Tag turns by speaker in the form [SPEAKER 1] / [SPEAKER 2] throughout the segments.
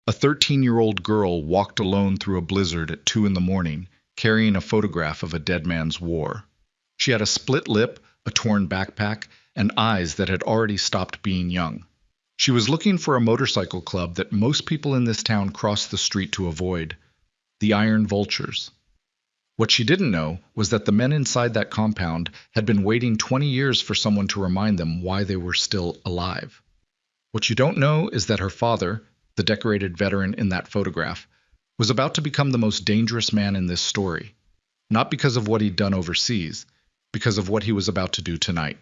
[SPEAKER 1] A 13-year-old girl walked alone through a blizzard at 2 in the morning, carrying a photograph of a dead man's war. She had a split lip, a torn backpack, and eyes that had already stopped being young. She was looking for a motorcycle club that most people in this town crossed the street to avoid, the Iron Vultures. What she didn't know was that the men inside that compound had been waiting 20 years for someone to remind them why they were still alive. What you don't know is that her father, the decorated veteran in that photograph, was about to become the most dangerous man in this story, not because of what he'd done overseas, because of what he was about to do tonight.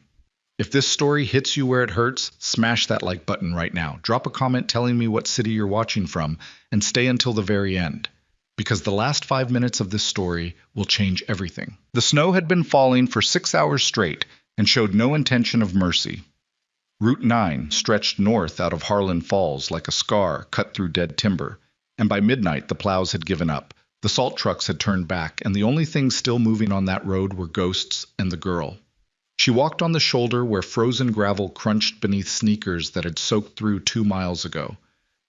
[SPEAKER 1] If this story hits you where it hurts, smash that like button right now. Drop a comment telling me what city you're watching from, and stay until the very end, because the last 5 minutes of this story will change everything. The snow had been falling for 6 hours straight and showed no intention of mercy. Route 9 stretched north out of Harlan Falls like a scar cut through dead timber, and by midnight the plows had given up, the salt trucks had turned back, and the only things still moving on that road were ghosts and the girl. She walked on the shoulder where frozen gravel crunched beneath sneakers that had soaked through 2 miles ago.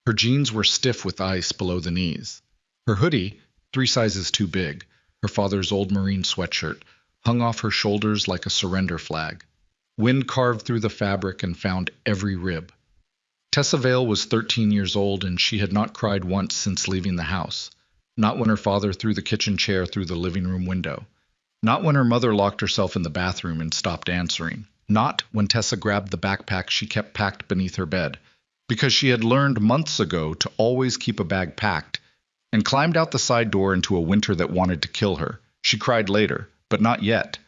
[SPEAKER 1] Her jeans were stiff with ice below the knees. Her hoodie, 3 sizes too big, her father's old Marine sweatshirt, hung off her shoulders like a surrender flag. Wind carved through the fabric and found every rib. Tessa Vale was 13 years old, and she had not cried once since leaving the house. Not when her father threw the kitchen chair through the living room window. Not when her mother locked herself in the bathroom and stopped answering. Not when Tessa grabbed the backpack she kept packed beneath her bed, because she had learned months ago to always keep a bag packed, and climbed out the side door into a winter that wanted to kill her. She cried later, but not yet.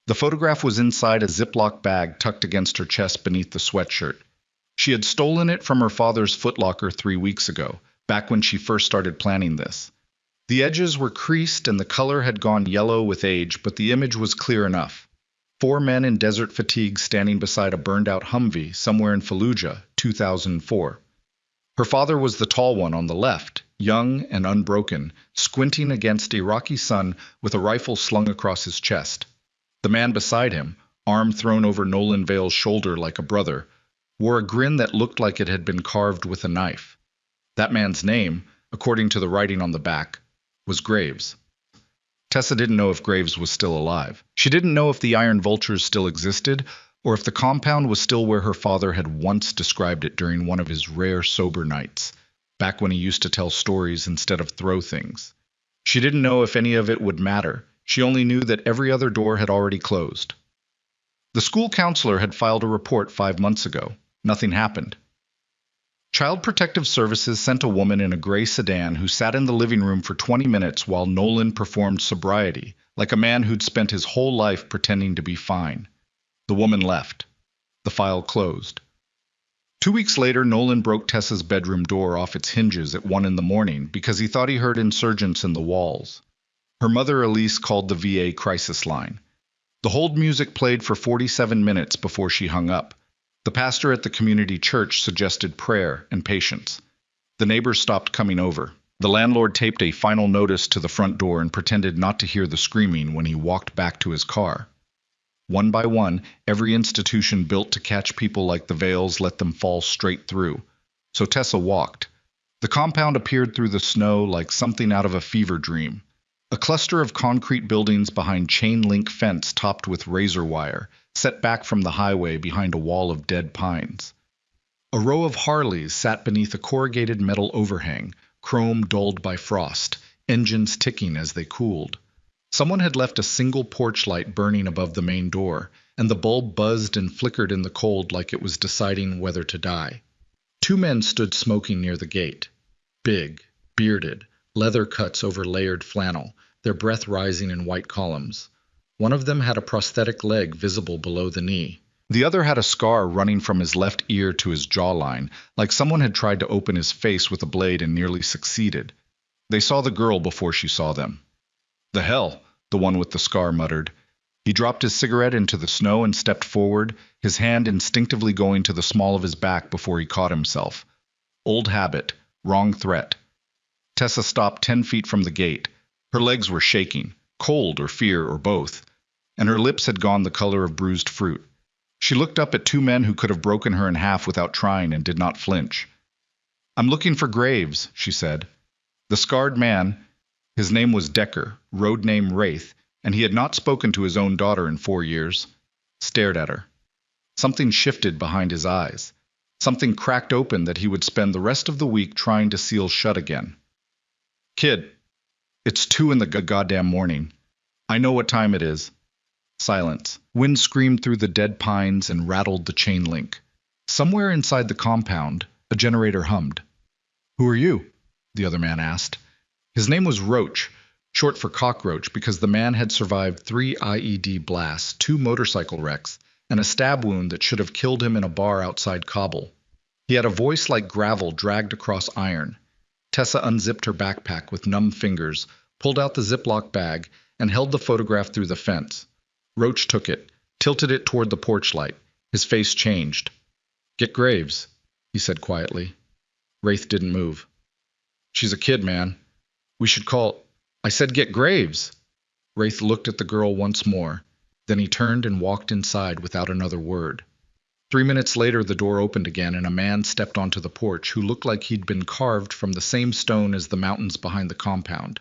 [SPEAKER 1] The photograph was inside a Ziploc bag tucked against her chest beneath the sweatshirt. She had stolen it from her father's footlocker 3 weeks ago, back when she first started planning this. The edges were creased and the color had gone yellow with age, but the image was clear enough. 4 men in desert fatigue standing beside a burned-out Humvee somewhere in Fallujah, 2004. Her father was the tall one on the left, young and unbroken, squinting against a rocky sun with a rifle slung across his chest. The man beside him, arm thrown over Nolan Vale's shoulder like a brother, wore a grin that looked like it had been carved with a knife. That man's name, according to the writing on the back, was Graves. Tessa didn't know if Graves was still alive. She didn't know if the Iron Vultures still existed, or if the compound was still where her father had once described it during one of his rare sober nights, back when he used to tell stories instead of throw things. She didn't know if any of it would matter. She only knew that every other door had already closed. The school counselor had filed a report 5 months ago. Nothing happened. Child Protective Services sent a woman in a gray sedan who sat in the living room for 20 minutes while Nolan performed sobriety, like a man who'd spent his whole life pretending to be fine. The woman left. The file closed. 2 weeks later, Nolan broke Tessa's bedroom door off its hinges at 1 in the morning because he thought he heard insurgents in the walls. Her mother, Elise, called the VA crisis line. The hold music played for 47 minutes before she hung up. The pastor at the community church suggested prayer and patience. The neighbors stopped coming over. The landlord taped a final notice to the front door and pretended not to hear the screaming when he walked back to his car. One by one, every institution built to catch people like the Vales let them fall straight through. So Tessa walked. The compound appeared through the snow like something out of a fever dream. A cluster of concrete buildings behind chain-link fence topped with razor wire, set back from the highway behind a wall of dead pines. A row of Harleys sat beneath a corrugated metal overhang, chrome dulled by frost, engines ticking as they cooled. Someone had left a single porch light burning above the main door, and the bulb buzzed and flickered in the cold like it was deciding whether to die. 2 men stood smoking near the gate. Big, bearded, leather cuts over layered flannel, their breath rising in white columns. One of them had a prosthetic leg visible below the knee. The other had a scar running from his left ear to his jawline, like someone had tried to open his face with a blade and nearly succeeded. They saw the girl before she saw them. "The hell," the one with the scar muttered. He dropped his cigarette into the snow and stepped forward, his hand instinctively going to the small of his back before he caught himself. Old habit, wrong threat. Tessa stopped 10 feet from the gate. Her legs were shaking, cold or fear or both, and her lips had gone the color of bruised fruit. She looked up at 2 men who could have broken her in half without trying and did not flinch. I'm looking for Graves, she said. The scarred man, his name was Decker, road name Wraith, and he had not spoken to his own daughter in 4 years, stared at her. Something shifted behind his eyes. Something cracked open that he would spend the rest of the week trying to seal shut again. Kid, it's 2 in the goddamn morning. I know what time it is. Silence. Wind screamed through the dead pines and rattled the chain link. Somewhere inside the compound, a generator hummed. Who are you? The other man asked. His name was Roach, short for cockroach, because the man had survived 3 IED blasts, 2 motorcycle wrecks, and a stab wound that should have killed him in a bar outside Kabul. He had a voice like gravel dragged across iron. Tessa unzipped her backpack with numb fingers, pulled out the Ziploc bag, and held the photograph through the fence. Roach took it, tilted it toward the porch light. His face changed. Get Graves, he said quietly. Wraith didn't move. She's a kid, man. We should call... I said get Graves. Wraith looked at the girl once more. Then he turned and walked inside without another word. 3 minutes later, the door opened again, and a man stepped onto the porch who looked like he'd been carved from the same stone as the mountains behind the compound.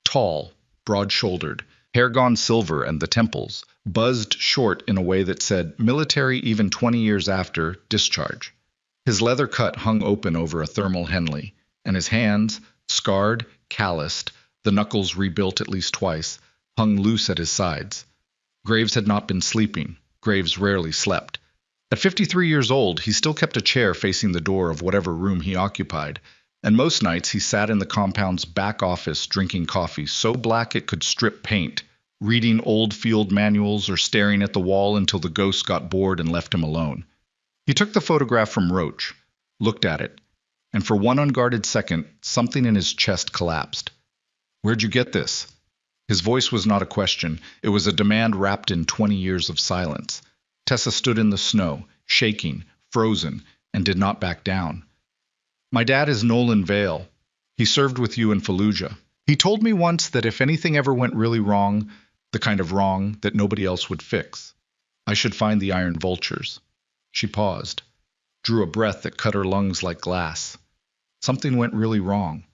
[SPEAKER 1] Tall, broad-shouldered, hair gone silver, and the temples buzzed short in a way that said, military even 20 years after, discharge. His leather cut hung open over a thermal Henley, and his hands, scarred, calloused, the knuckles rebuilt at least twice, hung loose at his sides. Graves had not been sleeping. Graves rarely slept. At 53 years old, he still kept a chair facing the door of whatever room he occupied, and most nights he sat in the compound's back office drinking coffee so black it could strip paint, reading old field manuals or staring at the wall until the ghost got bored and left him alone. He took the photograph from Roach, looked at it, and for one unguarded second, something in his chest collapsed. Where'd you get this? His voice was not a question. It was a demand wrapped in 20 years of silence. Tessa stood in the snow, shaking, frozen, and did not back down. My dad is Nolan Vale. He served with you in Fallujah. He told me once that if anything ever went really wrong, the kind of wrong that nobody else would fix, I should find the iron vultures. She paused, drew a breath that cut her lungs like glass. Something went really wrong.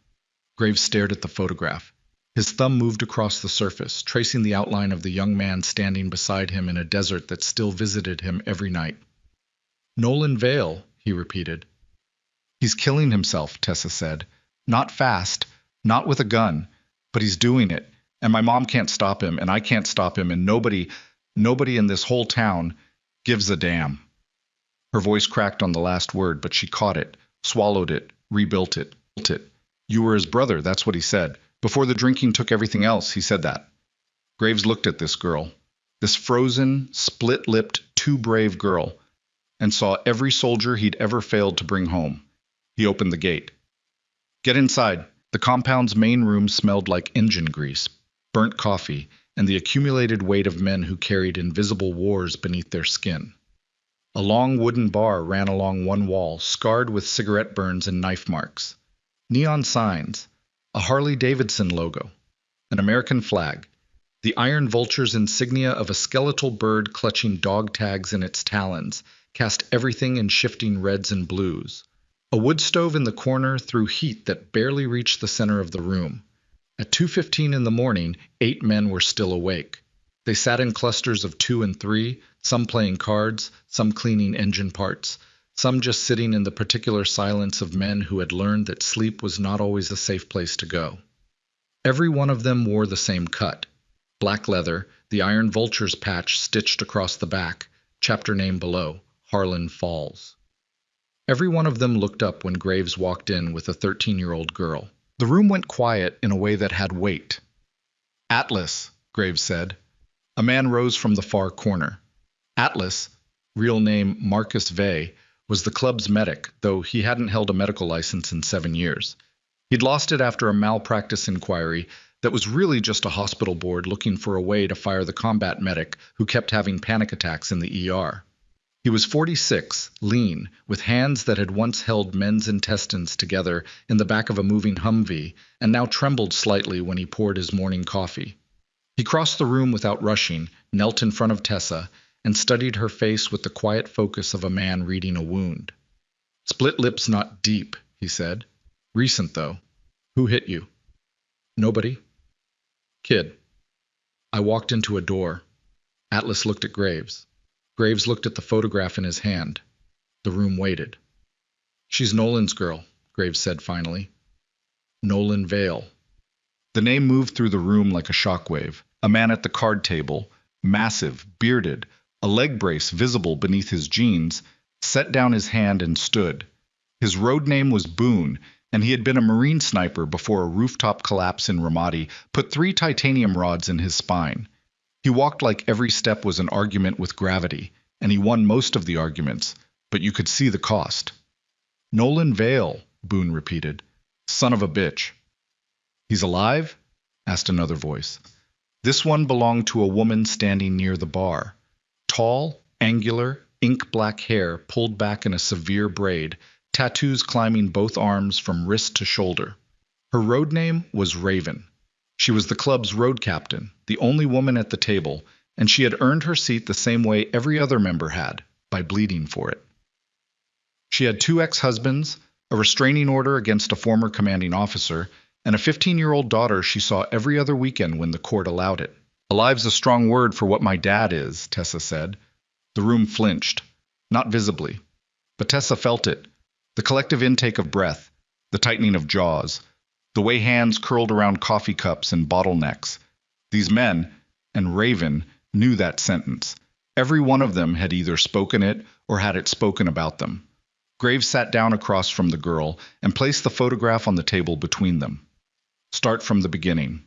[SPEAKER 1] Graves stared at the photograph. His thumb moved across the surface, tracing the outline of the young man standing beside him in a desert that still visited him every night. Nolan Vale, he repeated. He's killing himself, Tessa said. Not fast, not with a gun, but he's doing it. And my mom can't stop him, and I can't stop him, and nobody in this whole town gives a damn. Her voice cracked on the last word, but she caught it, swallowed it, rebuilt it. You were his brother, that's what he said. Before the drinking took everything else, he said that. Graves looked at this girl, this frozen, split-lipped, too brave girl, and saw every soldier he'd ever failed to bring home. He opened the gate. Get inside. The compound's main room smelled like engine grease, burnt coffee, and the accumulated weight of men who carried invisible wars beneath their skin. A long wooden bar ran along one wall, scarred with cigarette burns and knife marks. Neon signs, a Harley-Davidson logo, an American flag, the iron vulture's insignia of a skeletal bird clutching dog tags in its talons, cast everything in shifting reds and blues. A wood stove in the corner threw heat that barely reached the center of the room. At 2:15 in the morning, 8 men were still awake. They sat in clusters of 2 and 3, some playing cards, some cleaning engine parts, some just sitting in the particular silence of men who had learned that sleep was not always a safe place to go. Every one of them wore the same cut. Black leather, the iron vulture's patch stitched across the back, chapter name below, Harlan Falls. Every one of them looked up when Graves walked in with a 13-year-old girl. The room went quiet in a way that had weight. Atlas, Graves said. A man rose from the far corner. Atlas, real name Marcus Vey, was the club's medic, though he hadn't held a medical license in 7 years. He'd lost it after a malpractice inquiry that was really just a hospital board looking for a way to fire the combat medic who kept having panic attacks in the ER. He was 46, lean, with hands that had once held men's intestines together in the back of a moving Humvee, and now trembled slightly when he poured his morning coffee. He crossed the room without rushing, knelt in front of Tessa, and studied her face with the quiet focus of a man reading a wound. Split lips not deep, he said. Recent, though. Who hit you? Nobody. Kid. I walked into a door. Atlas looked at Graves. Graves looked at the photograph in his hand. The room waited. She's Nolan's girl, Graves said finally. Nolan Vale. The name moved through the room like a shockwave. A man at the card table, massive, bearded, a leg brace visible beneath his jeans, set down his hand and stood. His road name was Boone, and he had been a Marine sniper before a rooftop collapse in Ramadi put 3 titanium rods in his spine. He walked like every step was an argument with gravity, and he won most of the arguments, but you could see the cost. Nolan Vale, Boone repeated. Son of a bitch. He's alive? Asked another voice. This one belonged to a woman standing near the bar. Tall, angular, ink-black hair pulled back in a severe braid, tattoos climbing both arms from wrist to shoulder. Her road name was Raven. She was the club's road captain, the only woman at the table, and she had earned her seat the same way every other member had, by bleeding for it. She had 2 ex-husbands, a restraining order against a former commanding officer, and a 15-year-old daughter she saw every other weekend when the court allowed it. Alive's a strong word for what my dad is, Tessa said. The room flinched, not visibly, but Tessa felt it. The collective intake of breath, the tightening of jaws, the way hands curled around coffee cups and bottlenecks. These men, and Raven, knew that sentence. Every one of them had either spoken it or had it spoken about them. Graves sat down across from the girl and placed the photograph on the table between them. Start from the beginning.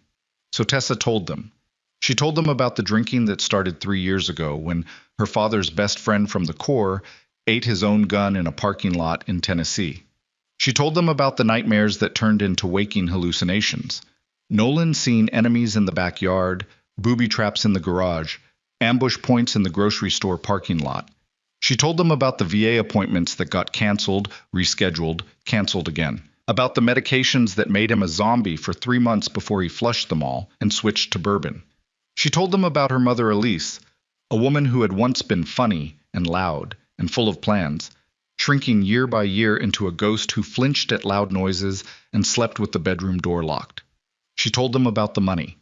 [SPEAKER 1] So Tessa told them. She told them about the drinking that started 3 years ago when her father's best friend from the Corps ate his own gun in a parking lot in Tennessee. She told them about the nightmares that turned into waking hallucinations. Nolan seeing enemies in the backyard, booby traps in the garage, ambush points in the grocery store parking lot. She told them about the VA appointments that got canceled, rescheduled, canceled again. About the medications that made him a zombie for 3 months before he flushed them all and switched to bourbon. She told them about her mother Elise, a woman who had once been funny and loud and full of plans, shrinking year by year into a ghost who flinched at loud noises and slept with the bedroom door locked. She told them about the money.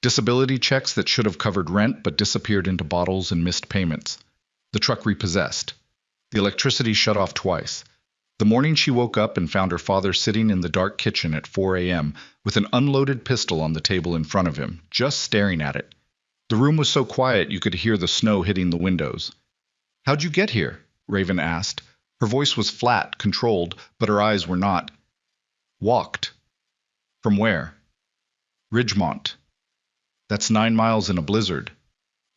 [SPEAKER 1] Disability checks that should have covered rent but disappeared into bottles and missed payments. The truck repossessed. The electricity shut off twice. The morning she woke up and found her father sitting in the dark kitchen at 4 a.m. with an unloaded pistol on the table in front of him, just staring at it. The room was so quiet you could hear the snow hitting the windows. "How'd you get here?" Raven asked. Her voice was flat, controlled, but her eyes were not. "Walked." "From where?" "Ridgemont." "That's 9 miles in a blizzard."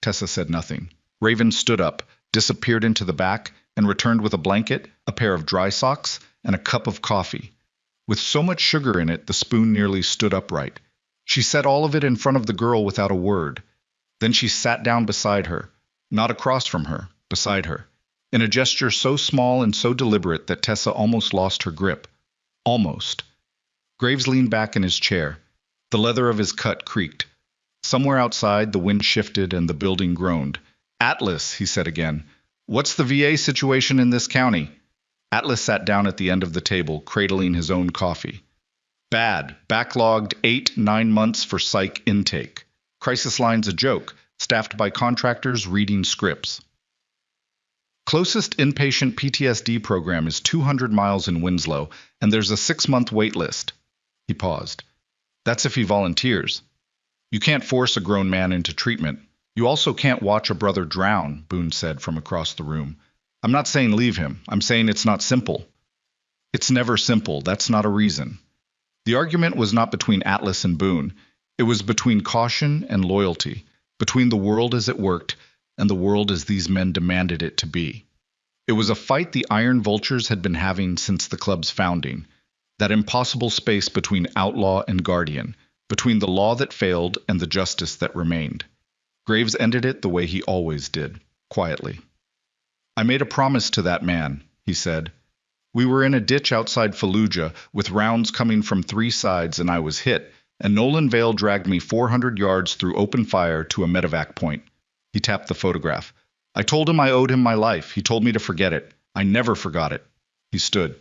[SPEAKER 1] Tessa said nothing. Raven stood up, disappeared into the back, and returned with a blanket, a pair of dry socks, and a cup of coffee. With so much sugar in it, the spoon nearly stood upright. She set all of it in front of the girl without a word. Then she sat down beside her, not across from her, beside her, in a gesture so small and so deliberate that Tessa almost lost her grip. Almost. Graves leaned back in his chair. The leather of his cut creaked. Somewhere outside, the wind shifted and the building groaned. "Atlas," he said again. "What's the VA situation in this county?" Atlas sat down at the end of the table, cradling his own coffee. "Bad. Backlogged 8-9 months for psych intake. Crisis line's a joke, staffed by contractors reading scripts. Closest inpatient PTSD program is 200 miles in Winslow, and there's a 6-month wait list." He paused. "That's if he volunteers. You can't force a grown man into treatment. You also can't watch a brother drown," Boone said from across the room. "I'm not saying leave him. I'm saying it's not simple." "It's never simple. That's not a reason." The argument was not between Atlas and Boone. It was between caution and loyalty, between the world as it worked and the world as these men demanded it to be. It was a fight the Iron Vultures had been having since the club's founding, that impossible space between outlaw and guardian, between the law that failed and the justice that remained. Graves ended it the way he always did, quietly. "I made a promise to that man," he said. "We were in a ditch outside Fallujah with rounds coming from 3 sides and I was hit, and Nolan Vale dragged me 400 yards through open fire to a medevac point." He tapped the photograph. "I told him I owed him my life. He told me to forget it. I never forgot it." He stood.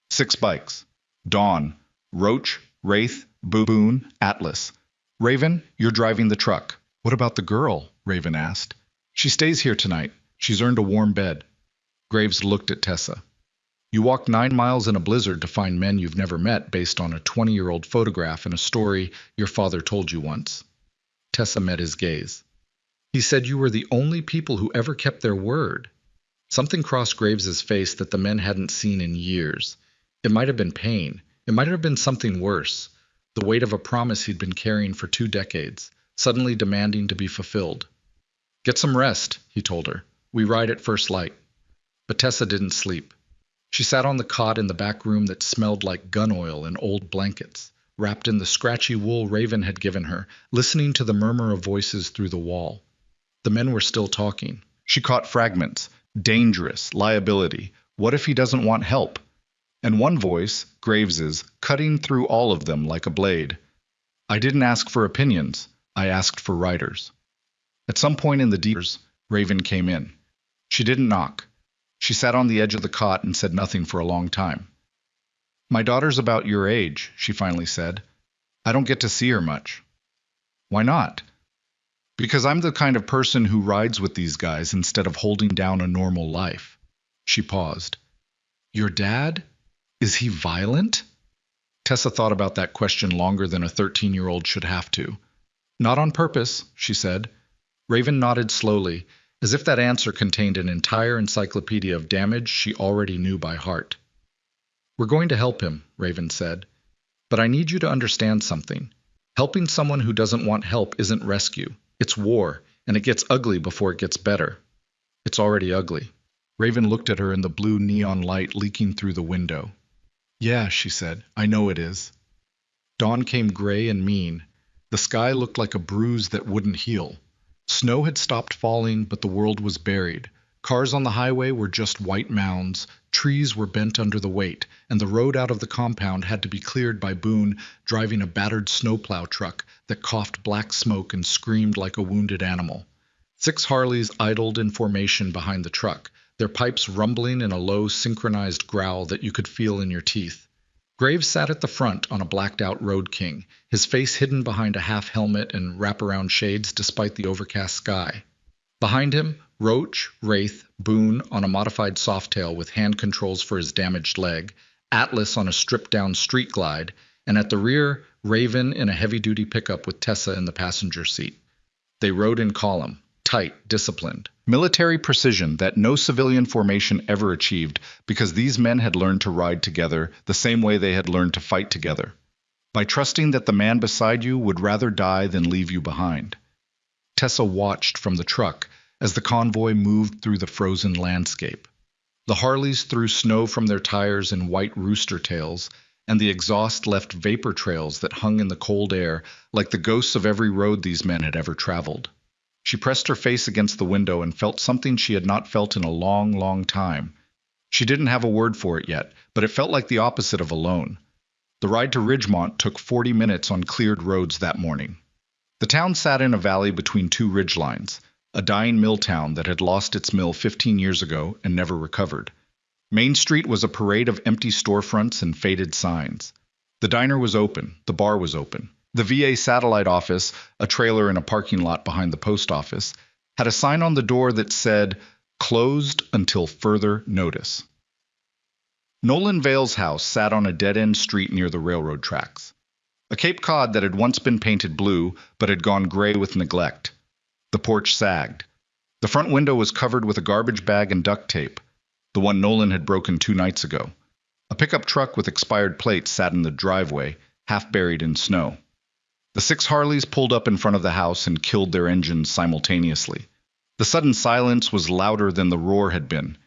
[SPEAKER 1] 6 bikes. Dawn, Roach, Wraith, Boone, Atlas. Raven, you're driving the truck. What about the girl? Raven asked. She stays here tonight. She's earned a warm bed. Graves looked at Tessa. You walked 9 miles in a blizzard to find men you've never met based on a 20-year-old photograph and a story your father told you once. Tessa met his gaze. He said you were the only people who ever kept their word. Something crossed Graves's face that the men hadn't seen in years. It might have been pain. It might have been something worse. The weight of a promise he'd been carrying for 2 decades, suddenly demanding to be fulfilled. Get some rest, he told her. We ride at first light. But Tessa didn't sleep. She sat on the cot in the back room that smelled like gun oil and old blankets, wrapped in the scratchy wool Raven had given her, listening to the murmur of voices through the wall. The men were still talking. She caught fragments. Dangerous, liability. What if he doesn't want help? And one voice, Graves's, cutting through all of them like a blade. I didn't ask for opinions. I asked for riders. At some point in the deepers, Raven came in. She didn't knock. She sat on the edge of the cot and said nothing for a long time. My daughter's about your age, she finally said. I don't get to see her much. Why not? Because I'm the kind of person who rides with these guys instead of holding down a normal life. She paused. Your dad? Is he violent? Tessa thought about that question longer than a 13-year-old should have to. Not on purpose, she said. Raven nodded slowly, as if that answer contained an entire encyclopedia of damage she already knew by heart. We're going to help him, Raven said. But I need you to understand something. Helping someone who doesn't want help isn't rescue. It's war, and it gets ugly before it gets better. It's already ugly. Raven looked at her in the blue neon light leaking through the window. Yeah, she said, I know it is. Dawn came gray and mean. The sky looked like a bruise that wouldn't heal. Snow had stopped falling, but the world was buried. Cars on the highway were just white mounds, trees were bent under the weight, and the road out of the compound had to be cleared by Boone driving a battered snowplow truck that coughed black smoke and screamed like a wounded animal. 6 Harleys idled in formation behind the truck, their pipes rumbling in a low, synchronized growl that you could feel in your teeth. Graves sat at the front on a blacked-out Road King, his face hidden behind a half-helmet and wraparound shades despite the overcast sky. Behind him, Roach, Wraith, Boone on a modified Softail with hand controls for his damaged leg, Atlas on a stripped-down Street Glide, and at the rear, Raven in a heavy-duty pickup with Tessa in the passenger seat. They rode in column, tight, disciplined. Military precision that no civilian formation ever achieved because these men had learned to ride together the same way they had learned to fight together, by trusting that the man beside you would rather die than leave you behind. Tessa watched from the truck as the convoy moved through the frozen landscape. The Harleys threw snow from their tires in white rooster tails, and the exhaust left vapor trails that hung in the cold air like the ghosts of every road these men had ever traveled. She pressed her face against the window and felt something she had not felt in a long, long time. She didn't have a word for it yet, but it felt like the opposite of alone. The ride to Ridgemont took 40 minutes on cleared roads that morning. The town sat in a valley between 2 ridgelines, a dying mill town that had lost its mill 15 years ago and never recovered. Main Street was a parade of empty storefronts and faded signs. The diner was open, the bar was open. The VA satellite office, a trailer in a parking lot behind the post office, had a sign on the door that said, "Closed until further notice." Nolan Vale's house sat on a dead-end street near the railroad tracks. A Cape Cod that had once been painted blue, but had gone gray with neglect. The porch sagged. The front window was covered with a garbage bag and duct tape, the one Nolan had broken 2 nights ago. A pickup truck with expired plates sat in the driveway, half buried in snow. The 6 Harleys pulled up in front of the house and killed their engines simultaneously. The sudden silence was louder than the roar had been.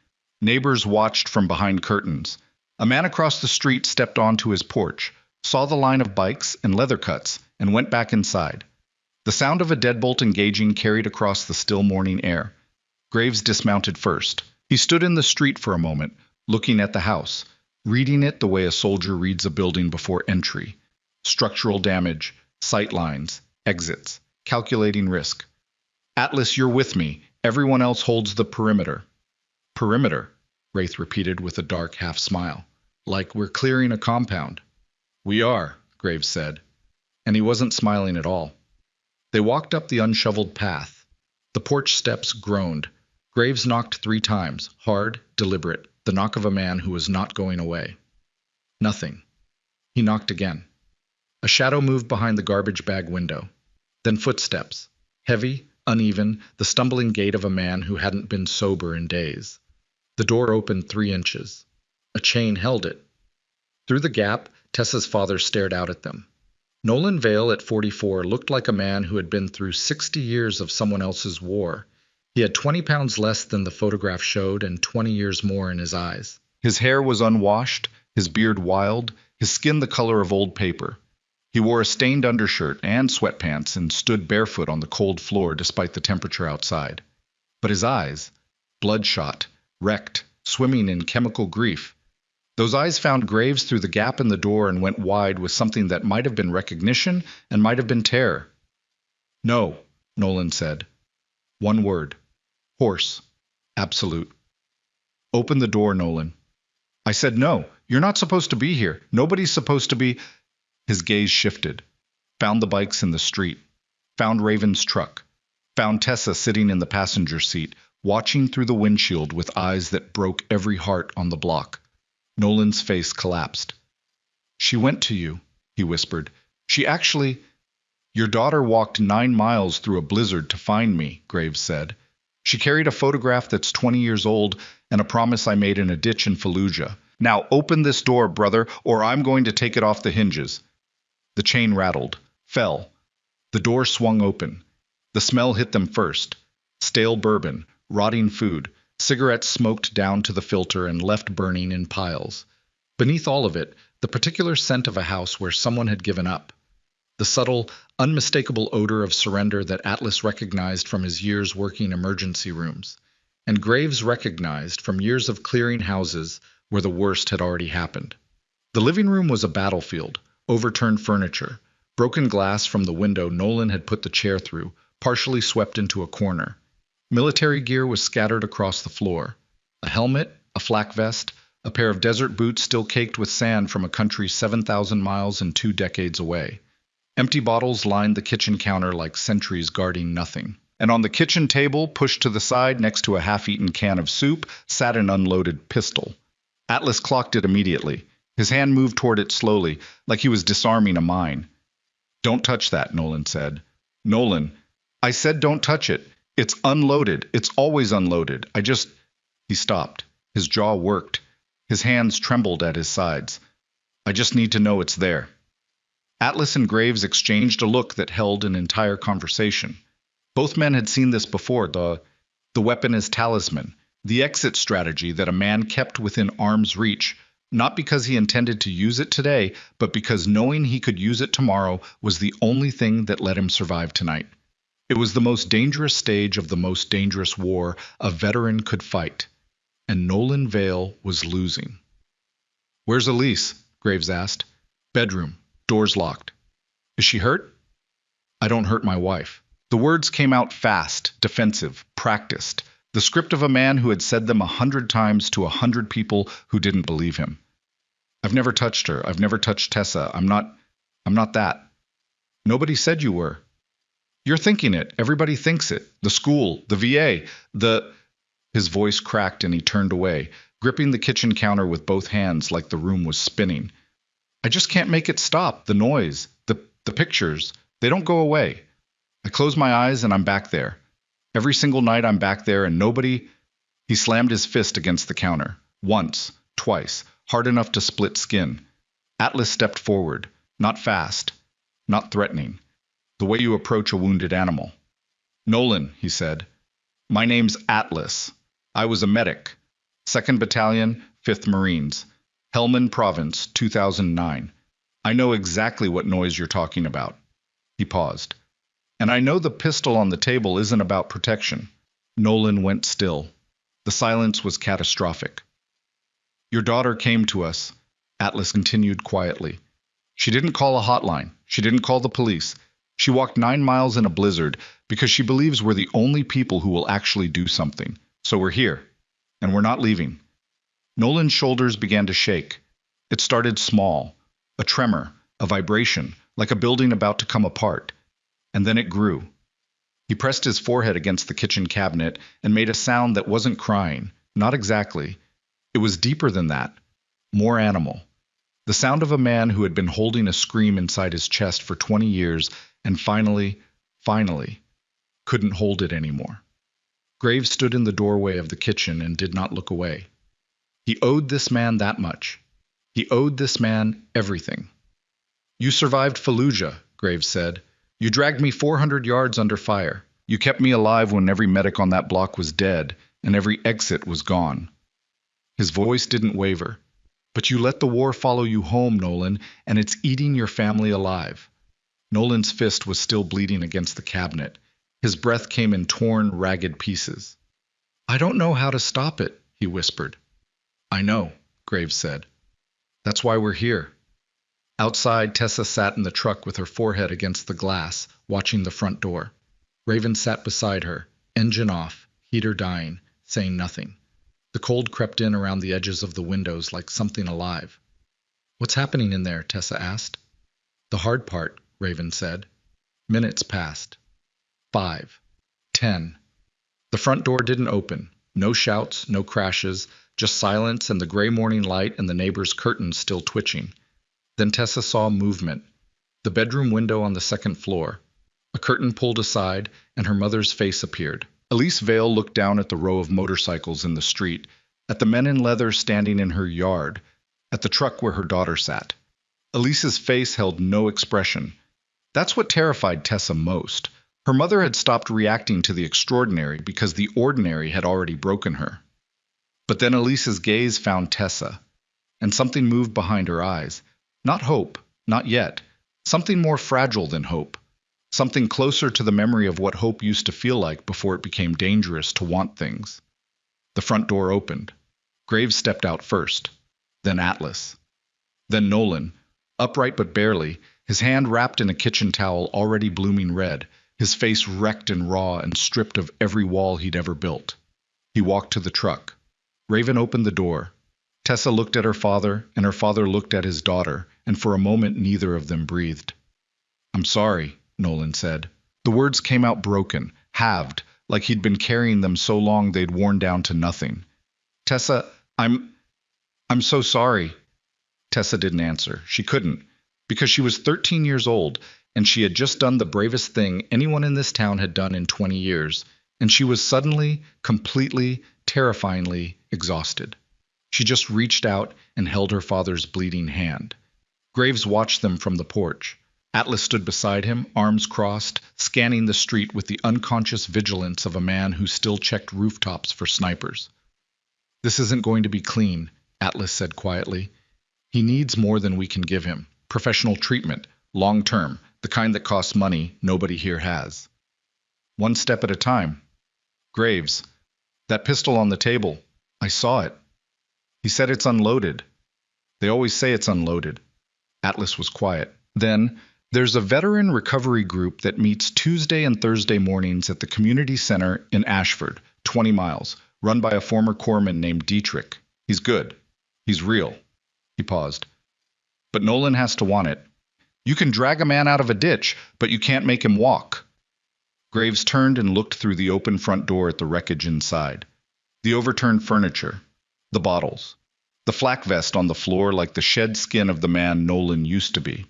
[SPEAKER 1] Neighbors watched from behind curtains. A man across the street stepped onto his porch, saw the line of bikes and leather cuts, and went back inside. The sound of a deadbolt engaging carried across the still morning air. Graves dismounted first. He stood in the street for a moment, looking at the house, reading it the way a soldier reads a building before entry. Structural damage, sight lines, exits, calculating risk. Atlas, you're with me. Everyone else holds the perimeter. Perimeter, Wraith repeated with a dark half-smile. Like we're clearing a compound. We are, Graves said, and he wasn't smiling at all. They walked up the unshoveled path. The porch steps groaned. Graves knocked 3 times, hard, deliberate, the knock of a man who was not going away. Nothing. He knocked again. A shadow moved behind the garbage bag window. Then footsteps. Heavy, uneven, the stumbling gait of a man who hadn't been sober in days. The door opened 3 inches. A chain held it. Through the gap, Tessa's father stared out at them. Nolan Vale, at 44, looked like a man who had been through 60 years of someone else's war. He had 20 pounds less than the photograph showed and 20 years more in his eyes. His hair was unwashed, his beard wild, his skin the color of old paper. He wore a stained undershirt and sweatpants and stood barefoot on the cold floor despite the temperature outside. But his eyes, bloodshot, wrecked, swimming in chemical grief. Those eyes found Graves through the gap in the door and went wide with something that might have been recognition and might have been terror. No, Nolan said. One word. Hoarse. Absolute. Open the door, Nolan. I said no. You're not supposed to be here. Nobody's supposed to be. His gaze shifted. Found the bikes in the street. Found Raven's truck. Found Tessa sitting in the passenger seat, watching through the windshield with eyes that broke every heart on the block. Nolan's face collapsed. She went to you, he whispered. She actually... Your daughter walked 9 miles through a blizzard to find me, Graves said. She carried a photograph that's 20 years old and a promise I made in a ditch in Fallujah. Now open this door, brother, or I'm going to take it off the hinges. The chain rattled, fell. The door swung open. The smell hit them first. Stale bourbon, rotting food, cigarettes smoked down to the filter and left burning in piles. Beneath all of it, the particular scent of a house where someone had given up. The subtle, unmistakable odor of surrender that Atlas recognized from his years working emergency rooms, and Graves recognized from years of clearing houses where the worst had already happened. The living room was a battlefield, overturned furniture, broken glass from the window Nolan had put the chair through, partially swept into a corner. Military gear was scattered across the floor. A helmet, a flak vest, a pair of desert boots still caked with sand from a country 7,000 miles and 2 decades away. Empty bottles lined the kitchen counter like sentries guarding nothing. And on the kitchen table, pushed to the side next to a half-eaten can of soup, sat an unloaded pistol. Atlas clocked it immediately. His hand moved toward it slowly, like he was disarming a mine. Don't touch that, Nolan said. Nolan, I said don't touch it. It's unloaded. It's always unloaded. He stopped. His jaw worked. His hands trembled at his sides. I just need to know it's there. Atlas and Graves exchanged a look that held an entire conversation. Both men had seen this before, the weapon as talisman, the exit strategy that a man kept within arm's reach, not because he intended to use it today, but because knowing he could use it tomorrow was the only thing that let him survive tonight. It was the most dangerous stage of the most dangerous war a veteran could fight, and Nolan Vale was losing. Where's Elise? Graves asked. Bedroom. Doors locked. Is she hurt? I don't hurt my wife. The words came out fast, defensive, practiced, the script of a man who had said them 100 times to 100 people who didn't believe him. I've never touched her. I've never touched Tessa. I'm not that. Nobody said you were. You're thinking it. Everybody thinks it. The school, the VA, His voice cracked and he turned away, gripping the kitchen counter with both hands like the room was spinning. I just can't make it stop. The noise, the pictures, they don't go away. I close my eyes and I'm back there. Every single night I'm back there and nobody... He slammed his fist against the counter. Once, twice, hard enough to split skin. Atlas stepped forward, not fast, not threatening, the way you approach a wounded animal. Nolan, he said, my name's Atlas. I was a medic. 2nd Battalion, 5th Marines. Helmand Province, 2009. I know exactly what noise you're talking about. He paused. And I know the pistol on the table isn't about protection. Nolan went still. The silence was catastrophic. Your daughter came to us, Atlas continued quietly. She didn't call a hotline. She didn't call the police. She walked 9 miles in a blizzard because she believes we're the only people who will actually do something. So we're here. And we're not leaving. Nolan's shoulders began to shake. It started small, a tremor, a vibration, like a building about to come apart, and then it grew. He pressed his forehead against the kitchen cabinet and made a sound that wasn't crying, not exactly. It was deeper than that, more animal. The sound of a man who had been holding a scream inside his chest for 20 years and finally, couldn't hold it anymore. Graves stood in the doorway of the kitchen and did not look away. He owed this man that much. He owed this man everything. "You survived Fallujah," Graves said. "You dragged me 400 yards under fire. You kept me alive when every medic on that block was dead and every exit was gone." His voice didn't waver. "But you let the war follow you home, Nolan, and it's eating your family alive." Nolan's fist was still bleeding against the cabinet. His breath came in torn, ragged pieces. "I don't know how to stop it," he whispered. "I know," Graves said. "That's why we're here." Outside, Tessa sat in the truck with her forehead against the glass, watching the front door. Raven sat beside her, engine off, heater dying, saying nothing. The cold crept in around the edges of the windows like something alive. "What's happening in there?" Tessa asked. "The hard part," Raven said. Minutes passed. 5. 10. The front door didn't open. No shouts, no crashes, just silence and the gray morning light and the neighbor's curtains still twitching. Then Tessa saw movement. The bedroom window on the second floor. A curtain pulled aside, and her mother's face appeared. Elise Vale looked down at the row of motorcycles in the street, at the men in leather standing in her yard, at the truck where her daughter sat. Elise's face held no expression. That's what terrified Tessa most. Her mother had stopped reacting to the extraordinary because the ordinary had already broken her. But then Elise's gaze found Tessa, and something moved behind her eyes. Not hope, not yet. Something more fragile than hope. Something closer to the memory of what hope used to feel like before it became dangerous to want things. The front door opened. Graves stepped out first, then Atlas. Then Nolan, upright but barely, his hand wrapped in a kitchen towel already blooming red, his face wrecked and raw and stripped of every wall he'd ever built. He walked to the truck. Raven opened the door. Tessa looked at her father, and her father looked at his daughter, and for a moment neither of them breathed. "I'm sorry," Nolan said. The words came out broken, halved, like he'd been carrying them so long they'd worn down to nothing. "Tessa, I'm so sorry." Tessa didn't answer. She couldn't, because she was 13 years old, and she had just done the bravest thing anyone in this town had done in 20 years, and she was suddenly, completely, terrifyingly exhausted. She just reached out and held her father's bleeding hand. Graves watched them from the porch. Atlas stood beside him, arms crossed, scanning the street with the unconscious vigilance of a man who still checked rooftops for snipers. "This isn't going to be clean," Atlas said quietly. "He needs more than we can give him. Professional treatment, long-term, the kind that costs money nobody here has. One step at a time." "Graves, that pistol on the table, I saw it." "He said it's unloaded." "They always say it's unloaded." Atlas was quiet. Then, "There's a veteran recovery group that meets Tuesday and Thursday mornings at the community center in Ashford, 20 miles, run by a former corpsman named Dietrich. He's good. He's real." He paused. "But Nolan has to want it. You can drag a man out of a ditch, but you can't make him walk." Graves turned and looked through the open front door at the wreckage inside. The overturned furniture, the bottles, the flak vest on the floor like the shed skin of the man Nolan used to be.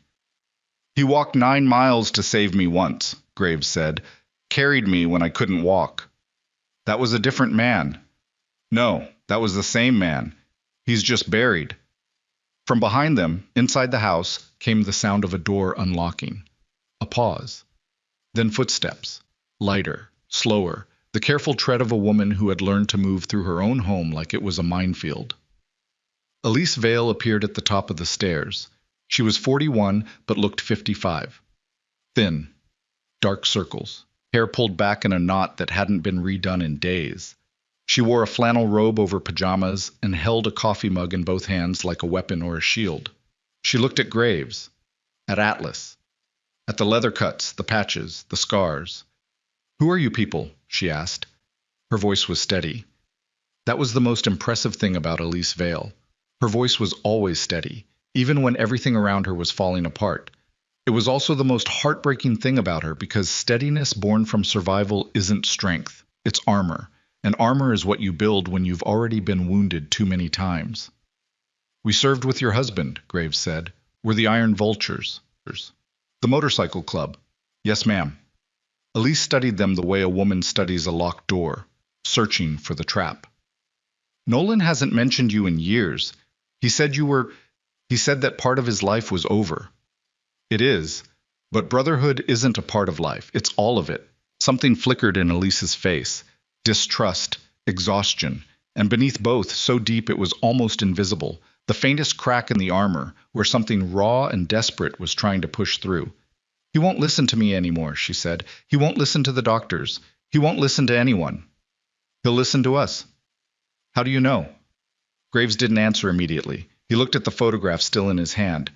[SPEAKER 1] "He walked 9 miles to save me once," Graves said. "Carried me when I couldn't walk. That was a different man." "No, that was the same man. He's just buried." From behind them, inside the house, came the sound of a door unlocking. A pause. Then footsteps. Lighter, slower, the careful tread of a woman who had learned to move through her own home like it was a minefield. Elise Vale appeared at the top of the stairs. She was 41, but looked 55. Thin. Dark circles. Hair pulled back in a knot that hadn't been redone in days. She wore a flannel robe over pajamas and held a coffee mug in both hands like a weapon or a shield. She looked at Graves. At Atlas. At the leather cuts, the patches, the scars. "Who are you people?" she asked. Her voice was steady. That was the most impressive thing about Elise Vale. Her voice was always steady, even when everything around her was falling apart. It was also the most heartbreaking thing about her because steadiness born from survival isn't strength, it's armor. And armor is what you build when you've already been wounded too many times. We served with your husband, Graves said. We're the Iron Vultures. The motorcycle club. Yes, ma'am. Elise studied them the way a woman studies a locked door, searching for the trap. Nolan hasn't mentioned you in years. He said that part of his life was over. It is, but brotherhood isn't a part of life. It's all of it. Something flickered in Elise's face. Distrust, exhaustion, and beneath both, so deep it was almost invisible, the faintest crack in the armor, where something raw and desperate was trying to push through. He won't listen to me anymore, she said. He won't listen to the doctors. He won't listen to anyone. He'll listen to us. How do you know? Graves didn't answer immediately. He looked at the photograph still in his hand.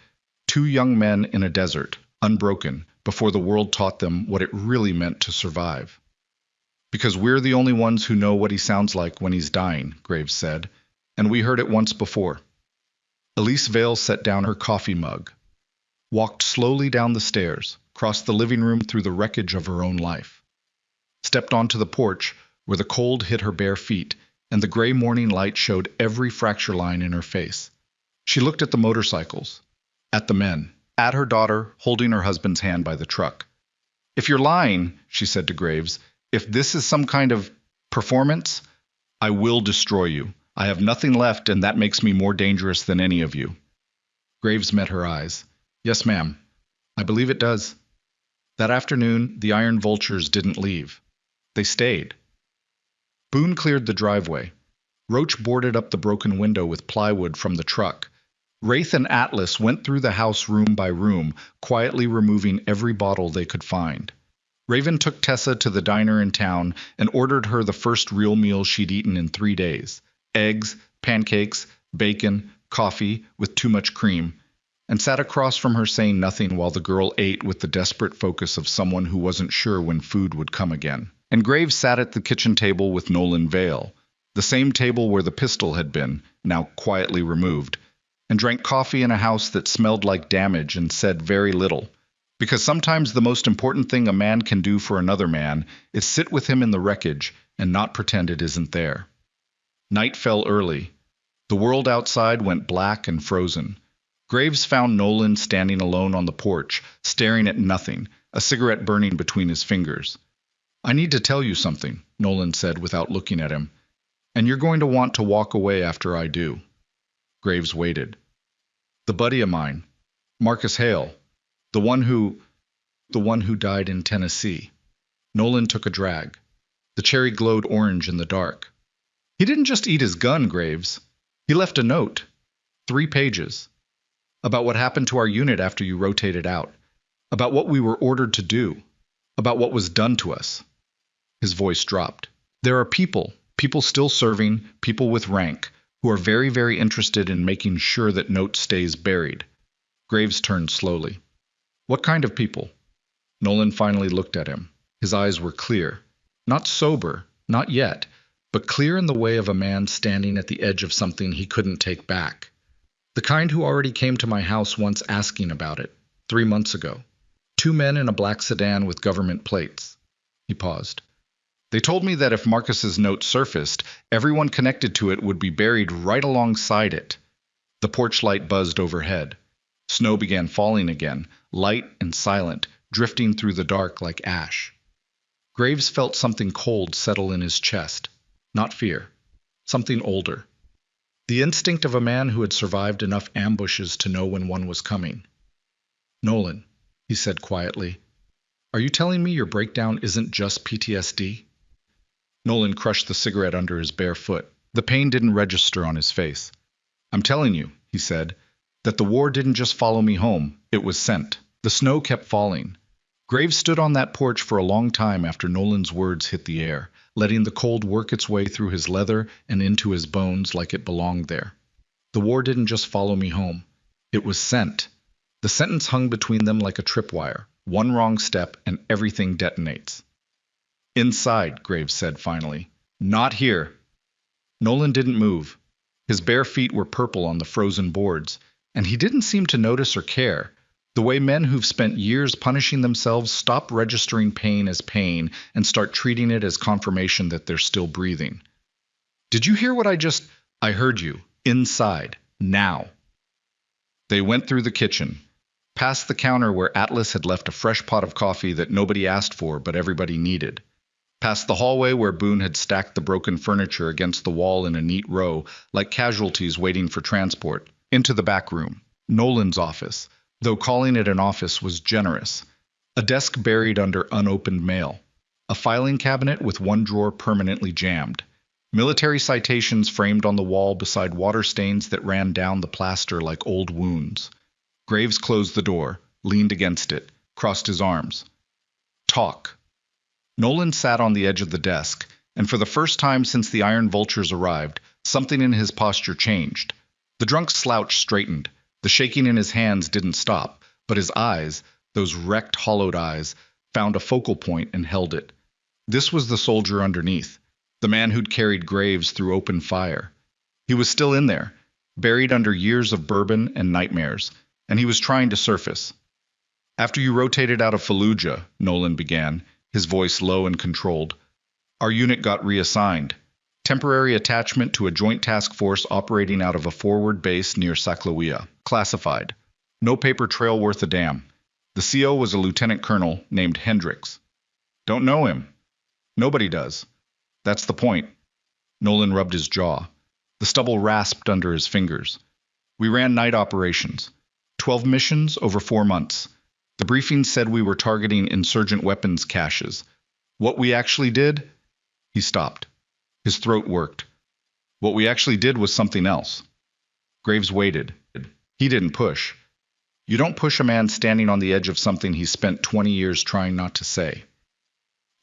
[SPEAKER 1] Two young men in a desert, unbroken, before the world taught them what it really meant to survive. Because we're the only ones who know what he sounds like when he's dying, Graves said, and we heard it once before. Elise Vale set down her coffee mug, walked slowly down the stairs, crossed the living room through the wreckage of her own life, stepped onto the porch where the cold hit her bare feet and the gray morning light showed every fracture line in her face. She looked at the motorcycles, at the men, at her daughter holding her husband's hand by the truck. If you're lying, she said to Graves, if this is some kind of performance, I will destroy you. I have nothing left, and that makes me more dangerous than any of you. Graves met her eyes. Yes, ma'am. I believe it does. That afternoon, the Iron Vultures didn't leave. They stayed. Boone cleared the driveway. Roach boarded up the broken window with plywood from the truck. Wraith and Atlas went through the house room by room, quietly removing every bottle they could find. Raven took Tessa to the diner in town and ordered her the first real meal she'd eaten in 3 days. Eggs, pancakes, bacon, coffee with too much cream, and sat across from her saying nothing while the girl ate with the desperate focus of someone who wasn't sure when food would come again. And Graves sat at the kitchen table with Nolan Vale, the same table where the pistol had been, now quietly removed, and drank coffee in a house that smelled like damage and said very little. Because sometimes the most important thing a man can do for another man is sit with him in the wreckage and not pretend it isn't there. Night fell early. The world outside went black and frozen. Graves found Nolan standing alone on the porch, staring at nothing, a cigarette burning between his fingers. I need to tell you something, Nolan said without looking at him, and you're going to want to walk away after I do. Graves waited. The buddy of mine, Marcus Hale, the one who died in Tennessee. Nolan took a drag. The cherry glowed orange in the dark. He didn't just eat his gun, Graves. He left a note. 3 pages. About what happened to our unit after you rotated out. About what we were ordered to do. About what was done to us. His voice dropped. There are people still serving, people with rank, who are very, very interested in making sure that note stays buried. Graves turned slowly. What kind of people? Nolan finally looked at him. His eyes were clear. Not sober, not yet, but clear in the way of a man standing at the edge of something he couldn't take back. The kind who already came to my house once asking about it, 3 months ago. 2 men in a black sedan with government plates. He paused. They told me that if Marcus's note surfaced, everyone connected to it would be buried right alongside it. The porch light buzzed overhead. Snow began falling again, light and silent, drifting through the dark like ash. Graves felt something cold settle in his chest. Not fear. Something older. The instinct of a man who had survived enough ambushes to know when one was coming. Nolan, he said quietly, are you telling me your breakdown isn't just PTSD? Nolan crushed the cigarette under his bare foot. The pain didn't register on his face. I'm telling you, he said, that the war didn't just follow me home, it was sent. The snow kept falling. Graves stood on that porch for a long time after Nolan's words hit the air, letting the cold work its way through his leather and into his bones like it belonged there. The war didn't just follow me home, it was sent. The sentence hung between them like a tripwire. One wrong step and everything detonates. Inside, Graves said finally. Not here. Nolan didn't move. His bare feet were purple on the frozen boards. And he didn't seem to notice or care. The way men who've spent years punishing themselves stop registering pain as pain and start treating it as confirmation that they're still breathing. Did you hear what I heard you. Inside. Now. They went through the kitchen, past the counter where Atlas had left a fresh pot of coffee that nobody asked for but everybody needed, past the hallway where Boone had stacked the broken furniture against the wall in a neat row, like casualties waiting for transport, into the back room, Nolan's office, though calling it an office was generous, a desk buried under unopened mail, a filing cabinet with one drawer permanently jammed, military citations framed on the wall beside water stains that ran down the plaster like old wounds. Graves closed the door, leaned against it, crossed his arms. Talk. Nolan sat on the edge of the desk, and for the first time since the Iron Vultures arrived, something in his posture changed. The drunk slouch straightened. The shaking in his hands didn't stop, but his eyes, those wrecked, hollowed eyes, found a focal point and held it. This was the soldier underneath, the man who'd carried Graves through open fire. He was still in there, buried under years of bourbon and nightmares, and he was trying to surface. After you rotated out of Fallujah, Nolan began, his voice low and controlled, our unit got reassigned. Temporary attachment to a joint task force operating out of a forward base near Saclawea. Classified. No paper trail worth a damn. The CO was a lieutenant colonel named Hendricks. Don't know him. Nobody does. That's the point. Nolan rubbed his jaw. The stubble rasped under his fingers. We ran night operations. 12 missions over 4 months. The briefing said we were targeting insurgent weapons caches. What we actually did? He stopped. His throat worked. What we actually did was something else. Graves waited. He didn't push. You don't push a man standing on the edge of something he spent 20 years trying not to say.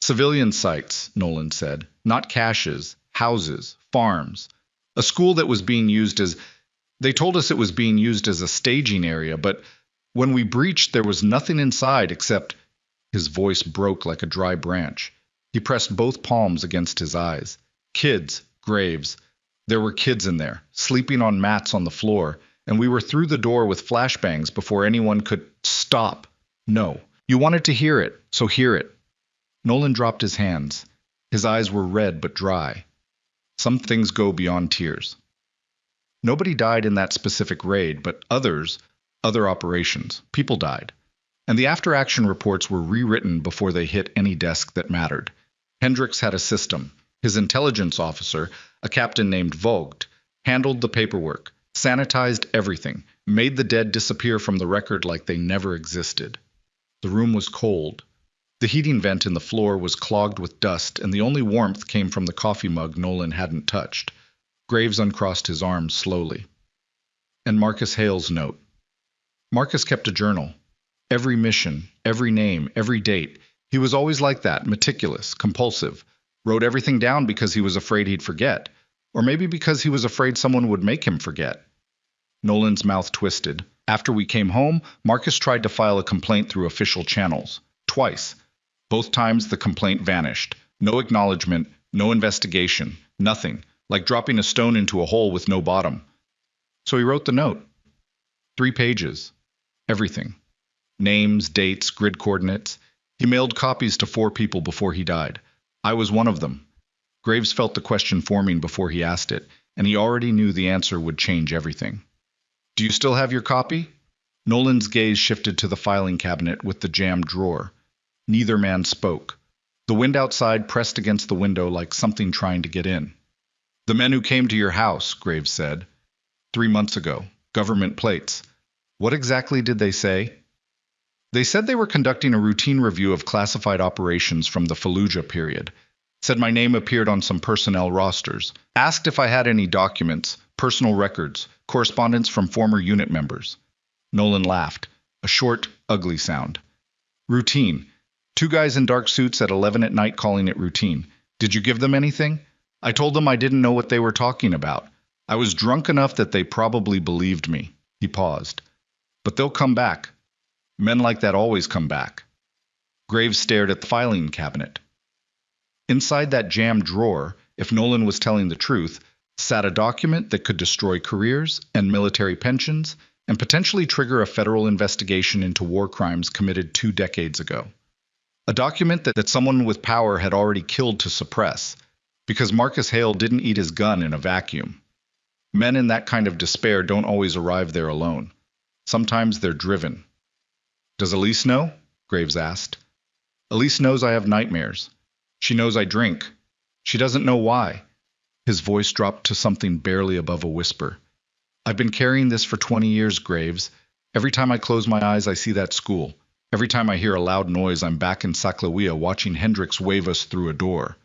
[SPEAKER 1] Civilian sites, Nolan said, not caches, houses, farms. A school that was being used as... They told us it was being used as a staging area, but when we breached, there was nothing inside except... His voice broke like a dry branch. He pressed both palms against his eyes. Kids, Graves. There were kids in there, sleeping on mats on the floor, and we were through the door with flashbangs before anyone could... Stop. No. You wanted to hear it, so hear it. Nolan dropped his hands. His eyes were red but dry. Some things go beyond tears. Nobody died in that specific raid, but other operations, people died. And the after-action reports were rewritten before they hit any desk that mattered. Hendricks had a system. His intelligence officer, a captain named Vogt, handled the paperwork, sanitized everything, made the dead disappear from the record like they never existed. The room was cold. The heating vent in the floor was clogged with dust, and the only warmth came from the coffee mug Nolan hadn't touched. Graves uncrossed his arms slowly. And Marcus Hale's note. Marcus kept a journal. Every mission, every name, every date. He was always like that, meticulous, compulsive. Wrote everything down because he was afraid he'd forget. Or maybe because he was afraid someone would make him forget. Nolan's mouth twisted. After we came home, Marcus tried to file a complaint through official channels. Twice. Both times the complaint vanished. No acknowledgement, no investigation, nothing. Like dropping a stone into a hole with no bottom. So he wrote the note. 3 pages. Everything. Names, dates, grid coordinates. He mailed copies to 4 people before he died. I was one of them. Graves felt the question forming before he asked it, and he already knew the answer would change everything. Do you still have your copy? Nolan's gaze shifted to the filing cabinet with the jammed drawer. Neither man spoke. The wind outside pressed against the window like something trying to get in. The men who came to your house, Graves said. 3 months ago. Government plates. What exactly did they say? They said they were conducting a routine review of classified operations from the Fallujah period. Said my name appeared on some personnel rosters. Asked if I had any documents, personal records, correspondence from former unit members. Nolan laughed. A short, ugly sound. Routine. 2 guys in dark suits at 11 at night calling it routine. Did you give them anything? I told them I didn't know what they were talking about. I was drunk enough that they probably believed me. He paused. But they'll come back. Men like that always come back. Graves stared at the filing cabinet. Inside that jammed drawer, if Nolan was telling the truth, sat a document that could destroy careers and military pensions and potentially trigger a federal investigation into war crimes committed 2 decades ago. A document that someone with power had already killed to suppress, because Marcus Hale didn't eat his gun in a vacuum. Men in that kind of despair don't always arrive there alone. Sometimes they're driven. Does Elise know? Graves asked. Elise knows I have nightmares. She knows I drink. She doesn't know why. His voice dropped to something barely above a whisper. I've been carrying this for 20 years, Graves. Every time I close my eyes, I see that school. Every time I hear a loud noise, I'm back in Saclawea watching Hendricks wave us through a door.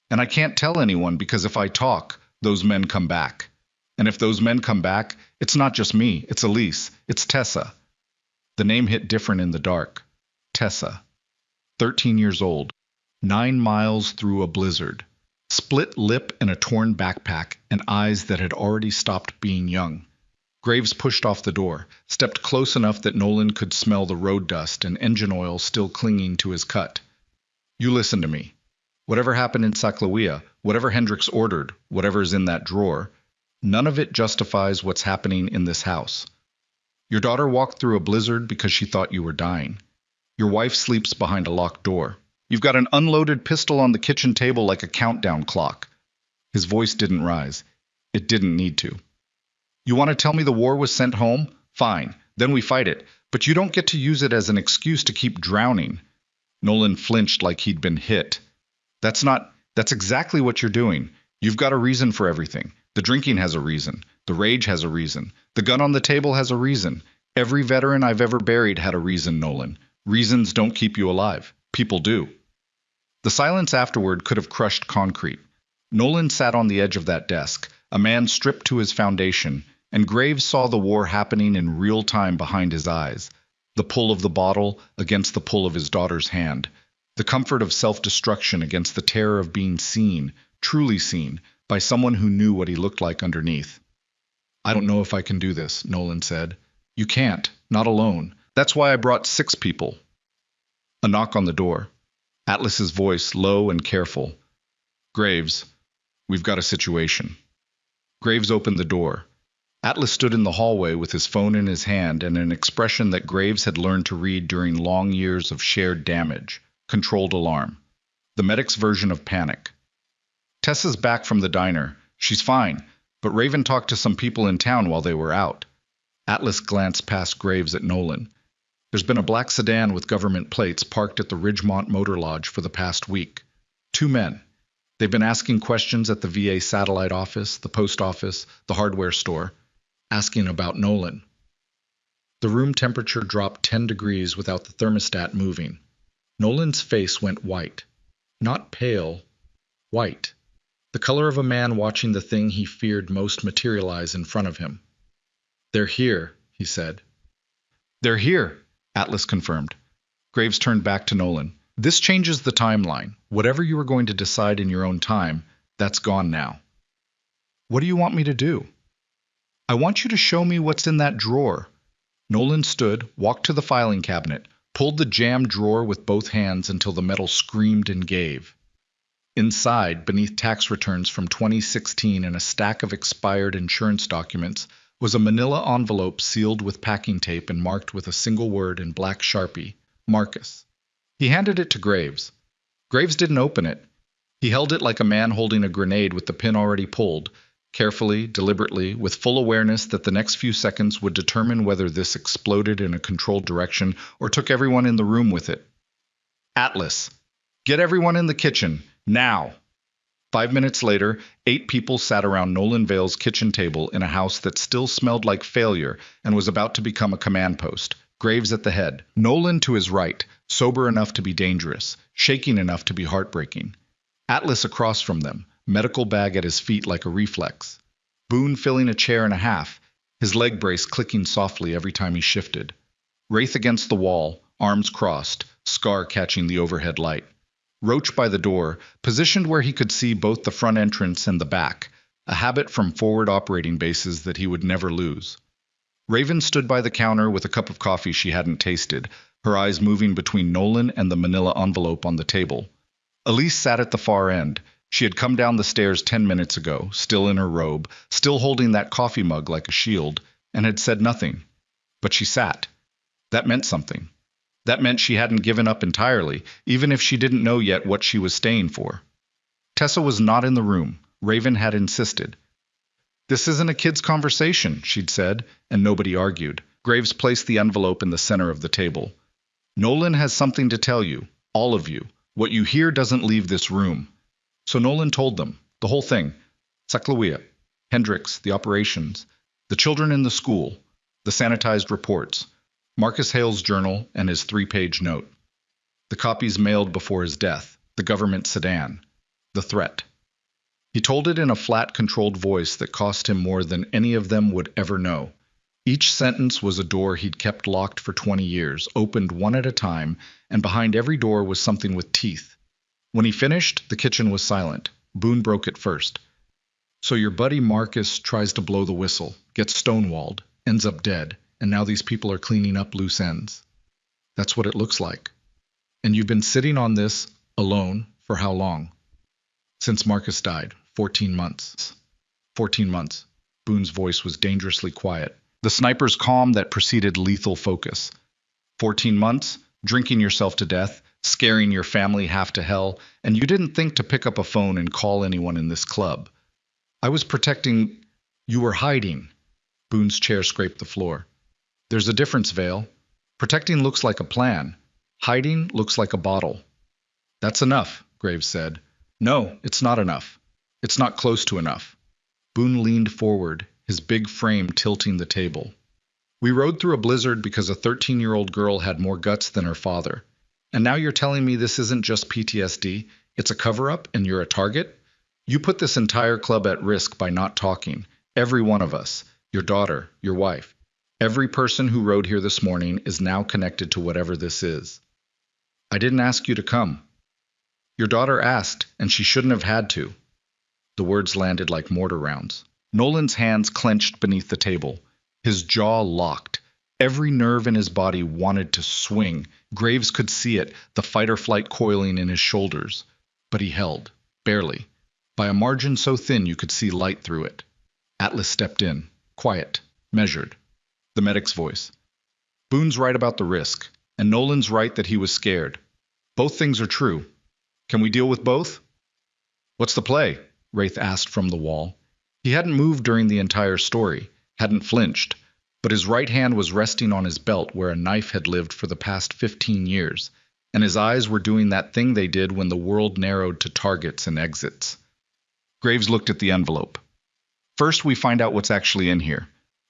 [SPEAKER 1] And I can't tell anyone because if I talk, those men come back. And if those men come back, it's not just me, it's Elise, it's Tessa. The name hit different in the dark. Tessa. 13 years old. 9 miles through a blizzard. Split lip and a torn backpack, and eyes that had already stopped being young. Graves pushed off the door, stepped close enough that Nolan could smell the road dust and engine oil still clinging to his cut. You listen to me. Whatever happened in Saclawea, whatever Hendricks ordered, whatever's in that drawer, none of it justifies what's happening in this house. Your daughter walked through a blizzard because she thought you were dying. Your wife sleeps behind a locked door. You've got an unloaded pistol on the kitchen table like a countdown clock. His voice didn't rise. It didn't need to. You want to tell me the war was sent home? Fine, then we fight it. But you don't get to use it as an excuse to keep drowning. Nolan flinched like he'd been hit. That's exactly what you're doing. You've got a reason for everything. The drinking has a reason. The rage has a reason. The gun on the table has a reason. Every veteran I've ever buried had a reason, Nolan. Reasons don't keep you alive. People do. The silence afterward could have crushed concrete. Nolan sat on the edge of that desk, a man stripped to his foundation, and Graves saw the war happening in real time behind his eyes. The pull of the bottle against the pull of his daughter's hand. The comfort of self-destruction against the terror of being seen, truly seen, by someone who knew what he looked like underneath. I don't know if I can do this, Nolan said. You can't, not alone. That's why I brought 6 people. A knock on the door. Atlas's voice, low and careful. Graves, we've got a situation. Graves opened the door. Atlas stood in the hallway with his phone in his hand and an expression that Graves had learned to read during long years of shared damage, controlled alarm. The medic's version of panic. Tessa's back from the diner. She's fine, but Raven talked to some people in town while they were out. Atlas glanced past Graves at Nolan. There's been a black sedan with government plates parked at the Ridgemont Motor Lodge for the past week. 2 men. They've been asking questions at the VA satellite office, the post office, the hardware store, asking about Nolan. The room temperature dropped 10 degrees without the thermostat moving. Nolan's face went white. Not pale, white. The color of a man watching the thing he feared most materialize in front of him. They're here, he said. They're here, Atlas confirmed. Graves turned back to Nolan. This changes the timeline. Whatever you were going to decide in your own time, that's gone now. What do you want me to do? I want you to show me what's in that drawer. Nolan stood, walked to the filing cabinet, pulled the jammed drawer with both hands until the metal screamed and gave. Inside, beneath tax returns from 2016 and a stack of expired insurance documents, was a manila envelope sealed with packing tape and marked with a single word in black Sharpie, Marcus. He handed it to Graves. Graves didn't open it. He held it like a man holding a grenade with the pin already pulled, carefully, deliberately, with full awareness that the next few seconds would determine whether this exploded in a controlled direction or took everyone in the room with it. Atlas, get everyone in the kitchen, now! 5 minutes later, 8 people sat around Nolan Vale's kitchen table in a house that still smelled like failure and was about to become a command post. Graves at the head, Nolan to his right, sober enough to be dangerous, shaking enough to be heartbreaking. Atlas across from them, medical bag at his feet like a reflex. Boone filling a chair and a half, his leg brace clicking softly every time he shifted. Wraith against the wall, arms crossed, Scar catching the overhead light. Roach by the door, positioned where he could see both the front entrance and the back, a habit from forward operating bases that he would never lose. Raven stood by the counter with a cup of coffee she hadn't tasted, her eyes moving between Nolan and the manila envelope on the table. Elise sat at the far end. She had come down the stairs 10 minutes ago, still in her robe, still holding that coffee mug like a shield, and had said nothing. But she sat. That meant something. That meant she hadn't given up entirely, even if she didn't know yet what she was staying for. Tessa was not in the room. Raven had insisted. "This isn't a kid's conversation," she'd said, and nobody argued. Graves placed the envelope in the center of the table. "Nolan has something to tell you, all of you. What you hear doesn't leave this room." So Nolan told them, the whole thing. Saclawea, Hendricks, the operations, the children in the school, the sanitized reports, Marcus Hale's journal and his 3-page note, the copies mailed before his death, the government sedan, the threat. He told it in a flat, controlled voice that cost him more than any of them would ever know. Each sentence was a door he'd kept locked for 20 years, opened one at a time, and behind every door was something with teeth. When he finished, the kitchen was silent. Boone broke it first. "So your buddy Marcus tries to blow the whistle, gets stonewalled, ends up dead, and now these people are cleaning up loose ends. That's what it looks like. And you've been sitting on this, alone, for how long?" "Since Marcus died. 14 months. 14 months. Boone's voice was dangerously quiet. The sniper's calm that preceded lethal focus. 14 months, drinking yourself to death, scaring your family half to hell, and you didn't think to pick up a phone and call anyone in this club. I was protecting. You were hiding." Boone's chair scraped the floor. "There's a difference, Vale. Protecting looks like a plan. Hiding looks like a bottle." "That's enough," Graves said. "No, it's not enough. It's not close to enough." Boone leaned forward, his big frame tilting the table. "We rode through a blizzard because a 13-year-old girl had more guts than her father. And now you're telling me this isn't just PTSD, it's a cover-up and you're a target? You put this entire club at risk by not talking. Every one of us. Your daughter, your wife. Every person who rode here this morning is now connected to whatever this is. I didn't ask you to come. Your daughter asked, and she shouldn't have had to." The words landed like mortar rounds. Nolan's hands clenched beneath the table. His jaw locked. Every nerve in his body wanted to swing. Graves could see it, the fight-or-flight coiling in his shoulders. But he held, barely. By a margin so thin you could see light through it. Atlas stepped in, quiet, measured. The medic's voice. "Boone's right about the risk, and Nolan's right that he was scared. Both things are true. Can we deal with both?" "What's the play?" Wraith asked from the wall. He hadn't moved during the entire story, hadn't flinched, but his right hand was resting on his belt where a knife had lived for the past 15 years, and his eyes were doing that thing they did when the world narrowed to targets and exits. Graves looked at the envelope. "First, we find out what's actually in here.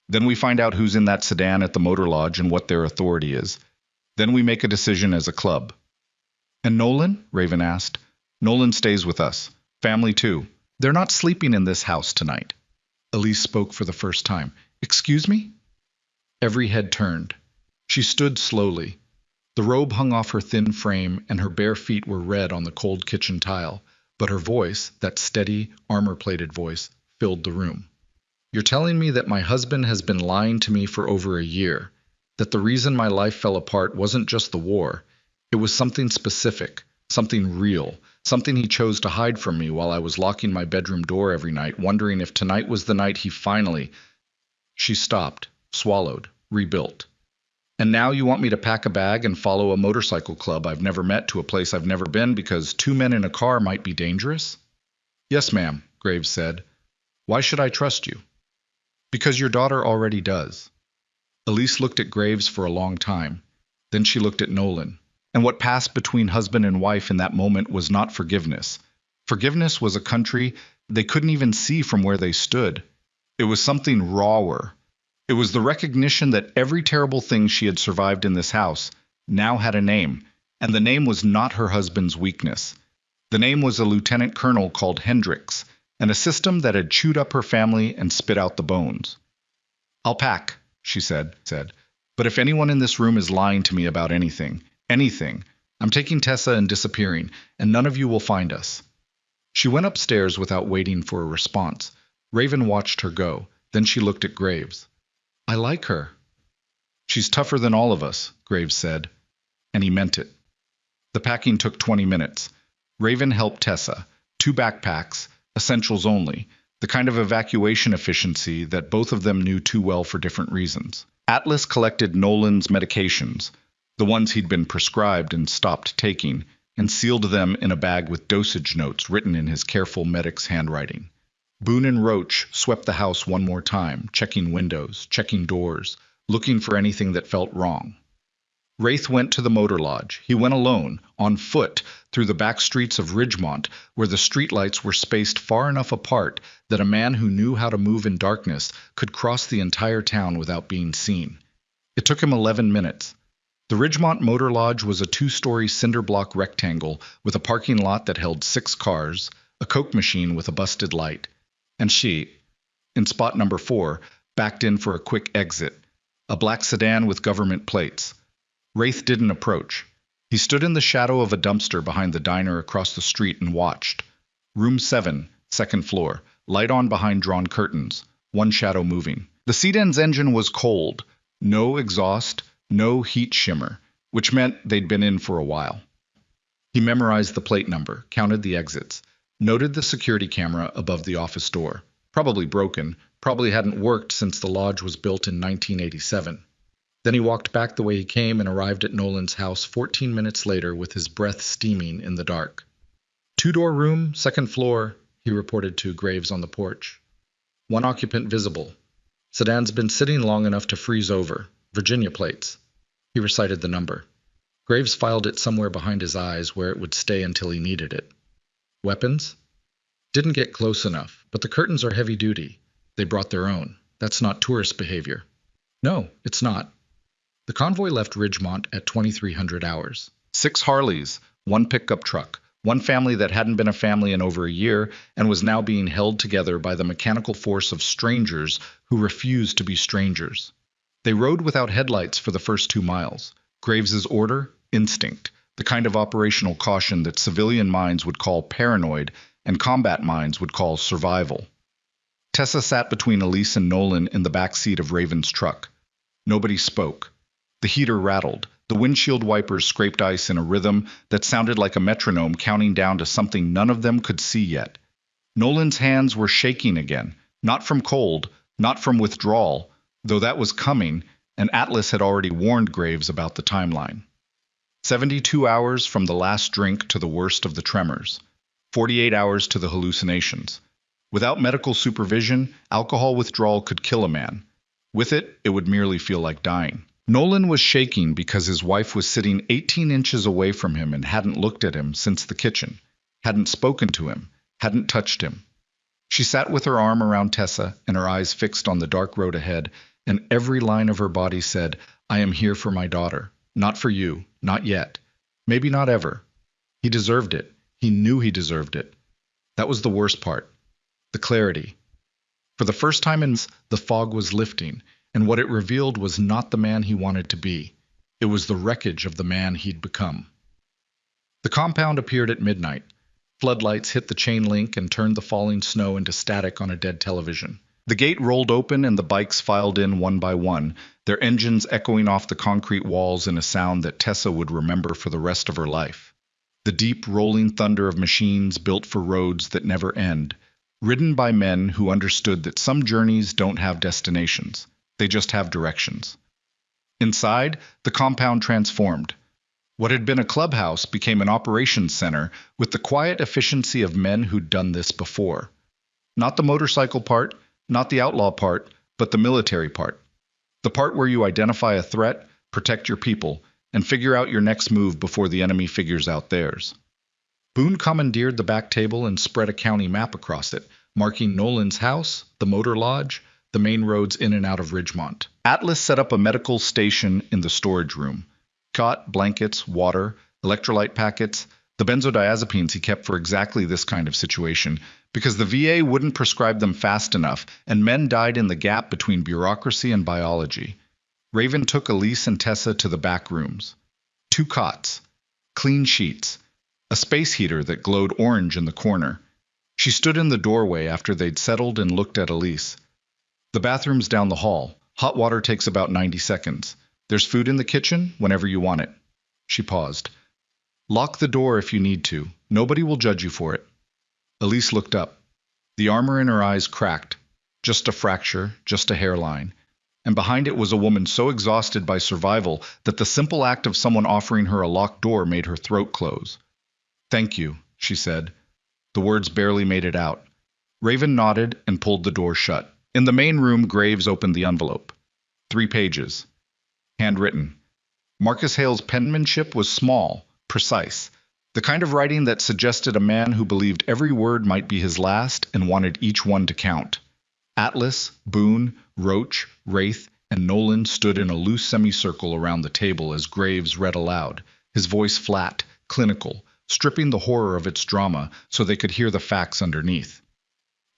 [SPEAKER 1] Then we find out who's in that sedan at the motor lodge and what their authority is. Then we make a decision as a club." "And Nolan?" Raven asked. "Nolan stays with us. Family too. They're not sleeping in this house tonight." Elise spoke for the first time. "Excuse me?" Every head turned. She stood slowly. The robe hung off her thin frame, and her bare feet were red on the cold kitchen tile, but her voice, that steady, armor-plated voice, filled the room. "You're telling me that my husband has been lying to me for over a year, that the reason my life fell apart wasn't just the war. It was something specific, something real, something he chose to hide from me while I was locking my bedroom door every night, wondering if tonight was the night he finally—" She stopped, swallowed, rebuilt. "And now you want me to pack a bag and follow a motorcycle club I've never met to a place I've never been because 2 men in a car might be dangerous?" "Yes, ma'am," Graves said. "Why should I trust you?" "Because your daughter already does." Elise looked at Graves for a long time. Then she looked at Nolan. And what passed between husband and wife in that moment was not forgiveness. Forgiveness was a country they couldn't even see from where they stood. It was something rawer. It was the recognition that every terrible thing she had survived in this house now had a name, and the name was not her husband's weakness. The name was a lieutenant colonel called Hendricks, and a system that had chewed up her family and spit out the bones. "I'll pack," she said. "But if anyone in this room is lying to me about anything, I'm taking Tessa and disappearing, and none of you will find us." She went upstairs without waiting for a response. Raven watched her go. Then she looked at Graves. "I like her." "She's tougher than all of us," Graves said. And he meant it. The packing took 20 minutes. Raven helped Tessa. 2 backpacks, essentials only, the kind of evacuation efficiency that both of them knew too well for different reasons. Atlas collected Nolan's medications, the ones he'd been prescribed and stopped taking, and sealed them in a bag with dosage notes written in his careful medic's handwriting. Boone and Roach swept the house one more time, checking windows, checking doors, looking for anything that felt wrong. Wraith went to the motor lodge. He went alone, on foot, through the back streets of Ridgemont, where the streetlights were spaced far enough apart that a man who knew how to move in darkness could cross the entire town without being seen. It took him 11 minutes. The Ridgemont Motor Lodge was a 2-story cinder block rectangle with a parking lot that held 6 cars, a Coke machine with a busted light, and she, in spot number 4, backed in for a quick exit, a black sedan with government plates. Wraith didn't approach. He stood in the shadow of a dumpster behind the diner across the street and watched. Room 7, second floor, light on behind drawn curtains, one shadow moving. The sedan's engine was cold, no exhaust, no heat shimmer, which meant they'd been in for a while. He memorized the plate number, counted the exits, noted the security camera above the office door. Probably broken, probably hadn't worked since the lodge was built in 1987. Then he walked back the way he came and arrived at Nolan's house 14 minutes later with his breath steaming in the dark. 2-door room, second floor, he reported to Graves on the porch. 1 occupant visible. Sedan's been sitting long enough to freeze over. Virginia plates. He recited the number. Graves filed it somewhere behind his eyes where it would stay until he needed it. Weapons? Didn't get close enough, but the curtains are heavy duty. They brought their own. That's not tourist behavior. No, it's not. The convoy left Ridgemont at 2300 hours. 6 Harleys, 1 pickup truck, 1 family that hadn't been a family in over a year and was now being held together by the mechanical force of strangers who refused to be strangers. They rode without headlights for the first 2 miles. Graves's order? Instinct, the kind of operational caution that civilian minds would call paranoid and combat minds would call survival. Tessa sat between Elise and Nolan in the back seat of Raven's truck. Nobody spoke. The heater rattled. The windshield wipers scraped ice in a rhythm that sounded like a metronome counting down to something none of them could see yet. Nolan's hands were shaking again, not from cold, not from withdrawal, though that was coming, and Atlas had already warned Graves about the timeline. 72 hours from the last drink to the worst of the tremors. 48 hours to the hallucinations. Without medical supervision, alcohol withdrawal could kill a man. With it, it would merely feel like dying. Nolan was shaking because his wife was sitting 18 inches away from him and hadn't looked at him since the kitchen, hadn't spoken to him, hadn't touched him. She sat with her arm around Tessa and her eyes fixed on the dark road ahead, and every line of her body said, I am here for my daughter. Not for you. Not yet. Maybe not ever. He deserved it. He knew he deserved it. That was the worst part. The clarity. For the first time in months, the fog was lifting, and what it revealed was not the man he wanted to be. It was the wreckage of the man he'd become. The compound appeared at midnight. Floodlights hit the chain link and turned the falling snow into static on a dead television. The gate rolled open and the bikes filed in one by one, their engines echoing off the concrete walls in a sound that Tessa would remember for the rest of her life. The deep rolling thunder of machines built for roads that never end, ridden by men who understood that some journeys don't have destinations, they just have directions. Inside, the compound transformed. What had been a clubhouse became an operations center with the quiet efficiency of men who'd done this before. Not the motorcycle part, not the outlaw part, but the military part. The part where you identify a threat, protect your people, and figure out your next move before the enemy figures out theirs. Boone commandeered the back table and spread a county map across it, marking Nolan's house, the motor lodge, the main roads in and out of Ridgemont. Atlas set up a medical station in the storage room. Cot, blankets, water, electrolyte packets, the benzodiazepines he kept for exactly this kind of situation, because the VA wouldn't prescribe them fast enough, and men died in the gap between bureaucracy and biology. Raven took Elise and Tessa to the back rooms. 2 cots, clean sheets, a space heater that glowed orange in the corner. She stood in the doorway after they'd settled and looked at Elise. The bathroom's down the hall. Hot water takes about 90 seconds. There's food in the kitchen whenever you want it. She paused. Lock the door if you need to. Nobody will judge you for it. Elise looked up. The armor in her eyes cracked. Just a fracture, just a hairline. and behind it was a woman so exhausted by survival that the simple act of someone offering her a locked door made her throat close. "Thank you," she said. The words barely made it out. Raven nodded and pulled the door shut. In the main room, Graves opened the envelope. 3 pages. Handwritten. Marcus Hale's penmanship was small, precise, the kind of writing that suggested a man who believed every word might be his last and wanted each one to count. Atlas, Boone, Roach, Wraith, and Nolan stood in a loose semicircle around the table as Graves read aloud, his voice flat, clinical, stripping the horror of its drama so they could hear the facts underneath.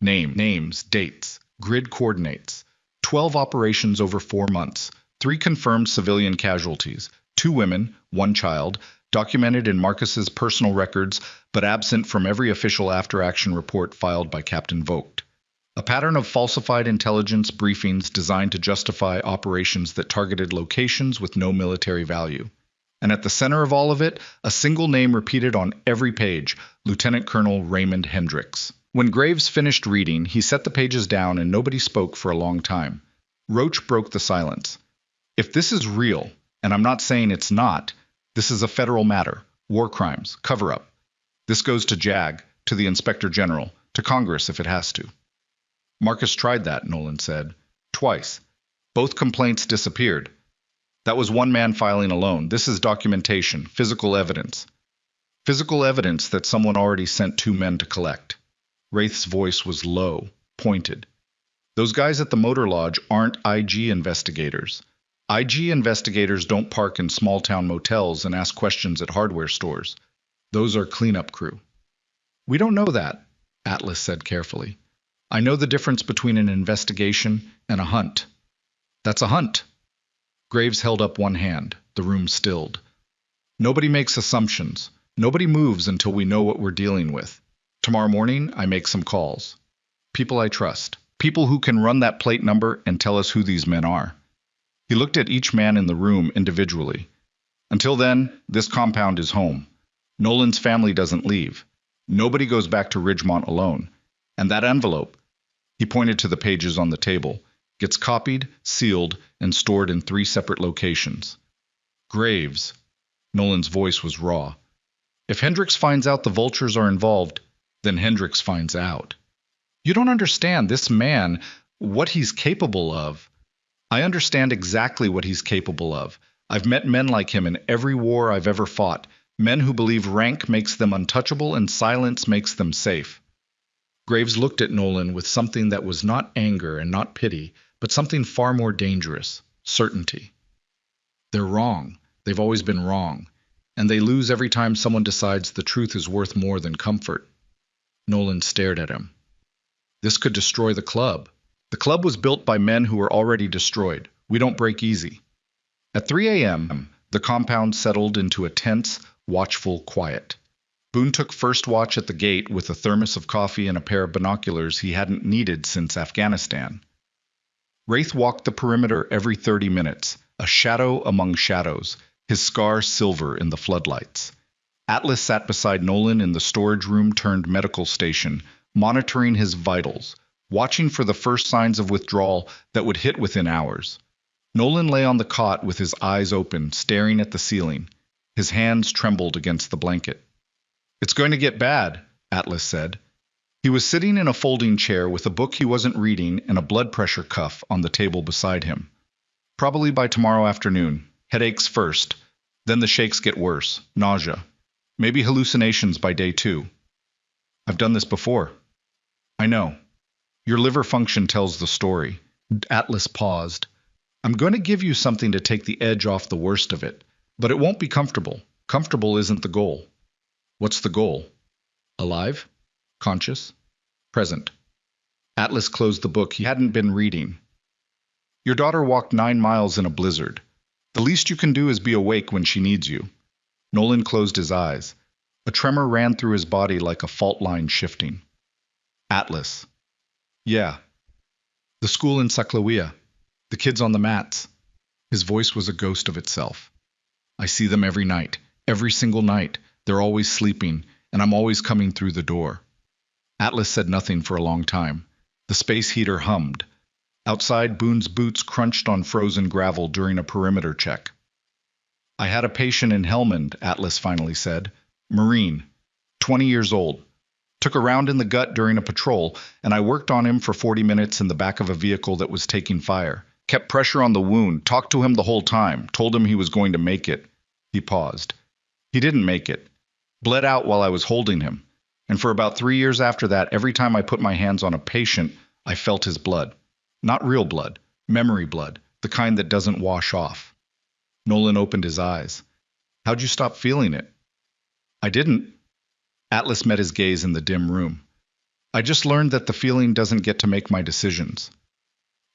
[SPEAKER 1] Names, dates, grid coordinates. 12 operations over 4 months. 3 confirmed civilian casualties. 2 women, 1 child, documented in Marcus's personal records, but absent from every official after-action report filed by Captain Vogt. A pattern of falsified intelligence briefings designed to justify operations that targeted locations with no military value. And at the center of all of it, a single name repeated on every page, Lieutenant Colonel Raymond Hendricks. When Graves finished reading, he set the pages down and nobody spoke for a long time. Roach broke the silence. "If this is real, and I'm not saying it's not, this is a federal matter, war crimes, cover-up. This goes to JAG, to the Inspector General, to Congress if it has to." "Marcus tried that," Nolan said. "Twice. Both complaints disappeared. That was one man filing alone. This is documentation, physical evidence. Physical evidence that someone already sent 2 men to collect." Wraith's voice was low, pointed. "Those guys at the motor lodge aren't IG investigators. IG investigators don't park in small-town motels and ask questions at hardware stores. Those are cleanup crew." "We don't know that," Atlas said carefully. "I know the difference between an investigation and a hunt." "That's a hunt." Graves held up one hand. The room stilled. "Nobody makes assumptions. Nobody moves until we know what we're dealing with. Tomorrow morning, I make some calls. People I trust. People who can run that plate number and tell us who these men are." He looked at each man in the room individually. "Until then, this compound is home. Nolan's family doesn't leave. Nobody goes back to Ridgemont alone. And that envelope," he pointed to the pages on the table, "gets copied, sealed, and stored in 3 separate locations." "Graves." Nolan's voice was raw. "If Hendricks finds out the vultures are involved, then Hendricks finds out. You don't understand this man, what he's capable of." "I understand exactly what he's capable of. I've met men like him in every war I've ever fought, men who believe rank makes them untouchable and silence makes them safe." Graves looked at Nolan with something that was not anger and not pity, but something far more dangerous, certainty. "They're wrong. They've always been wrong. And they lose every time someone decides the truth is worth more than comfort." Nolan stared at him. "This could destroy the club. The club was built by men who were already destroyed. We don't break easy." At 3 a.m., the compound settled into a tense, watchful quiet. Boone took first watch at the gate with a thermos of coffee and a pair of binoculars he hadn't needed since Afghanistan. Wraith walked the perimeter every 30 minutes, a shadow among shadows, his scar silver in the floodlights. Atlas sat beside Nolan in the storage room turned medical station, monitoring his vitals, watching for the first signs of withdrawal that would hit within hours. Nolan lay on the cot with his eyes open, staring at the ceiling. His hands trembled against the blanket. "It's going to get bad," Atlas said. He was sitting in a folding chair with a book he wasn't reading and a blood pressure cuff on the table beside him. "Probably by tomorrow afternoon. Headaches first. Then the shakes get worse. Nausea. Maybe hallucinations by day 2. I've done this before." "I know. Your liver function tells the story." Atlas paused. "I'm going to give you something to take the edge off the worst of it, but it won't be comfortable. Comfortable isn't the goal." "What's the goal?" "Alive? Conscious? Present." Atlas closed the book he hadn't been reading. "Your daughter walked 9 miles in a blizzard. The least you can do is be awake when she needs you." Nolan closed his eyes. A tremor ran through his body like a fault line shifting. "Atlas." "Yeah." "The school in Saclawea. The kids on the mats." His voice was a ghost of itself. "I see them every night. Every single night. They're always sleeping, and I'm always coming through the door." Atlas said nothing for a long time. The space heater hummed. Outside, Boone's boots crunched on frozen gravel during a perimeter check. I had a patient in Helmand, Atlas finally said. Marine, 20 years old. Took a round in the gut during a patrol, and I worked on him for 40 minutes in the back of a vehicle that was taking fire. Kept pressure on the wound, talked to him the whole time, told him he was going to make it. He paused. He didn't make it. Bled out while I was holding him. And for about 3 years after that, every time I put my hands on a patient, I felt his blood. Not real blood, memory blood, the kind that doesn't wash off. Nolan opened his eyes. How'd you stop feeling it? I didn't. Atlas met his gaze in the dim room. I just learned that the feeling doesn't get to make my decisions.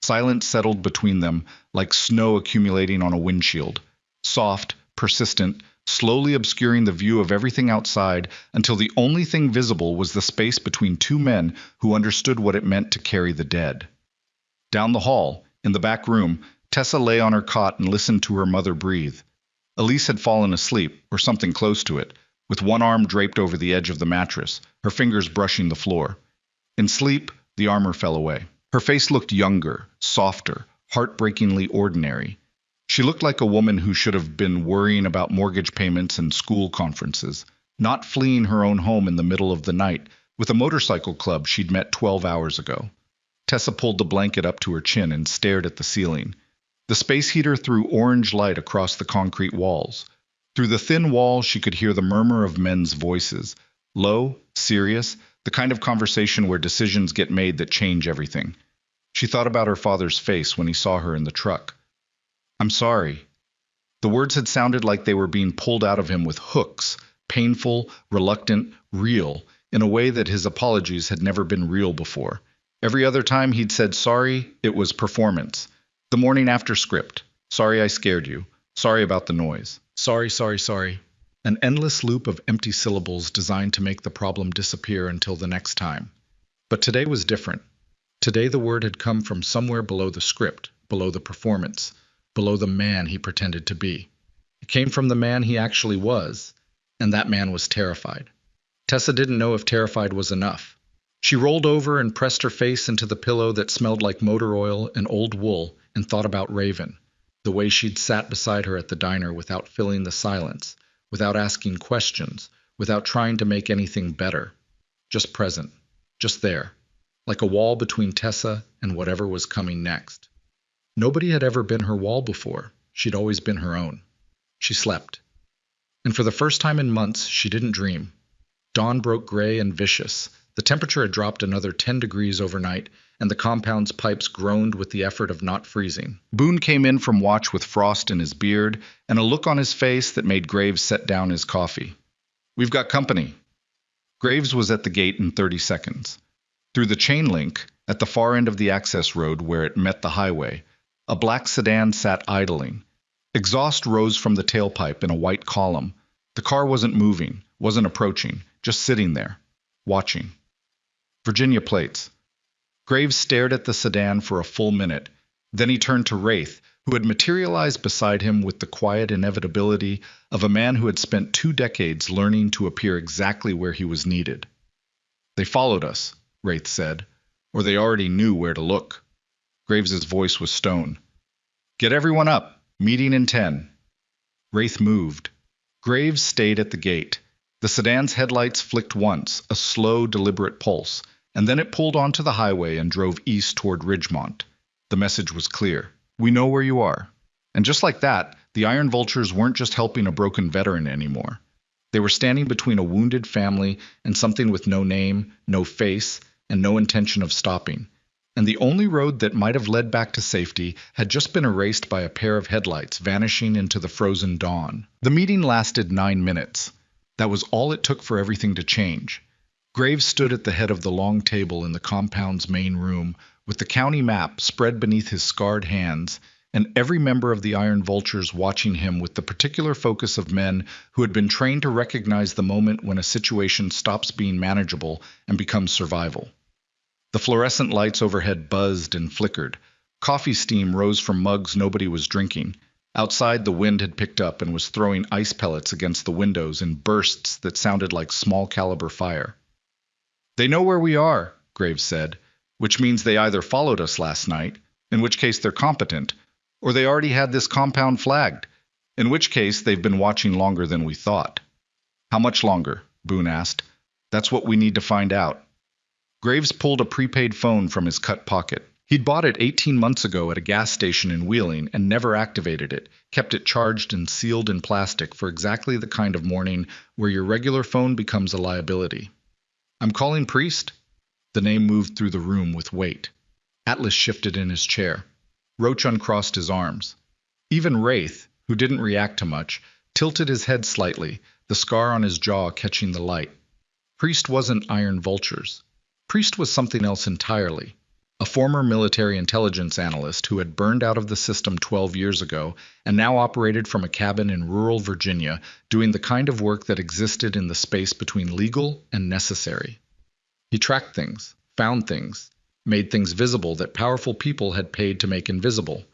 [SPEAKER 1] Silence settled between them like snow accumulating on a windshield. Soft, persistent, slowly obscuring the view of everything outside until the only thing visible was the space between two men who understood what it meant to carry the dead. Down the hall, in the back room, Tessa lay on her cot and listened to her mother breathe. Elise had fallen asleep, or something close to it, with one arm draped over the edge of the mattress, her fingers brushing the floor. In sleep, the armor fell away. Her face looked younger, softer, heartbreakingly ordinary. She looked like a woman who should have been worrying about mortgage payments and school conferences, not fleeing her own home in the middle of the night with a motorcycle club she'd met 12 hours ago. Tessa pulled the blanket up to her chin and stared at the ceiling. The space heater threw orange light across the concrete walls. Through the thin wall, she could hear the murmur of men's voices, low, serious, the kind of conversation where decisions get made that change everything. She thought about her father's face when he saw her in the truck. I'm sorry. The words had sounded like they were being pulled out of him with hooks, painful, reluctant, real, in a way that his apologies had never been real before. Every other time he'd said sorry, it was performance. The morning after script. Sorry I scared you. Sorry about the noise. Sorry, sorry, sorry. An endless loop of empty syllables designed to make the problem disappear until the next time. But today was different. Today the word had come from somewhere below the script, below the performance, below the man he pretended to be. It came from the man he actually was, and that man was terrified. Tessa didn't know if terrified was enough. She rolled over and pressed her face into the pillow that smelled like motor oil and old wool and thought about Raven, the way she'd sat beside her at the diner without filling the silence, without asking questions, without trying to make anything better. Just present, just there, like a wall between Tessa and whatever was coming next. Nobody had ever been her wall before. She'd always been her own. She slept. And for the first time in months, she didn't dream. Dawn broke gray and vicious. The temperature had dropped another 10 degrees overnight, and the compound's pipes groaned with the effort of not freezing. Boone came in from watch with frost in his beard and a look on his face that made Graves set down his coffee. We've got company. Graves was at the gate in 30 seconds. Through the chain link, at the far end of the access road where it met the highway, a black sedan sat idling. Exhaust rose from the tailpipe in a white column. The car wasn't moving, wasn't approaching, just sitting there, watching. Virginia plates. Graves stared at the sedan for a full minute. Then he turned to Wraith, who had materialized beside him with the quiet inevitability of a man who had spent 2 decades learning to appear exactly where he was needed. They followed us, Wraith said, or they already knew where to look. Graves's voice was stone. Get everyone up. Meeting in 10. Wraith moved. Graves stayed at the gate. The sedan's headlights flicked once, a slow, deliberate pulse, and then it pulled onto the highway and drove east toward Ridgemont. The message was clear. We know where you are. And just like that, the Iron Vultures weren't just helping a broken veteran anymore. They were standing between a wounded family and something with no name, no face, and no intention of stopping. And the only road that might have led back to safety had just been erased by a pair of headlights vanishing into the frozen dawn. The meeting lasted 9 minutes. That was all it took for everything to change. Graves stood at the head of the long table in the compound's main room, with the county map spread beneath his scarred hands, and every member of the Iron Vultures watching him with the particular focus of men who had been trained to recognize the moment when a situation stops being manageable and becomes survival. The fluorescent lights overhead buzzed and flickered. Coffee steam rose from mugs nobody was drinking. Outside, the wind had picked up and was throwing ice pellets against the windows in bursts that sounded like small-caliber fire. They know where we are, Graves said, which means they either followed us last night, in which case they're competent, or they already had this compound flagged, in which case they've been watching longer than we thought. How much longer? Boone asked. That's what we need to find out. Graves pulled a prepaid phone from his cut pocket. He'd bought it 18 months ago at a gas station in Wheeling and never activated it, kept it charged and sealed in plastic for exactly the kind of morning where your regular phone becomes a liability. I'm calling Priest. The name moved through the room with weight. Atlas shifted in his chair. Roach uncrossed his arms. Even Wraith, who didn't react to much, tilted his head slightly, the scar on his jaw catching the light. Priest wasn't Iron Vultures. Priest was something else entirely. A former military intelligence analyst who had burned out of the system 12 years ago and now operated from a cabin in rural Virginia, doing the kind of work that existed in the space between legal and necessary. He tracked things, found things, made things visible that powerful people had paid to make invisible.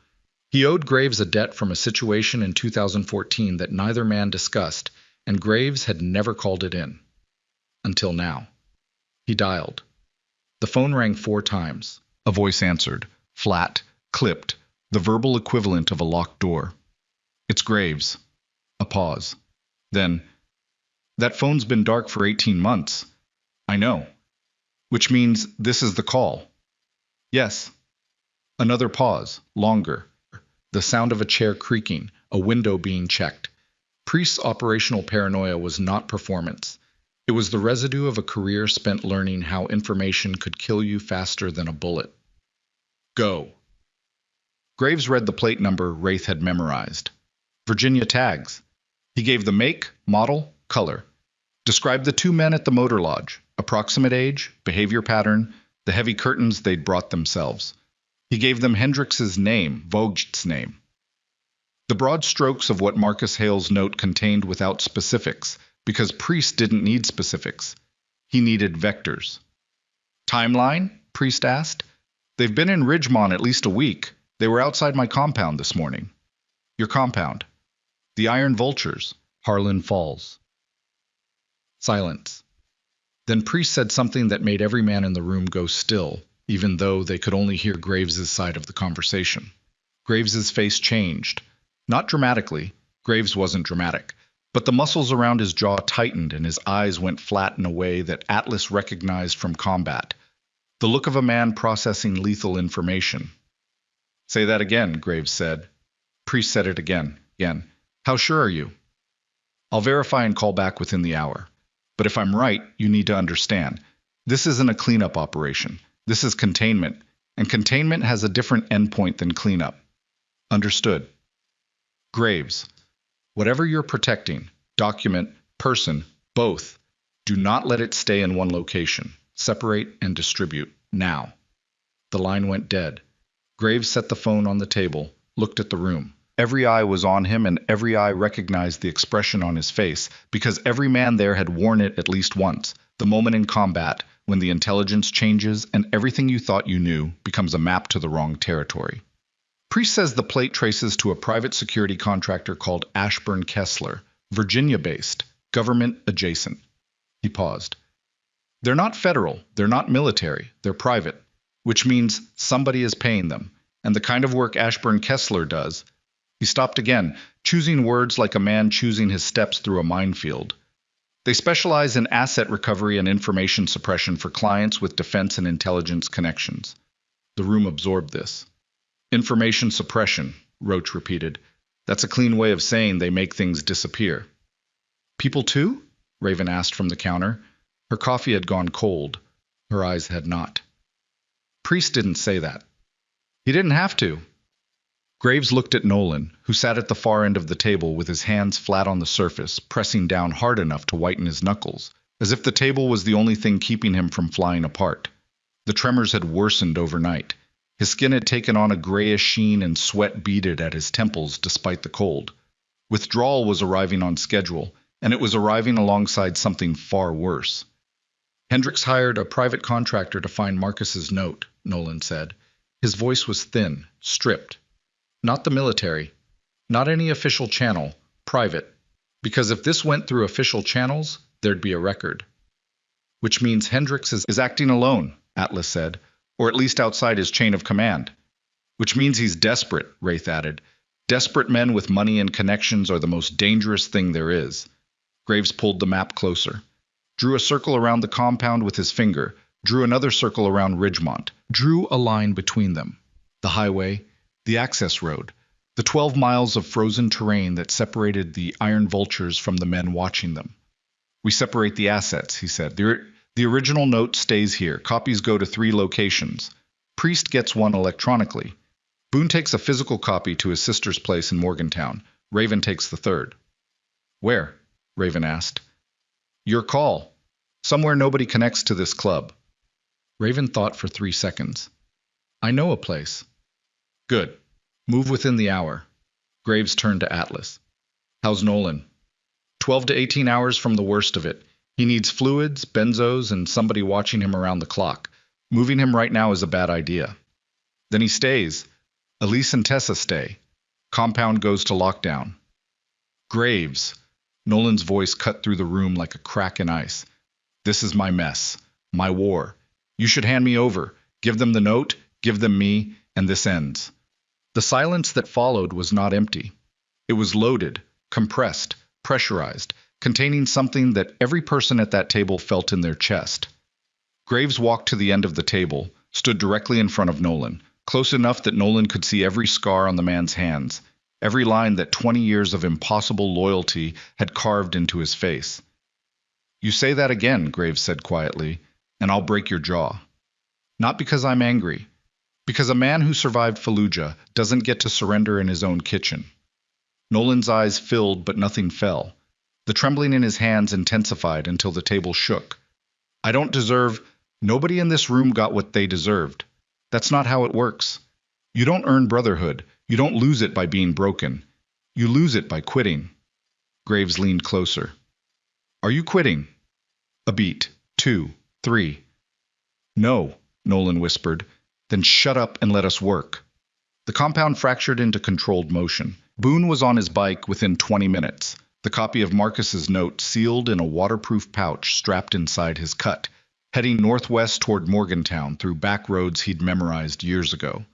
[SPEAKER 1] He owed Graves a debt from a situation in 2014 that neither man discussed, and Graves had never called it in. Until now. He dialed. The phone rang 4 times. A voice answered, flat, clipped, the verbal equivalent of a locked door. It's Graves. A pause. Then, that phone's been dark for 18 months. I know. Which means this is the call. Yes. Another pause, longer. The sound of a chair creaking, a window being checked. Priest's operational paranoia was not performance. It was the residue of a career spent learning how information could kill you faster than a bullet. Go. Graves read the plate number Wraith had memorized. Virginia tags. He gave the make, model, color. Described the 2 men at the motor lodge, approximate age, behavior pattern, the heavy curtains they'd brought themselves. He gave them Hendrix's name, Vogt's name. The broad strokes of what Marcus Hale's note contained without specifics, because Priest didn't need specifics. He needed vectors. Timeline? Priest asked. They've been in Ridgemont at least a week. They were outside my compound this morning. Your compound. The Iron Vultures. Harlan Falls. Silence. Then Priest said something that made every man in the room go still, even though they could only hear Graves's side of the conversation. Graves's face changed. Not dramatically. Graves wasn't dramatic. But the muscles around his jaw tightened and his eyes went flat in a way that Atlas recognized from combat. The look of a man processing lethal information. Say that again, Graves said. Priest said it again. How sure are you? I'll verify and call back within the hour. But if I'm right, you need to understand. This isn't a cleanup operation. This is containment. And containment has a different endpoint than cleanup. Understood. Graves. Whatever you're protecting, document, person, both, do not let it stay in one location. Separate and distribute, now. The line went dead. Graves set the phone on the table, looked at the room. Every eye was on him and every eye recognized the expression on his face, because every man there had worn it at least once, the moment in combat, when the intelligence changes and everything you thought you knew becomes a map to the wrong territory. Priest says the plate traces to a private security contractor called Ashburn Kessler, Virginia-based, government-adjacent. He paused. They're not federal, they're not military, they're private, which means somebody is paying them, and the kind of work Ashburn Kessler does. He stopped again, choosing words like a man choosing his steps through a minefield. They specialize in asset recovery and information suppression for clients with defense and intelligence connections. The room absorbed this. Information suppression, Roach repeated. That's a clean way of saying they make things disappear. People too? Raven asked from the counter. Her coffee had gone cold. Her eyes had not. Priest didn't say that. He didn't have to. Graves looked at Nolan, who sat at the far end of the table with his hands flat on the surface, pressing down hard enough to whiten his knuckles, as if the table was the only thing keeping him from flying apart. The tremors had worsened overnight. His skin had taken on a grayish sheen and sweat beaded at his temples despite the cold. Withdrawal was arriving on schedule, and it was arriving alongside something far worse. Hendrix hired a private contractor to find Marcus's note, Nolan said. His voice was thin, stripped. Not the military, not any official channel, private. Because if this went through official channels, there'd be a record. Which means Hendrix is acting alone, Atlas said. Or at least outside his chain of command. Which means he's desperate, Wraith added. Desperate men with money and connections are the most dangerous thing there is. Graves pulled the map closer, drew a circle around the compound with his finger, drew another circle around Ridgemont, drew a line between them. The highway, the access road, the 12 miles of frozen terrain that separated the iron vultures from the men watching them. We separate the assets, he said. The original note stays here. Copies go to 3 locations. Priest gets one electronically. Boone takes a physical copy to his sister's place in Morgantown. Raven takes the third. Where? Raven asked. Your call. Somewhere nobody connects to this club. Raven thought for 3 seconds. I know a place. Good. Move within the hour. Graves turned to Atlas. How's Nolan? 12 to 18 hours from the worst of it. He needs fluids, benzos, and somebody watching him around the clock. Moving him right now is a bad idea. Then he stays. Elise and Tessa stay. Compound goes to lockdown. Graves. Nolan's voice cut through the room like a crack in ice. This is my mess. My war. You should hand me over. Give them the note, give them me, and this ends. The silence that followed was not empty. It was loaded, compressed, pressurized, containing something that every person at that table felt in their chest. Graves walked to the end of the table, stood directly in front of Nolan, close enough that Nolan could see every scar on the man's hands, every line that 20 years of impossible loyalty had carved into his face. You say that again, Graves said quietly, and I'll break your jaw. Not because I'm angry, because a man who survived Fallujah doesn't get to surrender in his own kitchen. Nolan's eyes filled, but nothing fell. The trembling in his hands intensified until the table shook. I don't deserve. Nobody in this room got what they deserved. That's not how it works. You don't earn brotherhood. You don't lose it by being broken. You lose it by quitting. Graves leaned closer. Are you quitting? A beat. 2, 3. No, Nolan whispered. Then shut up and let us work. The compound fractured into controlled motion. Boone was on his bike within 20 minutes, the copy of Marcus's note sealed in a waterproof pouch strapped inside his cut, heading northwest toward Morgantown through back roads he'd memorized years ago.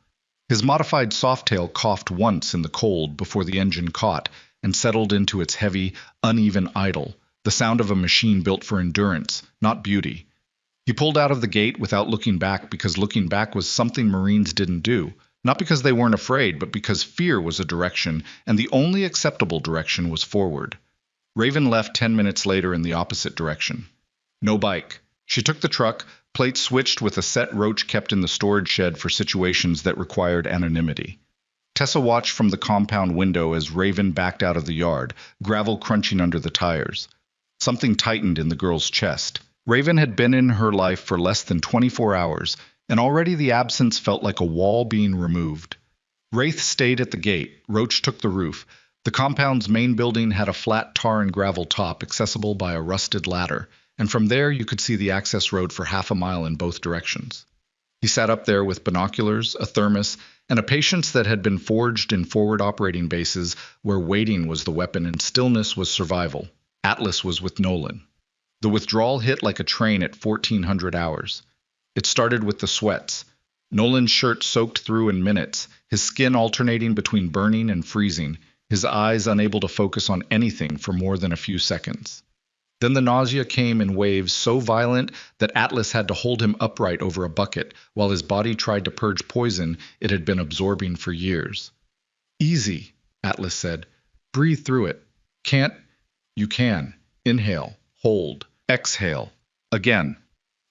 [SPEAKER 1] His modified Softail coughed once in the cold before the engine caught and settled into its heavy, uneven idle, the sound of a machine built for endurance, not beauty. He pulled out of the gate without looking back because looking back was something Marines didn't do, not because they weren't afraid, but because fear was a direction, and the only acceptable direction was forward. Raven left 10 minutes later in the opposite direction. No bike. She took the truck, plates switched with a set roach kept in the storage shed for situations that required anonymity. Tessa watched from the compound window as Raven backed out of the yard, gravel crunching under the tires. Something tightened in the girl's chest. Raven had been in her life for less than 24 hours, and already the absence felt like a wall being removed. Wraith stayed at the gate. Roach took the roof. The compound's main building had a flat tar and gravel top accessible by a rusted ladder, and from there you could see the access road for half a mile in both directions. He sat up there with binoculars, a thermos, and a patience that had been forged in forward operating bases where waiting was the weapon and stillness was survival. Atlas was with Nolan. The withdrawal hit like a train at 1400 hours. It started with the sweats. Nolan's shirt soaked through in minutes, his skin alternating between burning and freezing, his eyes unable to focus on anything for more than a few seconds. Then the nausea came in waves so violent that Atlas had to hold him upright over a bucket while his body tried to purge poison it had been absorbing for years. Easy, Atlas said. Breathe through it. Can't? You can. Inhale. Hold. Exhale. Again.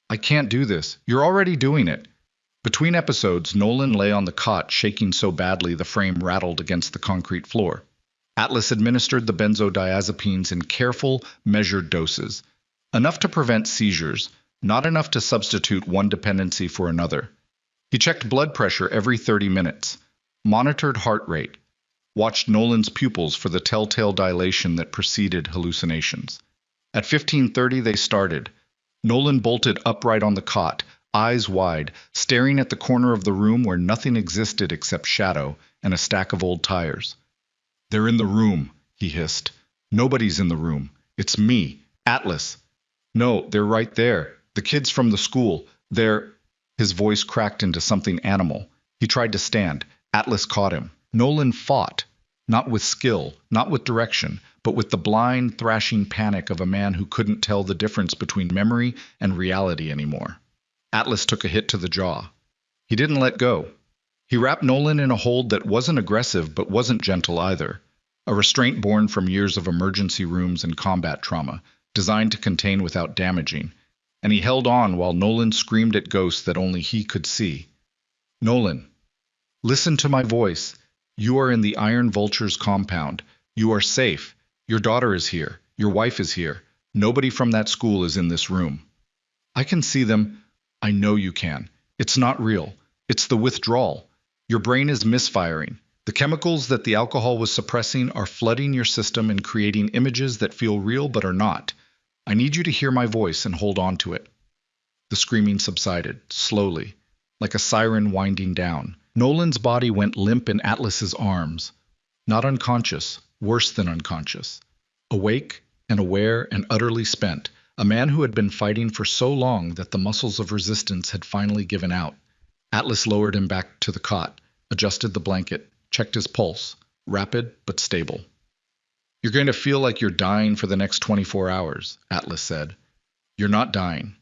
[SPEAKER 1] I can't do this. You're already doing it. Between episodes, Nolan lay on the cot shaking so badly the frame rattled against the concrete floor. Atlas administered the benzodiazepines in careful, measured doses. Enough to prevent seizures, not enough to substitute one dependency for another. He checked blood pressure every 30 minutes, monitored heart rate, watched Nolan's pupils for the telltale dilation that preceded hallucinations. At 15:30 they started. Nolan bolted upright on the cot, eyes wide, staring at the corner of the room where nothing existed except shadow and a stack of old tires. They're in the room, he hissed. Nobody's in the room. It's me, Atlas. No, they're right there. The kids from the school. They're... His voice cracked into something animal. He tried to stand. Atlas caught him. Nolan fought, not with skill, not with direction, but with the blind, thrashing panic of a man who couldn't tell the difference between memory and reality anymore. Atlas took a hit to the jaw. He didn't let go. He wrapped Nolan in a hold that wasn't aggressive but wasn't gentle either, a restraint born from years of emergency rooms and combat trauma, designed to contain without damaging, and he held on while Nolan screamed at ghosts that only he could see. Nolan, listen to my voice. You are in the Iron Vulture's compound. You are safe. Your daughter is here. Your wife is here. Nobody from that school is in this room. I can see them. I know you can. It's not real. It's the withdrawal. Your brain is misfiring. The chemicals that the alcohol was suppressing are flooding your system and creating images that feel real but are not. I need you to hear my voice and hold on to it. The screaming subsided, slowly, like a siren winding down. Nolan's body went limp in Atlas's arms. Not unconscious, worse than unconscious. Awake and aware and utterly spent, a man who had been fighting for so long that the muscles of resistance had finally given out. Atlas lowered him back to the cot, adjusted the blanket, checked his pulse, rapid but stable. You're going to feel like you're dying for the next 24 hours, Atlas said. You're not dying,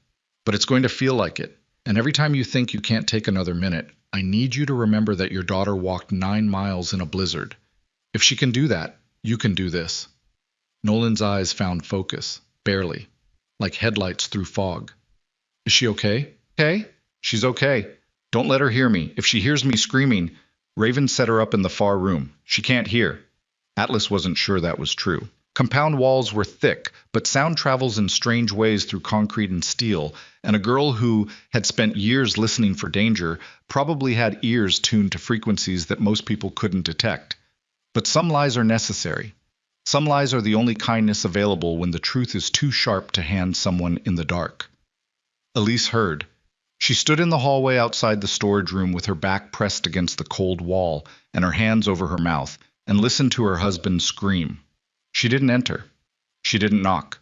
[SPEAKER 1] but it's going to feel like it. And every time you think you can't take another minute, I need you to remember that your daughter walked 9 miles in a blizzard. If she can do that, you can do this. Nolan's eyes found focus, barely, like headlights through fog. Is she okay? Okay? She's okay. Don't let her hear me. If she hears me screaming, Raven set her up in the far room. She can't hear. Atlas wasn't sure that was true. Compound walls were thick, but sound travels in strange ways through concrete and steel, and a girl who had spent years listening for danger probably had ears tuned to frequencies that most people couldn't detect. But some lies are necessary. Some lies are the only kindness available when the truth is too sharp to hand someone in the dark. Elise heard. She stood in the hallway outside the storage room with her back pressed against the cold wall and her hands over her mouth, and listened to her husband scream. She didn't enter. She didn't knock.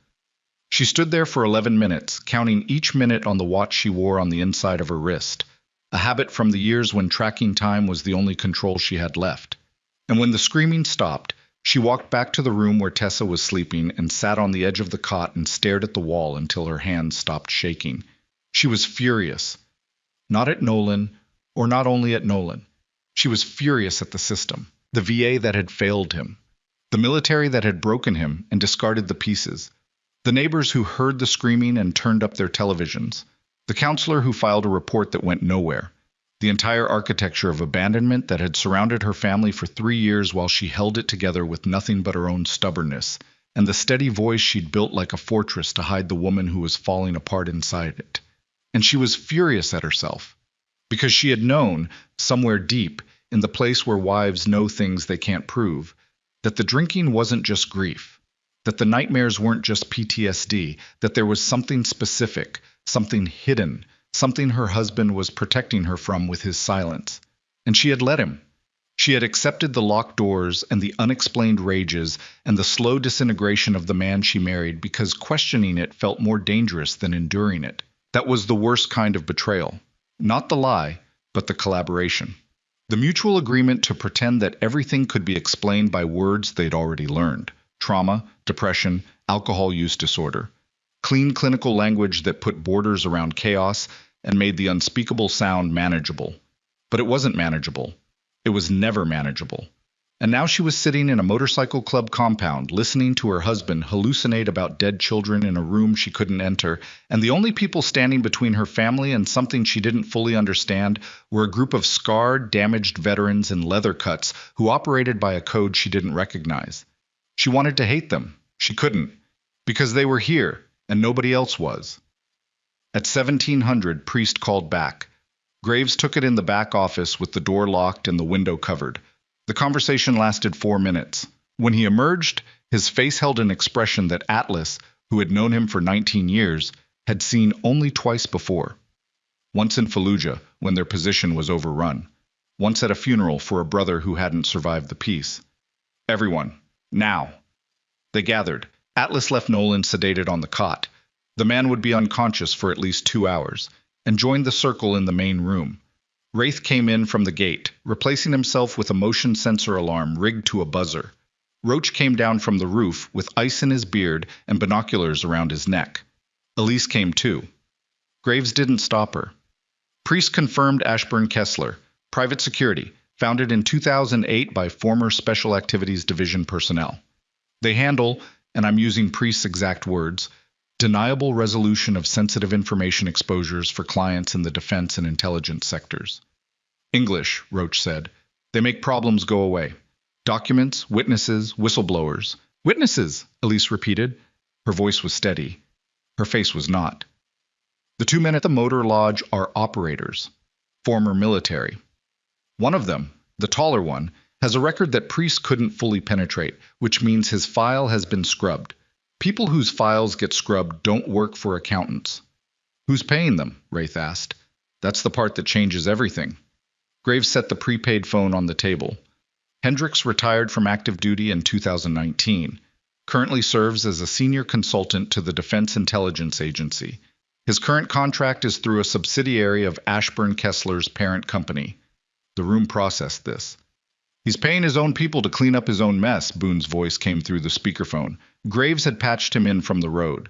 [SPEAKER 1] She stood there for 11 minutes, counting each minute on the watch she wore on the inside of her wrist, a habit from the years when tracking time was the only control she had left. And when the screaming stopped, she walked back to the room where Tessa was sleeping and sat on the edge of the cot and stared at the wall until her hands stopped shaking. She was furious. Not at Nolan, or not only at Nolan. She was furious at the system, the VA that had failed him, the military that had broken him and discarded the pieces, the neighbors who heard the screaming and turned up their televisions, the counselor who filed a report that went nowhere, the entire architecture of abandonment that had surrounded her family for 3 years while she held it together with nothing but her own stubbornness, and the steady voice she'd built like a fortress to hide the woman who was falling apart inside it. And she was furious at herself, because she had known, somewhere deep, in the place where wives know things they can't prove, that the drinking wasn't just grief, that the nightmares weren't just PTSD, that there was something specific, something hidden, something her husband was protecting her from with his silence. And she had let him. She had accepted the locked doors and the unexplained rages and the slow disintegration of the man she married because questioning it felt more dangerous than enduring it. That was the worst kind of betrayal. Not the lie, but the collaboration. The mutual agreement to pretend that everything could be explained by words they'd already learned. Trauma, depression, alcohol use disorder. Clean clinical language that put borders around chaos and made the unspeakable sound manageable. But it wasn't manageable. It was never manageable. And now she was sitting in a motorcycle club compound, listening to her husband hallucinate about dead children in a room she couldn't enter, and the only people standing between her family and something she didn't fully understand were a group of scarred, damaged veterans in leather cuts who operated by a code she didn't recognize. She wanted to hate them. She couldn't, because they were here, and nobody else was. At 1700, Priest called back. Graves took it in the back office with the door locked and the window covered. The conversation lasted 4 minutes. When he emerged, his face held an expression that Atlas, who had known him for 19 years, had seen only twice before. Once in Fallujah, when their position was overrun. Once at a funeral for a brother who hadn't survived the peace. Everyone, now. They gathered. Atlas left Nolan sedated on the cot. The man would be unconscious for at least 2 hours, and joined the circle in the main room. Wraith came in from the gate, replacing himself with a motion sensor alarm rigged to a buzzer. Roach came down from the roof with ice in his beard and binoculars around his neck. Elise came too. Graves didn't stop her. Priest confirmed Ashburn Kessler, private security, founded in 2008 by former Special Activities Division personnel. They handle, and I'm using Priest's exact words, deniable resolution of sensitive information exposures for clients in the defense and intelligence sectors. English, Roach said. They make problems go away. Documents, witnesses, whistleblowers. Witnesses, Elise repeated. Her voice was steady. Her face was not. The two men at the motor lodge are operators, former military. One of them, the taller one, has a record that Priest couldn't fully penetrate, which means his file has been scrubbed. People whose files get scrubbed don't work for accountants. Who's paying them? Wraith asked. That's the part that changes everything. Graves set the prepaid phone on the table. Hendricks retired from active duty in 2019. Currently serves as a senior consultant to the Defense Intelligence Agency. His current contract is through a subsidiary of Ashburn Kessler's parent company. The room processed this. He's paying his own people to clean up his own mess, Boone's voice came through the speakerphone. Graves had patched him in from the road.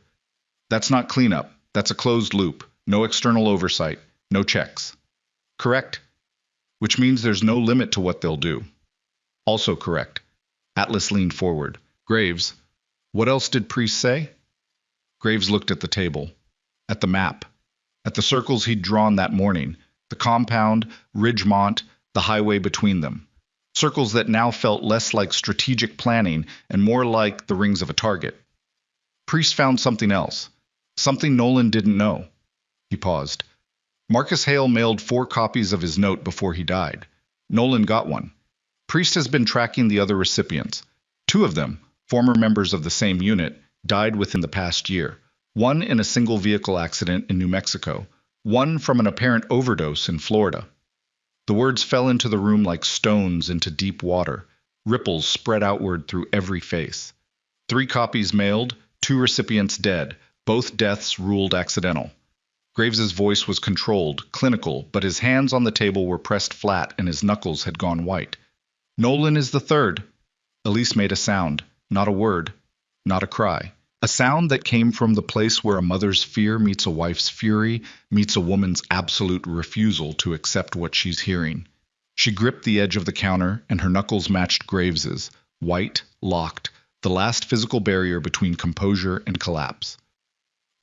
[SPEAKER 1] That's not cleanup. That's a closed loop. No external oversight. No checks. Correct. Which means there's no limit to what they'll do. Also correct. Atlas leaned forward. Graves, what else did Priest say? Graves looked at the table. At the map. At the circles he'd drawn that morning. The compound, Ridgemont, the highway between them. Circles that now felt less like strategic planning and more like the rings of a target. Priest found something else. Something Nolan didn't know. He paused. Marcus Hale mailed 4 copies of his note before he died. Nolan got one. Priest has been tracking the other recipients. 2 of them, former members of the same unit, died within the past year. One in a single vehicle accident in New Mexico. One from an apparent overdose in Florida. The words fell into the room like stones into deep water. Ripples spread outward through every face. 3 copies mailed, 2 recipients dead, both deaths ruled accidental. Graves's voice was controlled, clinical, but his hands on the table were pressed flat and his knuckles had gone white. Nolan is the 3rd. Elise made a sound, not a word, not a cry. A sound that came from the place where a mother's fear meets a wife's fury, meets a woman's absolute refusal to accept what she's hearing. She gripped the edge of the counter, and her knuckles matched Graves's, white, locked, the last physical barrier between composure and collapse.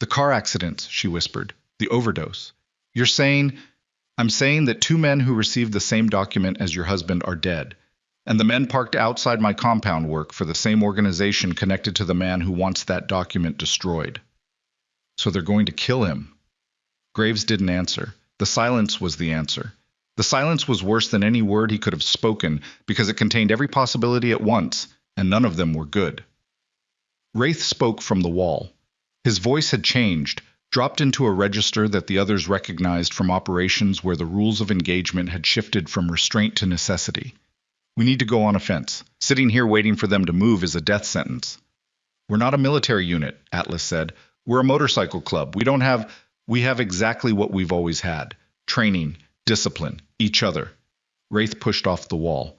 [SPEAKER 1] The car accidents, she whispered, the overdose. You're saying, I'm saying that 2 men who received the same document as your husband are dead. And the men parked outside my compound work for the same organization connected to the man who wants that document destroyed. So they're going to kill him. Graves didn't answer. The silence was the answer. The silence was worse than any word he could have spoken because it contained every possibility at once, and none of them were good. Wraith spoke from the wall. His voice had changed, dropped into a register that the others recognized from operations where the rules of engagement had shifted from restraint to necessity. We need to go on offense. Sitting here waiting for them to move is a death sentence. We're not a military unit, Atlas said. We're a motorcycle club. We have exactly what we've always had. Training, discipline, each other. Wraith pushed off the wall.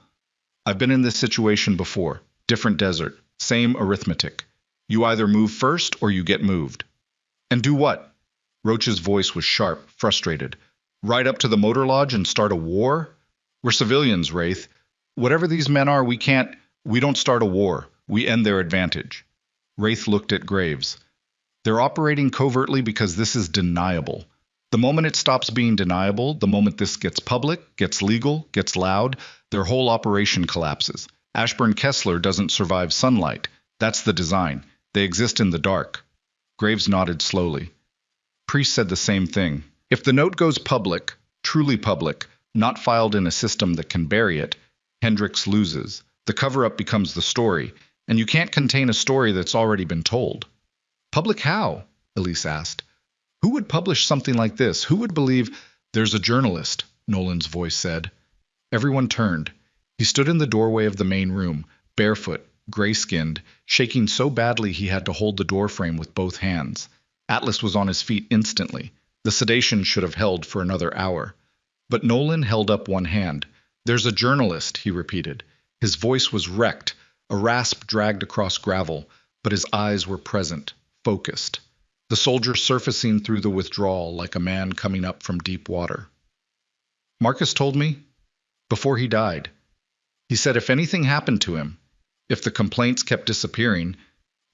[SPEAKER 1] I've been in this situation before. Different desert. Same arithmetic. You either move first or you get moved. And do what? Roach's voice was sharp, frustrated. Ride up to the motor lodge and start a war? We're civilians, Wraith. Whatever these men are, we don't start a war. We end their advantage. Wraith looked at Graves. They're operating covertly because this is deniable. The moment it stops being deniable, the moment this gets public, gets legal, gets loud, their whole operation collapses. Ashburn Kessler doesn't survive sunlight. That's the design. They exist in the dark. Graves nodded slowly. Priest said the same thing. If the note goes public, truly public, not filed in a system that can bury it, Hendricks loses. The cover-up becomes the story, and you can't contain a story that's already been told. Public how? Elise asked. Who would publish something like this? Who would believe? There's a journalist, Nolan's voice said. Everyone turned. He stood in the doorway of the main room, barefoot, gray-skinned, shaking so badly he had to hold the doorframe with both hands. Atlas was on his feet instantly. The sedation should have held for another hour. But Nolan held up one hand. "There's a journalist," he repeated. His voice was wrecked, a rasp dragged across gravel, but his eyes were present, focused. The soldier surfacing through the withdrawal like a man coming up from deep water. "Marcus told me before he died. He said if anything happened to him, if the complaints kept disappearing,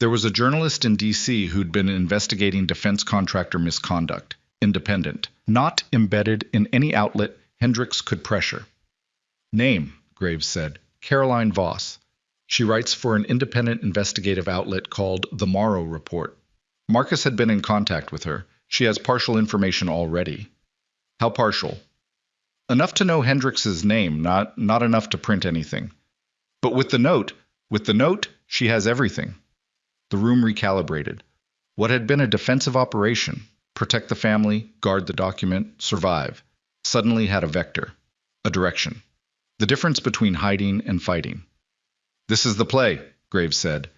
[SPEAKER 1] there was a journalist in D.C. who'd been investigating defense contractor misconduct, independent, not embedded in any outlet Hendricks could pressure." "Name," Graves said. "Caroline Voss. She writes for an independent investigative outlet called The Morrow Report. Marcus had been in contact with her. She has partial information already." "How partial?" "Enough to know Hendricks's name, not enough to print anything. But with the note, she has everything." The room recalibrated. What had been a defensive operation, protect the family, guard the document, survive, suddenly had a vector, a direction. The difference between hiding and fighting. "This is the play," Graves said.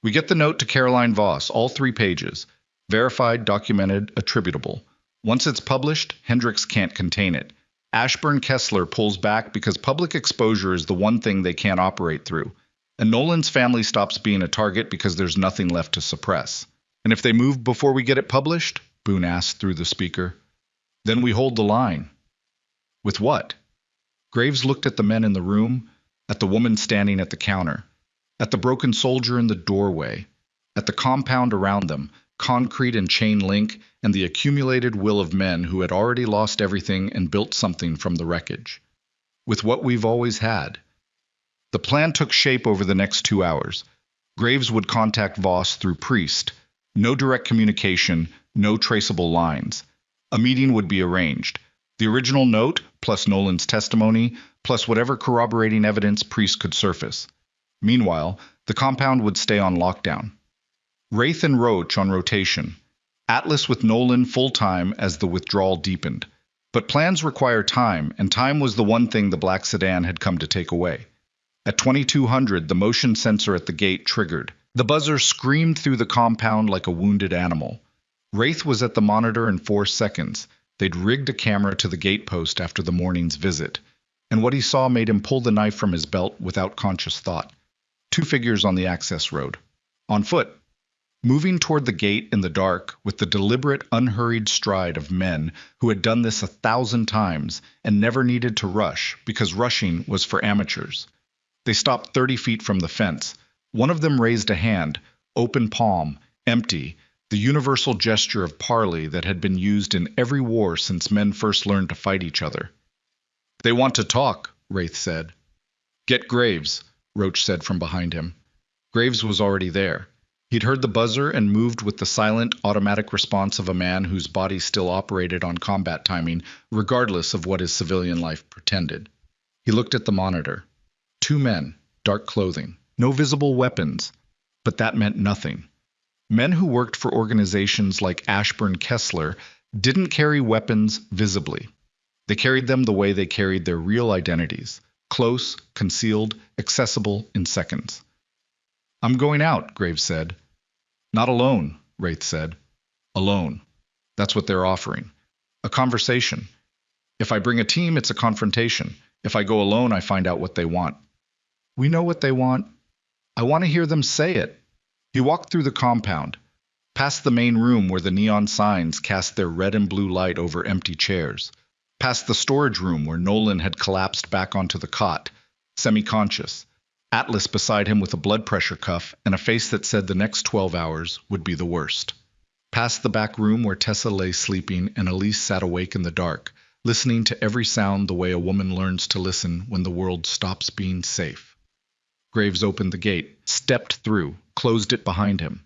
[SPEAKER 1] "We get the note to Caroline Voss, all 3 pages. Verified, documented, attributable. Once it's published, Hendricks can't contain it. Ashburn Kessler pulls back because public exposure is the one thing they can't operate through. And Nolan's family stops being a target because there's nothing left to suppress. And if they move before we get it published," Boone asked through the speaker, "then we hold the line." "With what?" Graves looked at the men in the room, at the woman standing at the counter, at the broken soldier in the doorway, at the compound around them, concrete and chain link, and the accumulated will of men who had already lost everything and built something from the wreckage. "With what we've always had." The plan took shape over the next 2 hours. Graves would contact Voss through Priest. No direct communication, no traceable lines. A meeting would be arranged. The original note, plus Nolan's testimony, plus whatever corroborating evidence Priest could surface. Meanwhile, the compound would stay on lockdown. Wraith and Roach on rotation. Atlas with Nolan full-time as the withdrawal deepened. But plans require time, and time was the one thing the black sedan had come to take away. At 2200, the motion sensor at the gate triggered. The buzzer screamed through the compound like a wounded animal. Wraith was at the monitor in 4 seconds. They'd rigged a camera to the gatepost after the morning's visit, and what he saw made him pull the knife from his belt without conscious thought. 2 figures on the access road. On foot. Moving toward the gate in the dark with the deliberate, unhurried stride of men who had done this 1,000 times and never needed to rush because rushing was for amateurs. They stopped 30 feet from the fence. One of them raised a hand, open palm, empty, the universal gesture of parley that had been used in every war since men first learned to fight each other. "They want to talk," Wraith said. "Get Graves," Roach said from behind him. Graves was already there. He'd heard the buzzer and moved with the silent, automatic response of a man whose body still operated on combat timing, regardless of what his civilian life pretended. He looked at the monitor. 2 men, dark clothing, no visible weapons, but that meant nothing. Men who worked for organizations like Ashburn Kessler didn't carry weapons visibly. They carried them the way they carried their real identities, close, concealed, accessible in seconds. "I'm going out," Graves said. "Not alone," Wraith said. "Alone. That's what they're offering. A conversation. If I bring a team, it's a confrontation. If I go alone, I find out what they want." "We know what they want. I want to hear them say it." He walked through the compound, past the main room where the neon signs cast their red and blue light over empty chairs, past the storage room where Nolan had collapsed back onto the cot, semi-conscious, Atlas beside him with a blood pressure cuff and a face that said the next 12 hours would be the worst. Past the back room where Tessa lay sleeping and Elise sat awake in the dark, listening to every sound the way a woman learns to listen when the world stops being safe. Graves opened the gate, stepped through, closed it behind him.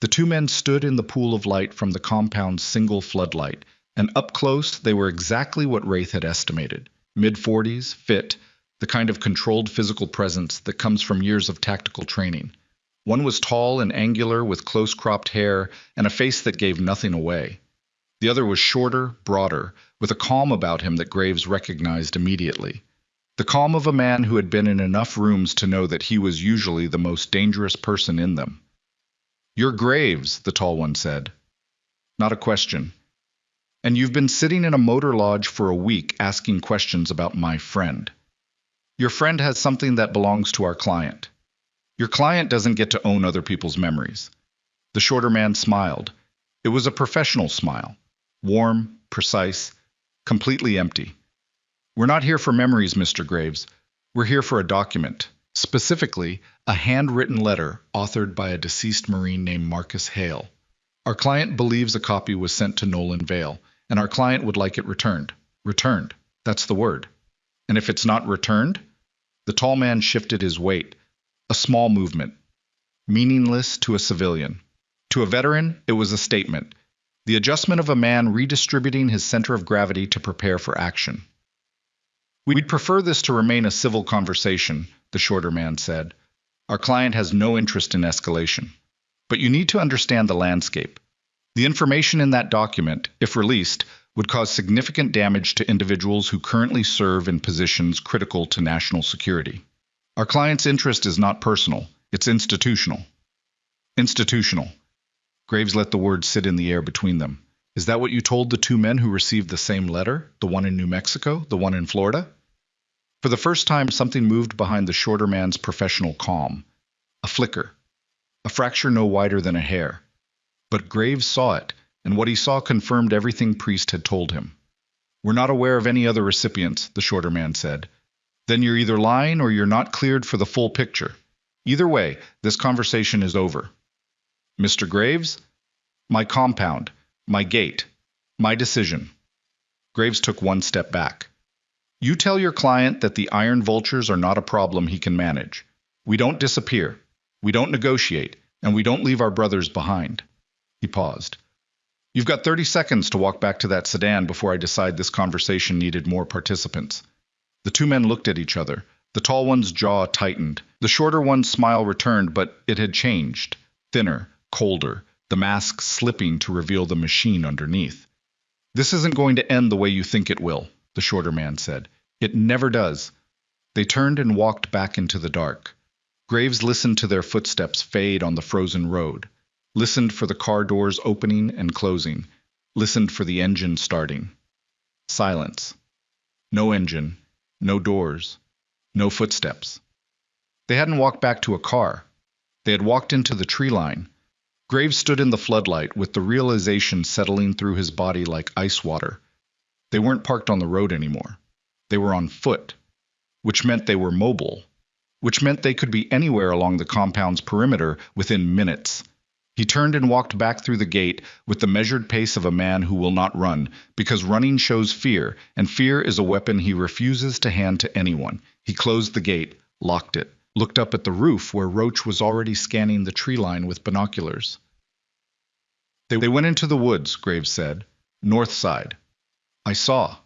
[SPEAKER 1] The 2 men stood in the pool of light from the compound's single floodlight, and up close they were exactly what Wraith had estimated. Mid-40s, fit, the kind of controlled physical presence that comes from years of tactical training. One was tall and angular with close-cropped hair and a face that gave nothing away. The other was shorter, broader, with a calm about him that Graves recognized immediately. The calm of a man who had been in enough rooms to know that he was usually the most dangerous person in them. "You're Graves," the tall one said. Not a question. And you've been sitting in a motor lodge for a week asking questions about my friend. Your friend has something that belongs to our client. Your client doesn't get to own other people's memories. The shorter man smiled. It was a professional smile. Warm, precise, completely empty. We're not here for memories, Mr. Graves. We're here for a document. Specifically, a handwritten letter authored by a deceased Marine named Marcus Hale. Our client believes a copy was sent to Nolan Vale, and our client would like it returned. Returned. That's the word. And if it's not returned? The tall man shifted his weight. A small movement. Meaningless to a civilian. To a veteran, it was a statement. The adjustment of a man redistributing his center of gravity to prepare for action. We'd prefer this to remain a civil conversation, the shorter man said. Our client has no interest in escalation. But you need to understand the landscape. The information in that document, if released, would cause significant damage to individuals who currently serve in positions critical to national security. Our client's interest is not personal, it's institutional. Institutional. Graves let the words sit in the air between them. Is that what you told the two men who received the same letter? The one in New Mexico, the one in Florida? For the first time, something moved behind the shorter man's professional calm. A flicker. A fracture no wider than a hair. But Graves saw it, and what he saw confirmed everything Priest had told him. We're not aware of any other recipients, the shorter man said. Then you're either lying or you're not cleared for the full picture. Either way, this conversation is over. Mr. Graves? My compound, my gate, my decision. Graves took one step back. You tell your client that the iron vultures are not a problem he can manage. We don't disappear. We don't negotiate, and we don't leave our brothers behind. He paused. You've got 30 seconds to walk back to that sedan before I decide this conversation needed more participants. The two men looked at each other. The tall one's jaw tightened. The shorter one's smile returned, but it had changed. Thinner, colder, the mask slipping to reveal the machine underneath. This isn't going to end the way you think it will, the shorter man said. It never does. They turned and walked back into the dark. Graves listened to their footsteps fade on the frozen road, listened for the car doors opening and closing, listened for the engine starting. Silence. No engine, no doors, no footsteps. They hadn't walked back to a car. They had walked into the tree line. Graves stood in the floodlight with the realization settling through his body like ice water. They weren't parked on the road anymore. They were on foot, which meant they were mobile, which meant they could be anywhere along the compound's perimeter within minutes. He turned and walked back through the gate with the measured pace of a man who will not run, because running shows fear, and fear is a weapon he refuses to hand to anyone. He closed the gate, locked it, looked up at the roof where Roach was already scanning the tree line with binoculars. They went into the woods, Graves said. North side. I saw.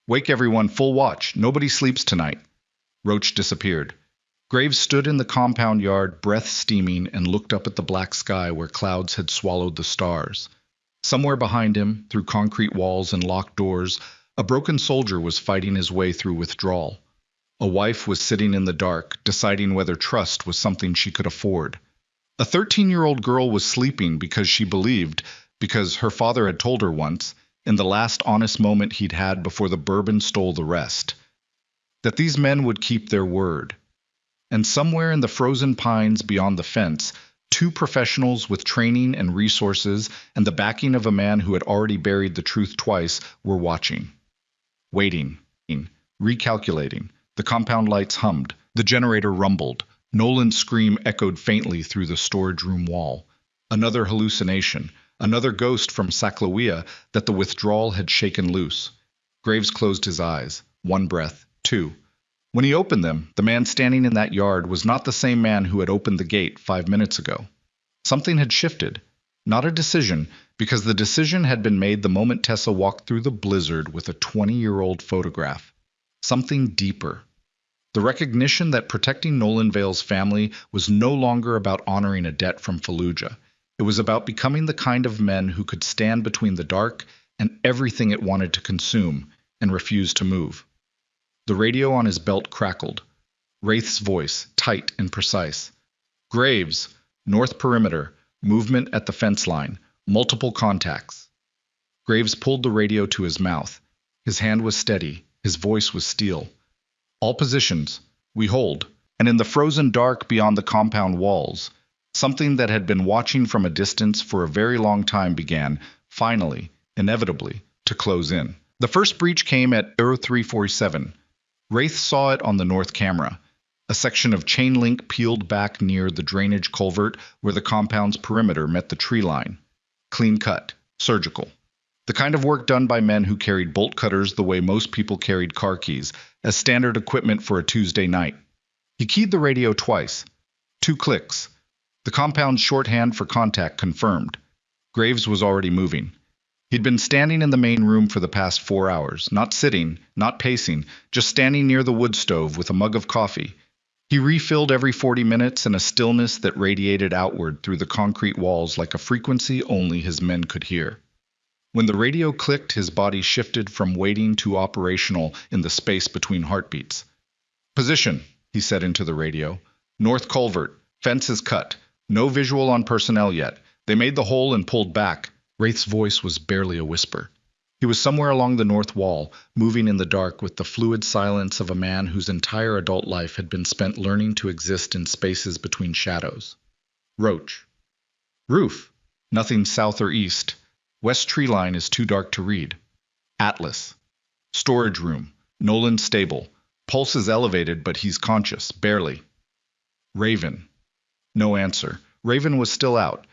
[SPEAKER 1] Wake everyone, full watch. Nobody sleeps tonight. Roach disappeared. Graves stood in the compound yard, breath steaming, and looked up at the black sky where clouds had swallowed the stars. Somewhere behind him, through concrete walls and locked doors, a broken soldier was fighting his way through withdrawal. A wife was sitting in the dark, deciding whether trust was something she could afford. A 13-year-old girl was sleeping because she believed, because her father had told her once, in the last honest moment he'd had before the bourbon stole the rest, that these men would keep their word. And somewhere in the frozen pines beyond the fence, two professionals with training and resources and the backing of a man who had already buried the truth twice were watching. Waiting. Recalculating. The compound lights hummed. The generator rumbled. Nolan's scream echoed faintly through the storage room wall. Another hallucination. Another ghost from Saclawea that the withdrawal had shaken loose. Graves closed his eyes. One breath. Two. When he opened them, the man standing in that yard was not the same man who had opened the gate 5 minutes ago. Something had shifted. Not a decision, because the decision had been made the moment Tessa walked through the blizzard with a 20-year-old photograph. Something deeper. The recognition that protecting Nolan Vale's family was no longer about honoring a debt from Fallujah. It was about becoming the kind of men who could stand between the dark and everything it wanted to consume and refuse to move. The radio on his belt crackled. Wraith's voice, tight and precise. Graves, north perimeter, movement at the fence line, multiple contacts. Graves pulled the radio to his mouth. His hand was steady. His voice was steel. All positions. We hold. And in the frozen dark beyond the compound walls, something that had been watching from a distance for a very long time began, finally, inevitably, to close in. The first breach came at 0347. Wraith saw it on the north camera. A section of chain link peeled back near the drainage culvert where the compound's perimeter met the tree line. Clean cut. Surgical. The kind of work done by men who carried bolt cutters the way most people carried car keys, as standard equipment for a Tuesday night. He keyed the radio twice. 2 clicks. The compound's shorthand for contact confirmed. Graves was already moving. He'd been standing in the main room for the past 4 hours, not sitting, not pacing, just standing near the wood stove with a mug of coffee. He refilled every 40 minutes in a stillness that radiated outward through the concrete walls like a frequency only his men could hear. When the radio clicked, his body shifted from waiting to operational in the space between heartbeats. Position, he said into the radio. North culvert. Fence is cut. No visual on personnel yet. They made the hole and pulled back. Wraith's voice was barely a whisper. He was somewhere along the north wall, moving in the dark with the fluid silence of a man whose entire adult life had been spent learning to exist in spaces between shadows. Roach. Roof. Nothing south or east. West tree line is too dark to read. Atlas. Storage room. Nolan stable. Pulse is elevated, but he's conscious, barely. Raven. No answer. Raven was still out.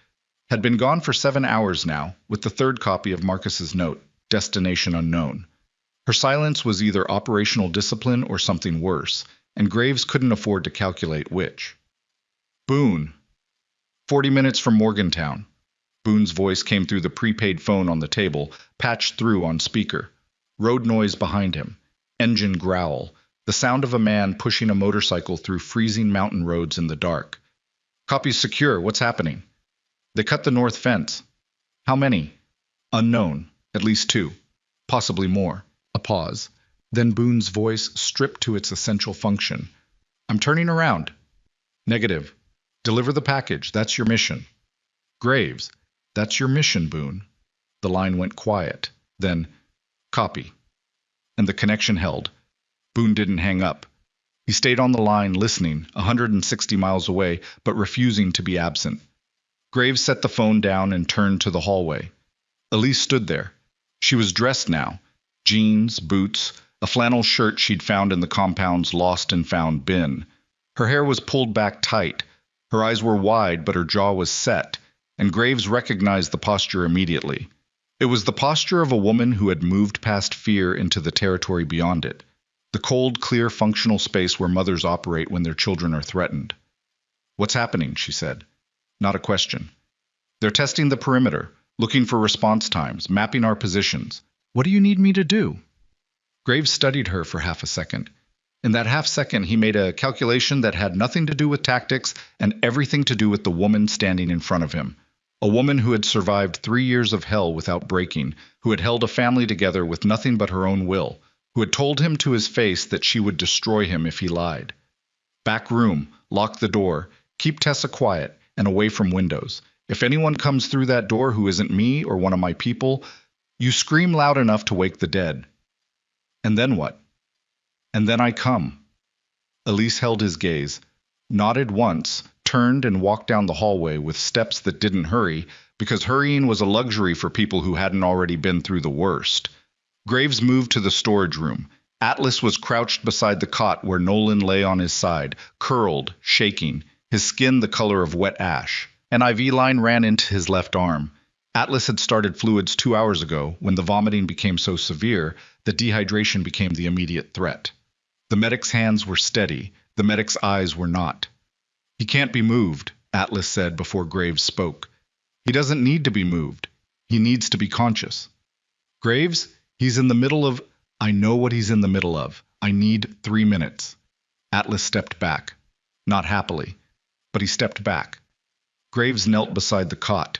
[SPEAKER 1] Had been gone for 7 hours now, with the third copy of Marcus's note, destination unknown. Her silence was either operational discipline or something worse, and Graves couldn't afford to calculate which. Boone. 40 minutes from Morgantown. Boone's voice came through the prepaid phone on the table, patched through on speaker. Road noise behind him. Engine growl. The sound of a man pushing a motorcycle through freezing mountain roads in the dark. Copy's secure. What's happening? They cut the north fence. How many? Unknown. At least 2. Possibly more. A pause. Then Boone's voice stripped to its essential function. I'm turning around. Negative. Deliver the package. That's your mission. Graves. That's your mission, Boone. The line went quiet. Then, copy. And the connection held. Boone didn't hang up. He stayed on the line, listening, 160 miles away, but refusing to be absent. Graves set the phone down and turned to the hallway. Elise stood there. She was dressed now. Jeans, boots, a flannel shirt she'd found in the compound's lost and found bin. Her hair was pulled back tight. Her eyes were wide, but her jaw was set, and Graves recognized the posture immediately. It was the posture of a woman who had moved past fear into the territory beyond it. The cold, clear, functional space where mothers operate when their children are threatened. What's happening? She said. Not a question. They're testing the perimeter, looking for response times, mapping our positions. What do you need me to do? Graves studied her for half a second. In that half second, he made a calculation that had nothing to do with tactics and everything to do with the woman standing in front of him. A woman who had survived 3 years of hell without breaking, who had held a family together with nothing but her own will, who had told him to his face that she would destroy him if he lied. Back room, lock the door, keep Tessa quiet and away from windows. If anyone comes through that door who isn't me or one of my people, you scream loud enough to wake the dead. And then what? And then I come. Elise held his gaze, nodded once, turned and walked down the hallway with steps that didn't hurry, because hurrying was a luxury for people who hadn't already been through the worst. Graves moved to the storage room. Atlas was crouched beside the cot where Nolan lay on his side, curled, shaking, his skin the color of wet ash. An IV line ran into his left arm. Atlas had started fluids 2 hours ago when the vomiting became so severe that dehydration became the immediate threat. The medic's hands were steady. The medic's eyes were not. He can't be moved, Atlas said before Graves spoke. He doesn't need to be moved. He needs to be conscious. Graves, he's in the middle of... I know what he's in the middle of. I need 3 minutes. Atlas stepped back. Not happily, but he stepped back. Graves knelt beside the cot.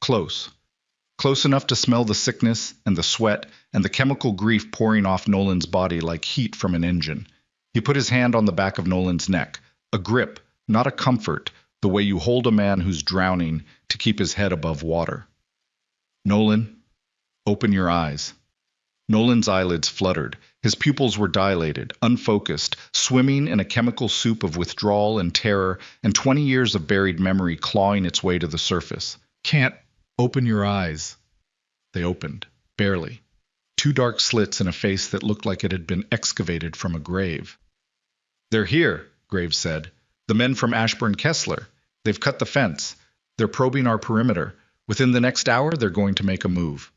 [SPEAKER 1] Close. Close enough to smell the sickness and the sweat and the chemical grief pouring off Nolan's body like heat from an engine. He put his hand on the back of Nolan's neck. A grip, not a comfort, the way you hold a man who's drowning to keep his head above water. Nolan, open your eyes. Nolan's eyelids fluttered. His pupils were dilated, unfocused, swimming in a chemical soup of withdrawal and terror and 20 years of buried memory clawing its way to the surface. Can't open your eyes. They opened, barely. Two dark slits in a face that looked like it had been excavated from a grave. They're here, Graves said. The men from Ashburn Kessler. They've cut the fence. They're probing our perimeter. Within the next hour, they're going to make a move.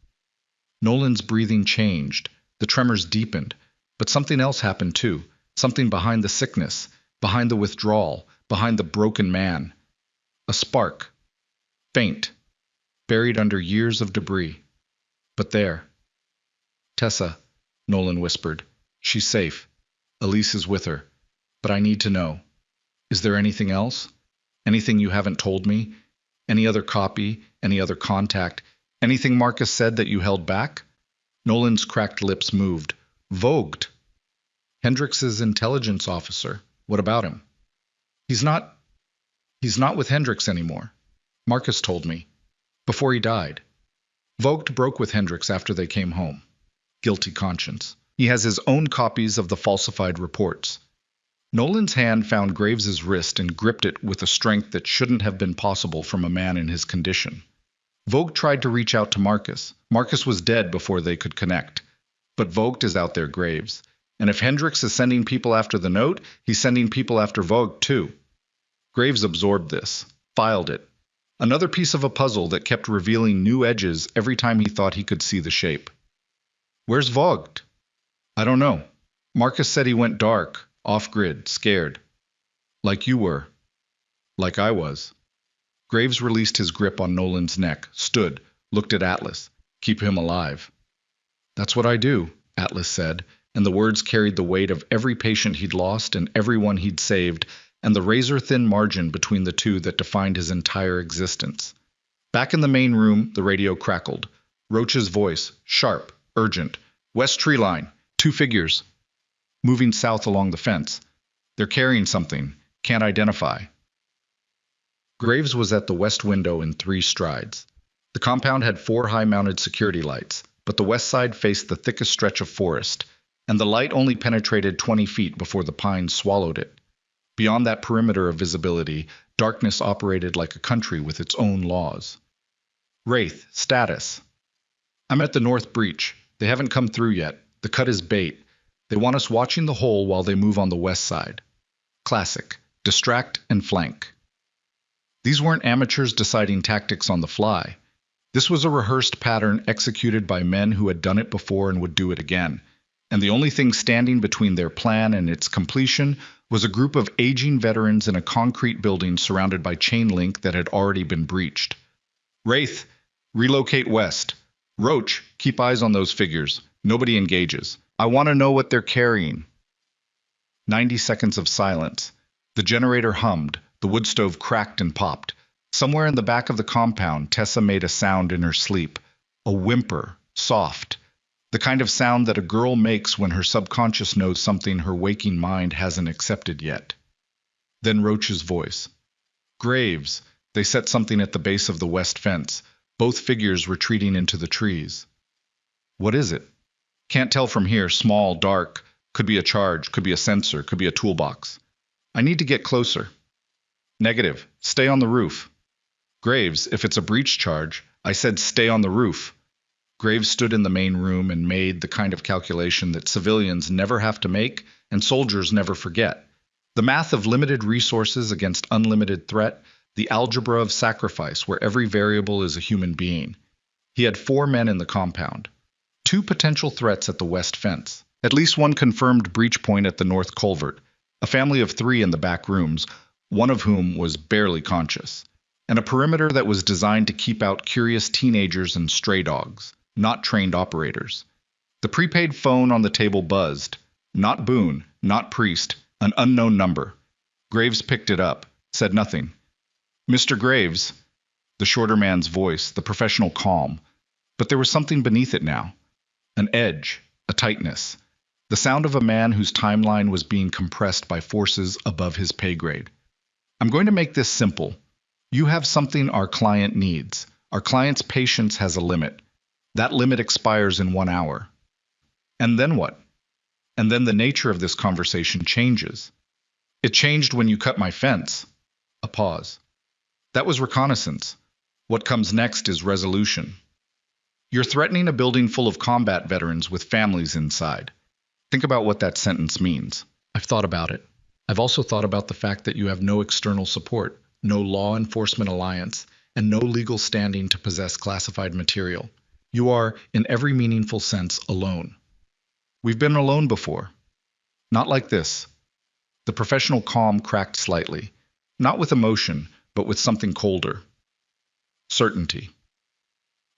[SPEAKER 1] Nolan's breathing changed. The tremors deepened. But something else happened too. Something behind the sickness, behind the withdrawal, behind the broken man. A spark. Faint. Buried under years of debris. But there. Tessa, Nolan whispered. She's safe. Elise is with her. But I need to know. Is there anything else? Anything you haven't told me? Any other copy? Any other contact? Anything Marcus said that you held back? Nolan's cracked lips moved. Vogt. Hendrix's intelligence officer. What about him? He's not with Hendrix anymore. Marcus told me. Before he died. Vogt broke with Hendrix after they came home. Guilty conscience. He has his own copies of the falsified reports. Nolan's hand found Graves's wrist and gripped it with a strength that shouldn't have been possible from a man in his condition. Vogt tried to reach out to Marcus. Marcus was dead before they could connect. But Vogt is out there, Graves. And if Hendrix is sending people after the note, he's sending people after Vogt too. Graves absorbed this, filed it. Another piece of a puzzle that kept revealing new edges every time he thought he could see the shape. Where's Vogt? I don't know. Marcus said he went dark, off-grid, scared. Like you were. Like I was. Graves released his grip on Nolan's neck, stood, looked at Atlas. Keep him alive. That's what I do, Atlas said, and the words carried the weight of every patient he'd lost and everyone he'd saved, and the razor-thin margin between the two that defined his entire existence. Back in the main room, the radio crackled. Roach's voice, sharp, urgent. West tree line, 2 figures. Moving south along the fence. They're carrying something. Can't identify. Graves was at the west window in 3 strides. The compound had 4 high-mounted security lights, but the west side faced the thickest stretch of forest, and the light only penetrated 20 feet before the pines swallowed it. Beyond that perimeter of visibility, darkness operated like a country with its own laws. Wraith, status. I'm at the north breach. They haven't come through yet. The cut is bait. They want us watching the hole while they move on the west side. Classic. Distract and flank. These weren't amateurs deciding tactics on the fly. This was a rehearsed pattern executed by men who had done it before and would do it again. And the only thing standing between their plan and its completion was a group of aging veterans in a concrete building surrounded by chain link that had already been breached. Wraith, relocate west. Roach, keep eyes on those figures. Nobody engages. I want to know what they're carrying. 90 seconds of silence. The generator hummed. The wood stove cracked and popped. Somewhere in the back of the compound, Tessa made a sound in her sleep. A whimper, soft. The kind of sound that a girl makes when her subconscious knows something her waking mind hasn't accepted yet. Then Roach's voice. Graves. They set something at the base of the west fence. Both figures retreating into the trees. What is it? Can't tell from here. Small, dark. Could be a charge, could be a sensor, could be a toolbox. I need to get closer. Negative. Stay on the roof. Graves, if it's a breach charge, I said stay on the roof. Graves stood in the main room and made the kind of calculation that civilians never have to make and soldiers never forget. The math of limited resources against unlimited threat, the algebra of sacrifice where every variable is a human being. He had 4 men in the compound. 2 potential threats at the west fence. At least 1 confirmed breach point at the north culvert. A family of 3 in the back rooms, one of whom was barely conscious. And a perimeter that was designed to keep out curious teenagers and stray dogs, not trained operators. The prepaid phone on the table buzzed. Not Boone, not Priest, an unknown number. Graves picked it up, said nothing. Mr. Graves, the shorter man's voice, the professional calm. But there was something beneath it now. An edge, a tightness. The sound of a man whose timeline was being compressed by forces above his pay grade. I'm going to make this simple. You have something our client needs. Our client's patience has a limit. That limit expires in 1 hour. And then what? And then the nature of this conversation changes. It changed when you cut my fence. A pause. That was reconnaissance. What comes next is resolution. You're threatening a building full of combat veterans with families inside. Think about what that sentence means. I've thought about it. I've also thought about the fact that you have no external support, no law enforcement alliance, and no legal standing to possess classified material. You are, in every meaningful sense, alone. We've been alone before. Not like this. The professional calm cracked slightly, not with emotion, but with something colder. Certainty.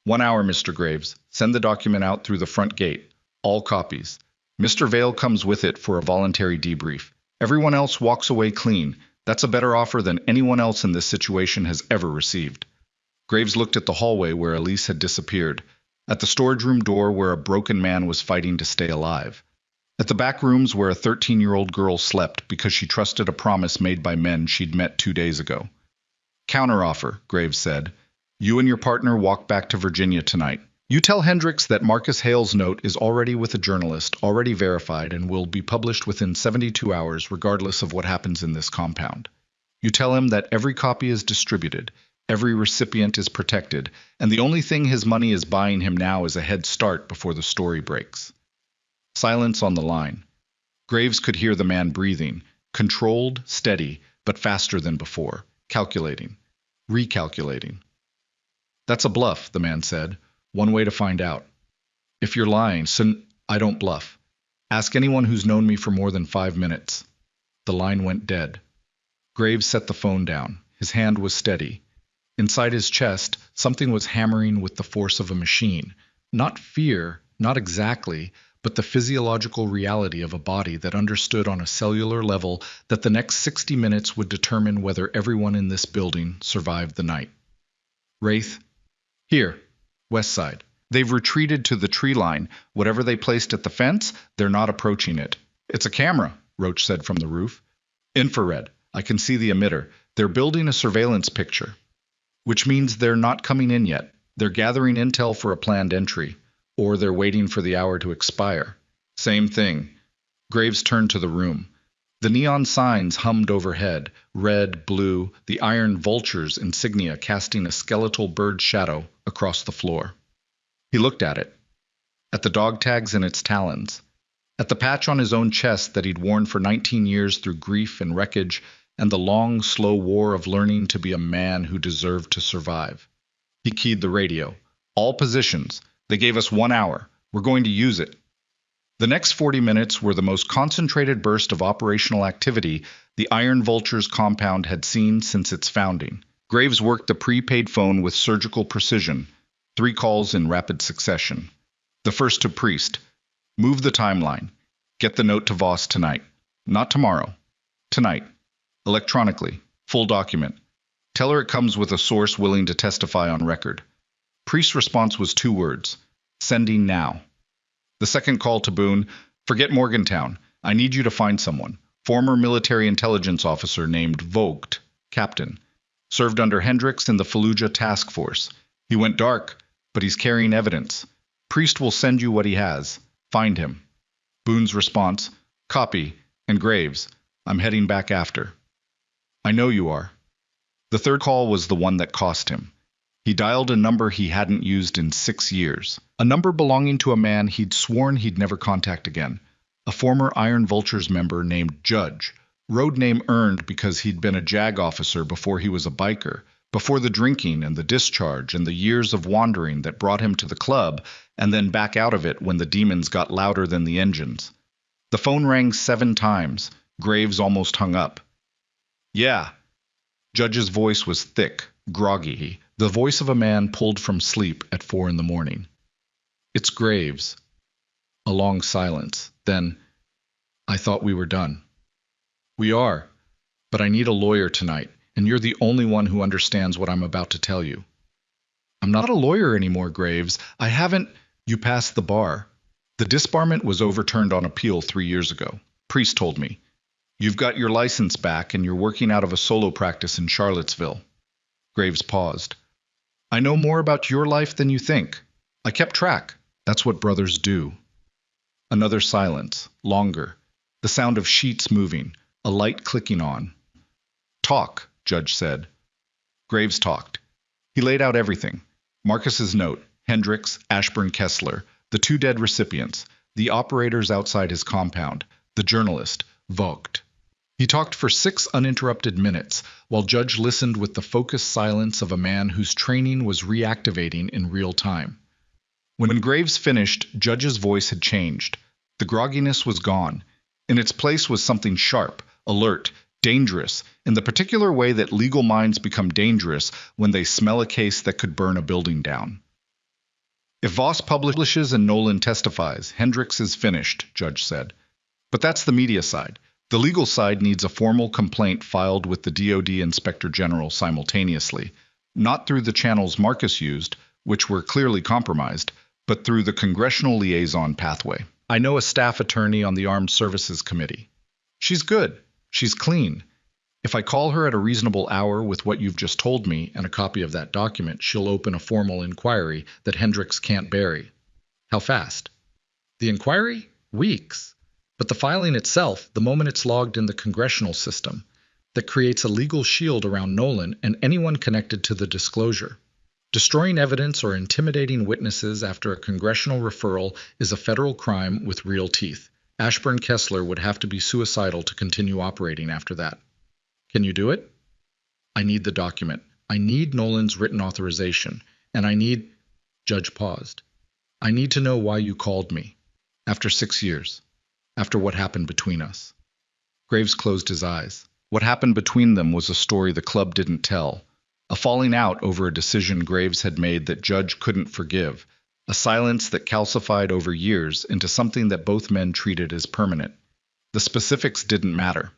[SPEAKER 1] 1 hour, Mr. Graves. Send the document out through the front gate. All copies. Mr. Vale comes with it for a voluntary debrief. Everyone else walks away clean. That's a better offer than anyone else in this situation has ever received. Graves looked at the hallway where Elise had disappeared, at the storage room door where a broken man was fighting to stay alive, at the back rooms where a 13-year-old girl slept because she trusted a promise made by men she'd met 2 days ago. Counteroffer, Graves said. You and your partner walk back to Virginia tonight. You tell Hendricks that Marcus Hale's note is already with a journalist, already verified, and will be published within 72 hours regardless of what happens in this compound. You tell him that every copy is distributed, every recipient is protected, and the only thing his money is buying him now is a head start before the story breaks. Silence on the line. Graves could hear the man breathing, controlled, steady, but faster than before, calculating, recalculating. That's a bluff, the man said. One way to find out. If you're lying, I don't bluff. Ask anyone who's known me for more than 5 minutes. The line went dead. Graves set the phone down. His hand was steady. Inside his chest, something was hammering with the force of a machine. Not fear, not exactly, but the physiological reality of a body that understood on a cellular level that the next 60 minutes would determine whether everyone in this building survived the night. Wraith? Here. West side. They've retreated to the tree line. Whatever they placed at the fence, they're not approaching it. It's a camera, Roach said from the roof. Infrared. I can see the emitter. They're building a surveillance picture. Which means they're not coming in yet. They're gathering intel for a planned entry. Or they're waiting for the hour to expire. Same thing. Graves turned to the room. The neon signs hummed overhead, red, blue, the iron vulture's insignia casting a skeletal bird shadow across the floor. He looked at it, at the dog tags in its talons, at the patch on his own chest that he'd worn for 19 years through grief and wreckage, and the long, slow war of learning to be a man who deserved to survive. He keyed the radio. All positions. They gave us 1 hour. We're going to use it. The next 40 minutes were the most concentrated burst of operational activity the Iron Vulture's compound had seen since its founding. Graves worked the prepaid phone with surgical precision, 3 calls in rapid succession. The first to Priest. Move the timeline. Get the note to Voss tonight. Not tomorrow. Tonight. Electronically. Full document. Tell her it comes with a source willing to testify on record. Priest's response was 2 words. Sending now. The second call to Boone, forget Morgantown. I need you to find someone. Former military intelligence officer named Vogt, captain. Served under Hendricks in the Fallujah task force. He went dark, but he's carrying evidence. Priest will send you what he has. Find him. Boone's response, copy, and Graves, I'm heading back after. I know you are. The third call was the one that cost him. He dialed a number he hadn't used in 6 years. A number belonging to a man he'd sworn he'd never contact again. A former Iron Vulture's member named Judge. Road name earned because he'd been a JAG officer before he was a biker, before the drinking and the discharge and the years of wandering that brought him to the club and then back out of it when the demons got louder than the engines. The phone rang 7 times. Graves almost hung up. Yeah. Judge's voice was thick, groggy, the voice of a man pulled from sleep at 4 a.m. It's Graves. A long silence. Then, I thought we were done. We are, but I need a lawyer tonight, and you're the only one who understands what I'm about to tell you. I'm not a lawyer anymore, Graves. I haven't... You passed the bar. The disbarment was overturned on appeal 3 years ago. Priest told me. You've got your license back, and you're working out of a solo practice in Charlottesville. Graves paused. I know more about your life than you think. I kept track. That's what brothers do. Another silence, longer. The sound of sheets moving, a light clicking on. Talk, Judge said. Graves talked. He laid out everything. Marcus's note, Hendricks, Ashburn Kessler, the two dead recipients, the operators outside his compound, the journalist, Vogt. He talked for 6 uninterrupted minutes, while Judge listened with the focused silence of a man whose training was reactivating in real time. When Graves finished, Judge's voice had changed. The grogginess was gone. In its place was something sharp, alert, dangerous, in the particular way that legal minds become dangerous when they smell a case that could burn a building down. If Voss publishes and Nolan testifies, Hendricks is finished, Judge said. But that's the media side. The legal side needs a formal complaint filed with the DoD Inspector General simultaneously, not through the channels Marcus used, which were clearly compromised, but through the congressional liaison pathway. I know a staff attorney on the Armed Services Committee. She's good. She's clean. If I call her at a reasonable hour with what you've just told me and a copy of that document, she'll open a formal inquiry that Hendricks can't bury. How fast? The inquiry? Weeks. But the filing itself, the moment it's logged in the congressional system, that creates a legal shield around Nolan and anyone connected to the disclosure. Destroying evidence or intimidating witnesses after a congressional referral is a federal crime with real teeth. Ashburn Kessler would have to be suicidal to continue operating after that. Can you do it? I need the document. I need Nolan's written authorization. And I need... Judge paused. I need to know why you called me. After 6 years. After what happened between us. Graves closed his eyes. What happened between them was a story the club didn't tell. A falling out over a decision Graves had made that Judge couldn't forgive. A silence that calcified over years into something that both men treated as permanent. The specifics didn't matter.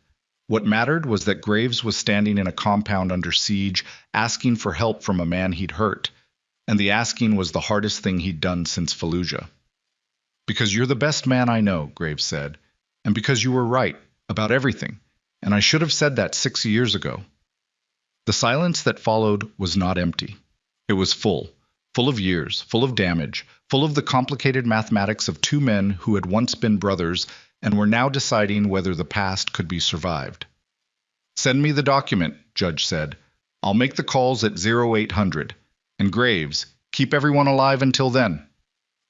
[SPEAKER 1] What mattered was that Graves was standing in a compound under siege, asking for help from a man he'd hurt. And the asking was the hardest thing he'd done since Fallujah. Because you're the best man I know, Graves said. And because you were right about everything. And I should have said that 6 years ago. The silence that followed was not empty. It was full of years, full of damage, full of the complicated mathematics of two men who had once been brothers and were now deciding whether the past could be survived. Send me the document, Judge said. I'll make the calls at 0800. And Graves, keep everyone alive until then.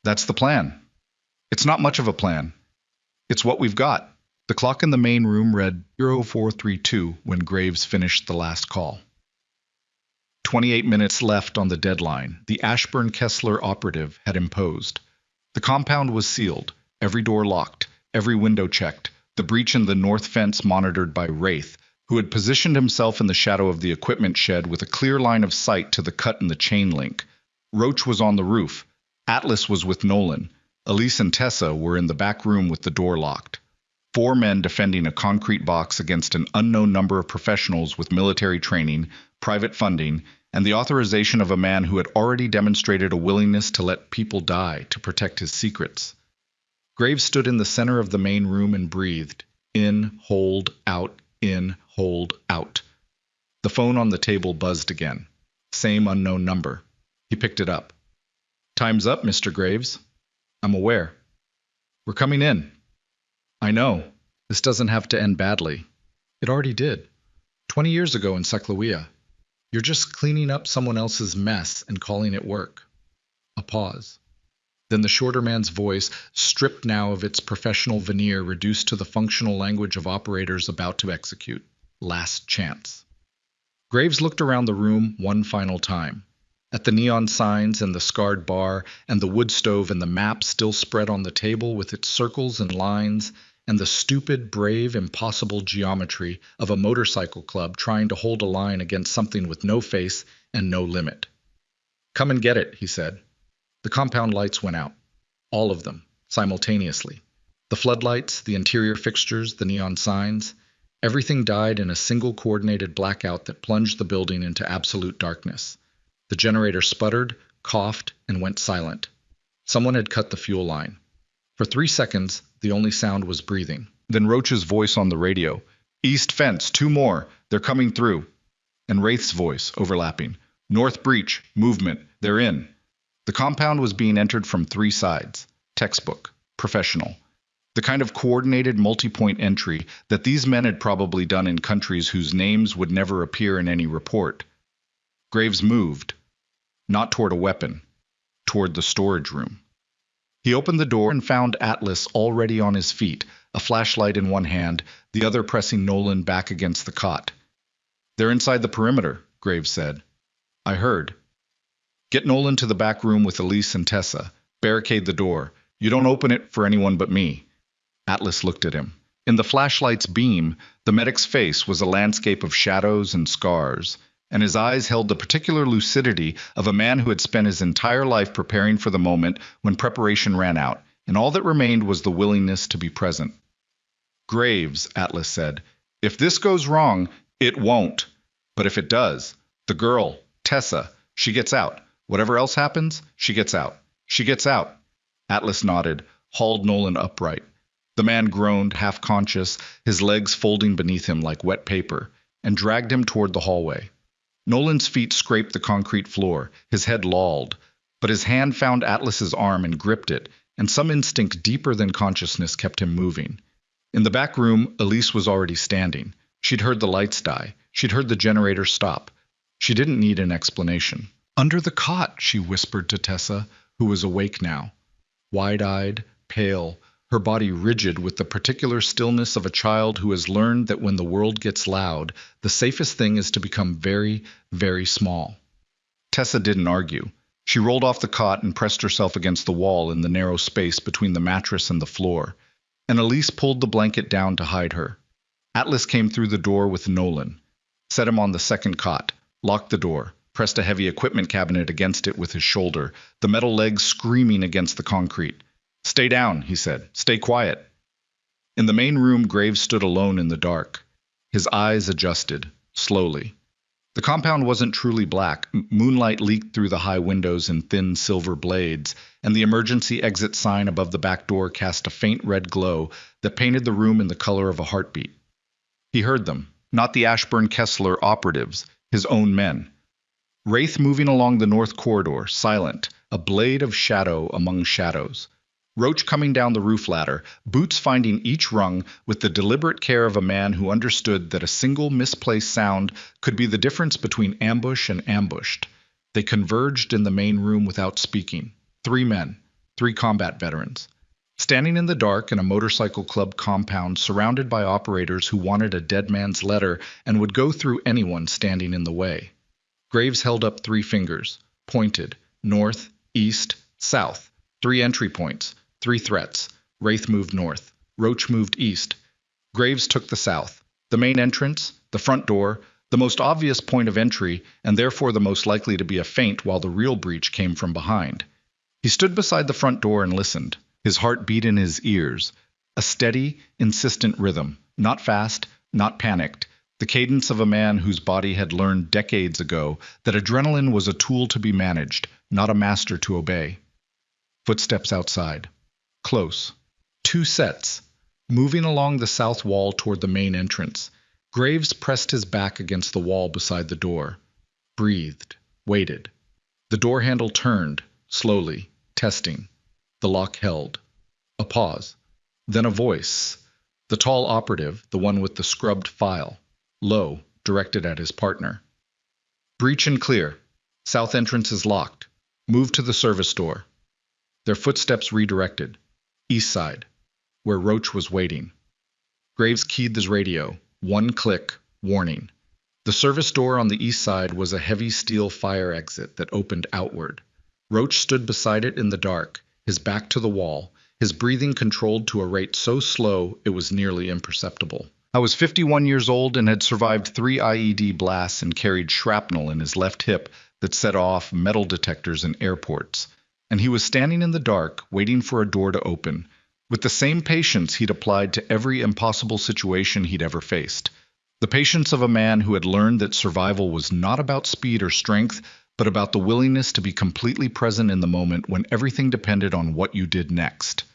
[SPEAKER 1] That's the plan. It's not much of a plan. It's what we've got. The clock in the main room read 0432 when Graves finished the last call. 28 minutes left on the deadline. The Ashburn Kessler operative had imposed. The compound was sealed, every door locked, every window checked, the breach in the north fence monitored by Wraith, who had positioned himself in the shadow of the equipment shed with a clear line of sight to the cut in the chain link. Roach was on the roof. Atlas was with Nolan. Elise and Tessa were in the back room with the door locked. 4 men defending a concrete box against an unknown number of professionals with military training, private funding, and the authorization of a man who had already demonstrated a willingness to let people die to protect his secrets. Graves stood in the center of the main room and breathed. In, hold, out, in, hold, out. The phone on the table buzzed again. Same unknown number. He picked it up. Time's up, Mr. Graves. I'm aware. We're coming in. I know. This doesn't have to end badly. It already did. 20 years ago in Seclawea. You're just cleaning up someone else's mess and calling it work. A pause. Then the shorter man's voice, stripped now of its professional veneer, reduced to the functional language of operators about to execute. Last chance. Graves looked around the room one final time. At the neon signs and the scarred bar and the wood stove and the map still spread on the table with its circles and lines and the stupid, brave, impossible geometry of a motorcycle club trying to hold a line against something with no face and no limit. Come and get it, he said. The compound lights went out. All of them, simultaneously. The floodlights, the interior fixtures, the neon signs. Everything died in a single coordinated blackout that plunged the building into absolute darkness. The generator sputtered, coughed, and went silent. Someone had cut the fuel line. For 3 seconds, the only sound was breathing. Then Roach's voice on the radio. East fence, 2 more. They're coming through. And Wraith's voice, overlapping. North breach, movement. They're in. The compound was being entered from three sides: textbook, professional, the kind of coordinated multi-point entry that these men had probably done in countries whose names would never appear in any report. Graves moved, not toward a weapon, toward the storage room. He opened the door and found Atlas already on his feet, a flashlight in one hand, the other pressing Nolan back against the cot. "They're inside the perimeter," Graves said. "I heard." "Get Nolan to the back room with Elise and Tessa. Barricade the door. You don't open it for anyone but me." Atlas looked at him. In the flashlight's beam, the medic's face was a landscape of shadows and scars, and his eyes held the particular lucidity of a man who had spent his entire life preparing for the moment when preparation ran out, and all that remained was the willingness to be present. "Graves," Atlas said, "if this goes wrong, it won't. But if it does, the girl, Tessa, she gets out. Whatever else happens, she gets out. She gets out." Atlas nodded, hauled Nolan upright. The man groaned, half-conscious, his legs folding beneath him like wet paper, and dragged him toward the hallway. Nolan's feet scraped the concrete floor, his head lolled, but his hand found Atlas's arm and gripped it, and some instinct deeper than consciousness kept him moving. In the back room, Elise was already standing. She'd heard the lights die. She'd heard the generator stop. She didn't need an explanation. "Under the cot," she whispered to Tessa, who was awake now. Wide-eyed, pale, her body rigid with the particular stillness of a child who has learned that when the world gets loud, the safest thing is to become very, very small. Tessa didn't argue. She rolled off the cot and pressed herself against the wall in the narrow space between the mattress and the floor, and Elise pulled the blanket down to hide her. Atlas came through the door with Nolan, set him on the second cot, locked the door, pressed a heavy equipment cabinet against it with his shoulder, the metal legs screaming against the concrete. "Stay down," he said. "Stay quiet." In the main room, Graves stood alone in the dark. His eyes adjusted, slowly. The compound wasn't truly black. Moonlight leaked through the high windows in thin silver blades, and the emergency exit sign above the back door cast a faint red glow that painted the room in the color of a heartbeat. He heard them, not the Ashburn-Kessler operatives, his own men. Wraith moving along the north corridor, silent, a blade of shadow among shadows. Roach coming down the roof ladder, boots finding each rung with the deliberate care of a man who understood that a single misplaced sound could be the difference between ambush and ambushed. They converged in the main room without speaking. 3 men, 3 combat veterans. Standing in the dark in a motorcycle club compound surrounded by operators who wanted a dead man's letter and would go through anyone standing in the way. Graves held up 3 fingers, pointed, north, east, south, 3 entry points. 3 threats. Wraith moved north. Roach moved east. Graves took the south. The main entrance, the front door, the most obvious point of entry, and therefore the most likely to be a feint while the real breach came from behind. He stood beside the front door and listened. His heart beat in his ears. A steady, insistent rhythm. Not fast, not panicked. The cadence of a man whose body had learned decades ago that adrenaline was a tool to be managed, not a master to obey. Footsteps outside. Close. 2 sets. Moving along the south wall toward the main entrance. Graves pressed his back against the wall beside the door. Breathed. Waited. The door handle turned, slowly, testing. The lock held. A pause. Then a voice. The tall operative, the one with the scrubbed file. Low, directed at his partner. "Breach and clear. South entrance is locked. Move to the service door." Their footsteps redirected. East side, where Roach was waiting. Graves keyed his radio. 1 click, warning. The service door on the east side was a heavy steel fire exit that opened outward. Roach stood beside it in the dark, his back to the wall, his breathing controlled to a rate so slow it was nearly imperceptible. I was 51 years old and had survived 3 IED blasts and carried shrapnel in his left hip that set off metal detectors in airports. And he was standing in the dark, waiting for a door to open, with the same patience he'd applied to every impossible situation he'd ever faced. The patience of a man who had learned that survival was not about speed or strength, but about the willingness to be completely present in the moment when everything depended on what you did next.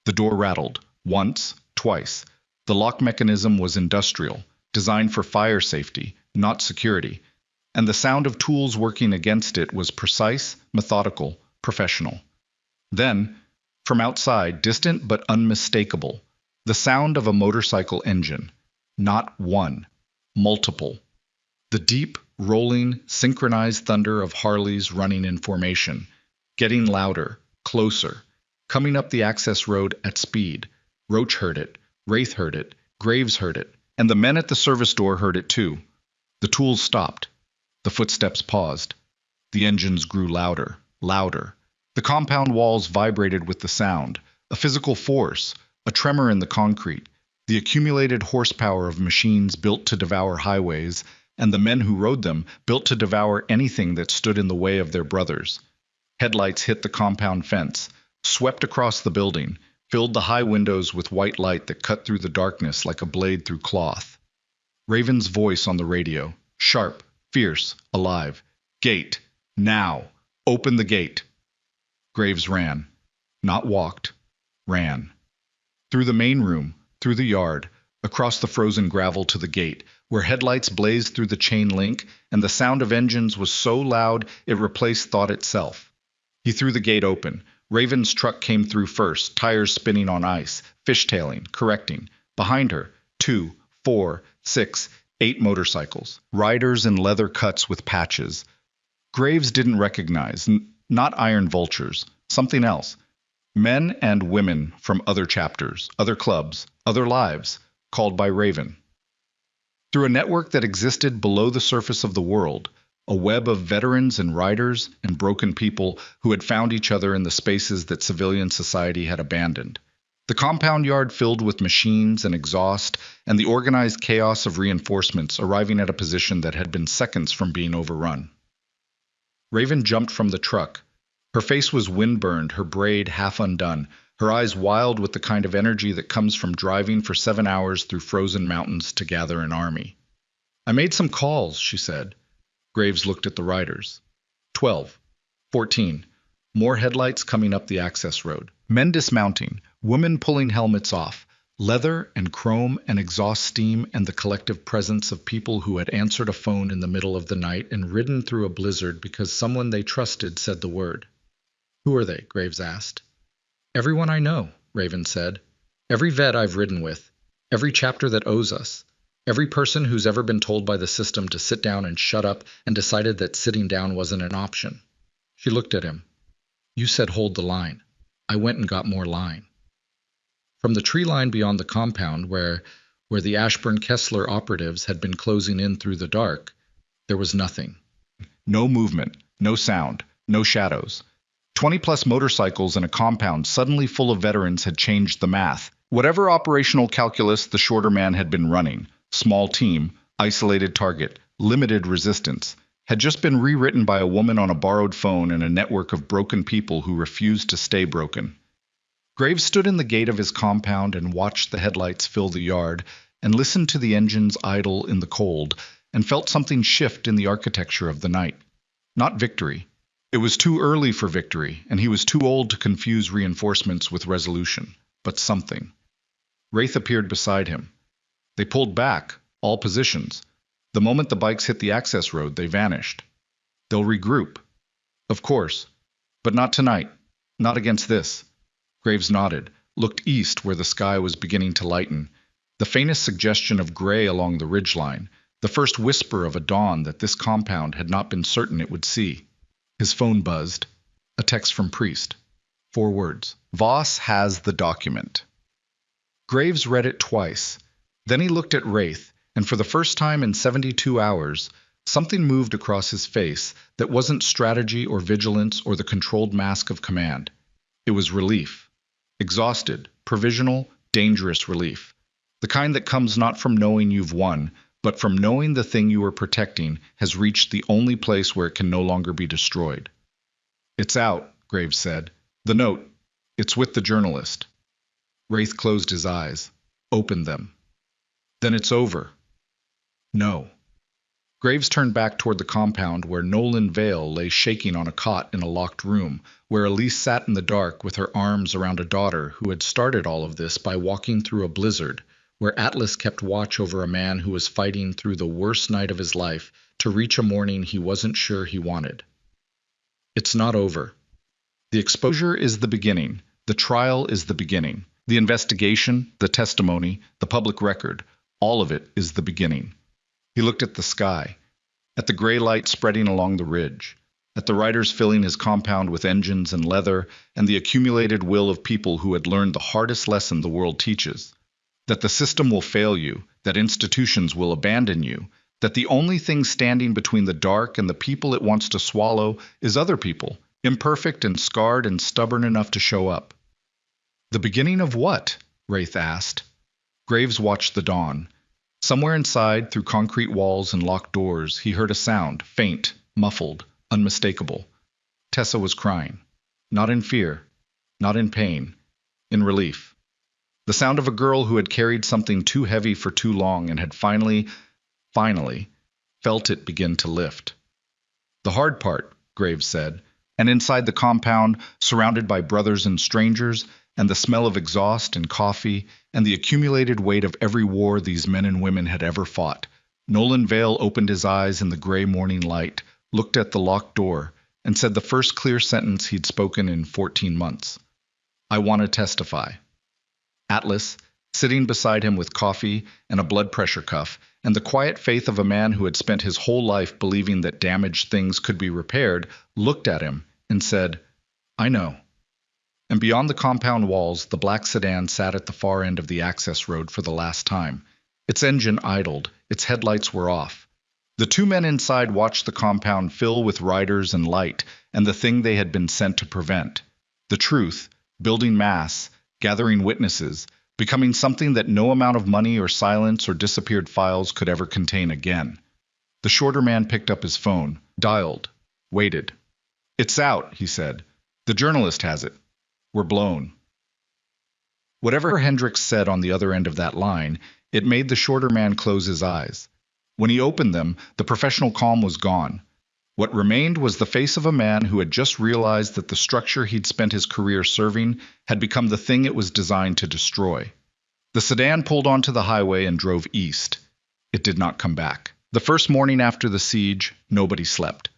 [SPEAKER 1] The door rattled, once, twice. The lock mechanism was industrial, designed for fire safety, not security, and the sound of tools working against it was precise, methodical, professional. Then, from outside, distant but unmistakable, the sound of a motorcycle engine. Not one, multiple. The deep, rolling, synchronized thunder of Harleys running in formation, getting louder, closer, coming up the access road at speed. Roach heard it, Wraith heard it, Graves heard it, and the men at the service door heard it too. The tools stopped. The footsteps paused. The engines grew louder, louder. The compound walls vibrated with the sound, a physical force, a tremor in the concrete, the accumulated horsepower of machines built to devour highways, and the men who rode them built to devour anything that stood in the way of their brothers. Headlights hit the compound fence, swept across the building, filled the high windows with white light that cut through the darkness like a blade through cloth. Raven's voice on the radio, sharp, fierce, alive. Gate. Now. Open the gate. Graves ran. Not walked. Ran. Through the main room, through the yard, across the frozen gravel to the gate, where headlights blazed through the chain link, and the sound of engines was so loud it replaced thought itself. He threw the gate open. Raven's truck came through first, tires spinning on ice, fishtailing, correcting. Behind her, 2, 4, 6, 8 motorcycles, riders in leather cuts with patches. Graves didn't recognize, not iron vultures, something else. Men and women from other chapters, other clubs, other lives, called by Raven. Through a network that existed below the surface of the world, a web of veterans and riders and broken people who had found each other in the spaces that civilian society had abandoned. The compound yard filled with machines and exhaust, and the organized chaos of reinforcements arriving at a position that had been seconds from being overrun. Raven jumped from the truck. Her face was wind-burned, her braid half undone, her eyes wild with the kind of energy that comes from driving for 7 hours through frozen mountains to gather an army. "I made some calls," she said. Graves looked at the riders. 12, 14, more headlights coming up the access road. Men dismounting, women pulling helmets off, leather and chrome and exhaust steam and the collective presence of people who had answered a phone in the middle of the night and ridden through a blizzard because someone they trusted said the word. "Who are they?" Graves asked. "Everyone I know," Raven said. "Every vet I've ridden with. Every chapter that owes us. Every person who's ever been told by the system to sit down and shut up and decided that sitting down wasn't an option." She looked at him. "You said hold the line. I went and got more line." From the tree line beyond the compound, where the Ashburn-Kessler operatives had been closing in through the dark, there was nothing. No movement, no sound, no shadows. 20-plus motorcycles in a compound suddenly full of veterans had changed the math. Whatever operational calculus the shorter man had been running, small team, isolated target, limited resistance, had just been rewritten by a woman on a borrowed phone in a network of broken people who refused to stay broken. Graves stood in the gate of his compound and watched the headlights fill the yard and listened to the engines idle in the cold and felt something shift in the architecture of the night. Not victory. It was too early for victory, and he was too old to confuse reinforcements with resolution, but something. Wraith appeared beside him. They pulled back, all positions. The moment the bikes hit the access road, they vanished. They'll regroup. Of course. But not tonight. Not against this. Graves nodded, looked east where the sky was beginning to lighten. The faintest suggestion of gray along the ridgeline, the first whisper of a dawn that this compound had not been certain it would see. His phone buzzed. A text from Priest. 4 words. "Voss has the document." Graves read it twice. Then he looked at Wraith, and for the first time in 72 hours, something moved across his face that wasn't strategy or vigilance or the controlled mask of command. It was relief. Exhausted, provisional, dangerous relief. The kind that comes not from knowing you've won, but from knowing the thing you were protecting has reached the only place where it can no longer be destroyed. "It's out," Graves said. "The note. It's with the journalist." Wraith closed his eyes, opened them. "Then it's over." "No." Graves turned back toward the compound where Nolan Vale lay shaking on a cot in a locked room, where Elise sat in the dark with her arms around a daughter who had started all of this by walking through a blizzard, where Atlas kept watch over a man who was fighting through the worst night of his life to reach a morning he wasn't sure he wanted. "It's not over." The exposure is the beginning. The trial is the beginning. The investigation, the testimony, the public record, all of it is the beginning. He looked at the sky, at the gray light spreading along the ridge, at the riders filling his compound with engines and leather, and the accumulated will of people who had learned the hardest lesson the world teaches: that the system will fail you, that institutions will abandon you, that the only thing standing between the dark and the people it wants to swallow is other people, imperfect and scarred and stubborn enough to show up. The beginning of what? Wraith asked. Graves watched the dawn. Somewhere inside, through concrete walls and locked doors, he heard a sound, faint, muffled, unmistakable. Tessa was crying. Not in fear, not in pain, in relief. The sound of a girl who had carried something too heavy for too long and had finally felt it begin to lift. The hard part, Graves said, and inside the compound, surrounded by brothers and strangers, and the smell of exhaust and coffee, and the accumulated weight of every war these men and women had ever fought, Nolan Vale opened his eyes in the gray morning light, looked at the locked door, and said the first clear sentence he'd spoken in 14 months. I want to testify. Atlas, sitting beside him with coffee and a blood pressure cuff, and the quiet faith of a man who had spent his whole life believing that damaged things could be repaired, looked at him and said, I know. And beyond the compound walls, the black sedan sat at the far end of the access road for the last time. Its engine idled, its headlights were off. The two men inside watched the compound fill with riders and light, and the thing they had been sent to prevent. The truth, building mass, gathering witnesses, becoming something that no amount of money or silence or disappeared files could ever contain again. The shorter man picked up his phone, dialed, waited. It's out, he said. The journalist has it. We're blown. Whatever Hendricks said on the other end of that line, it made the shorter man close his eyes. When he opened them, the professional calm was gone. What remained was the face of a man who had just realized that the structure he'd spent his career serving had become the thing it was designed to destroy. The sedan pulled onto the highway and drove east. It did not come back. The first morning after the siege, nobody slept.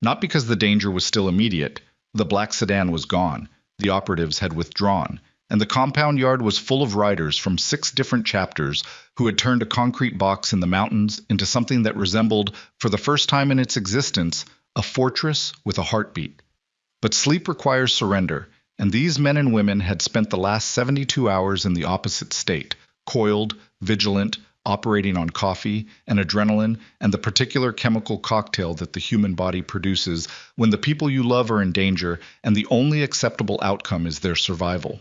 [SPEAKER 1] Not because the danger was still immediate. The black sedan was gone. The operatives had withdrawn, and the compound yard was full of riders from 6 different chapters who had turned a concrete box in the mountains into something that resembled, for the first time in its existence, a fortress with a heartbeat. But sleep requires surrender, and these men and women had spent the last 72 hours in the opposite state, coiled, vigilant, operating on coffee and adrenaline and the particular chemical cocktail that the human body produces when the people you love are in danger and the only acceptable outcome is their survival.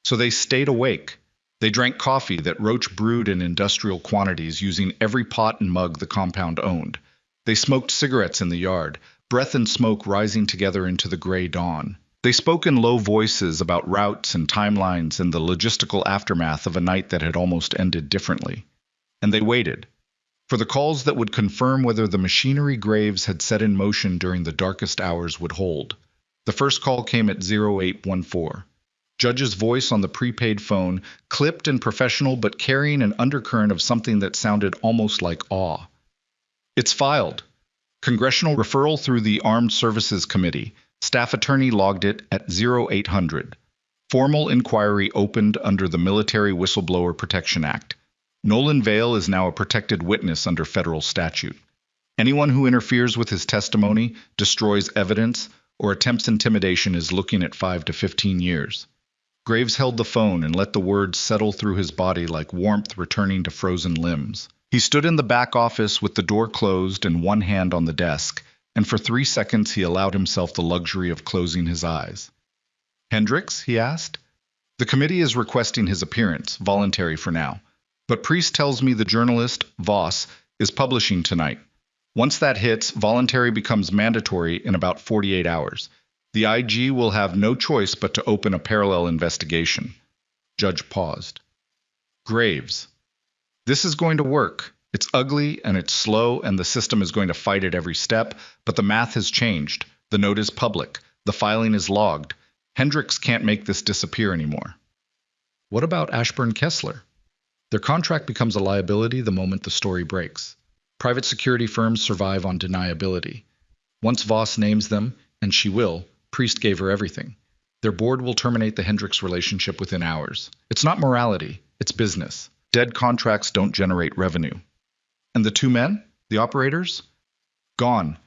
[SPEAKER 1] So they stayed awake. They drank coffee that Roach brewed in industrial quantities using every pot and mug the compound owned. They smoked cigarettes in the yard, breath and smoke rising together into the gray dawn. They spoke in low voices about routes and timelines and the logistical aftermath of a night that had almost ended differently. And they waited for the calls that would confirm whether the machinery Graves had set in motion during the darkest hours would hold. The first call came at 0814. Judge's voice on the prepaid phone, clipped and professional but carrying an undercurrent of something that sounded almost like awe. It's filed. Congressional referral through the Armed Services Committee. Staff attorney logged it at 0800. Formal inquiry opened under the Military Whistleblower Protection Act. Nolan Vale is now a protected witness under federal statute. Anyone who interferes with his testimony, destroys evidence, or attempts intimidation is looking at 5 to 15 years. Graves held the phone and let the words settle through his body like warmth returning to frozen limbs. He stood in the back office with the door closed and one hand on the desk, and for 3 seconds he allowed himself the luxury of closing his eyes. Hendricks? He asked. The committee is requesting his appearance, voluntary for now. But Priest tells me the journalist, Voss, is publishing tonight. Once that hits, voluntary becomes mandatory in about 48 hours. The IG will have no choice but to open a parallel investigation. Judge paused. Graves. This is going to work. It's ugly and it's slow and the system is going to fight at every step, but the math has changed. The note is public. The filing is logged. Hendricks can't make this disappear anymore. What about Ashburn Kessler? Their contract becomes a liability the moment the story breaks. Private security firms survive on deniability. Once Voss names them, and she will, Priest gave her everything. Their board will terminate the Hendricks relationship within hours. It's not morality, it's business. Dead contracts don't generate revenue. And the two men? The operators? Gone.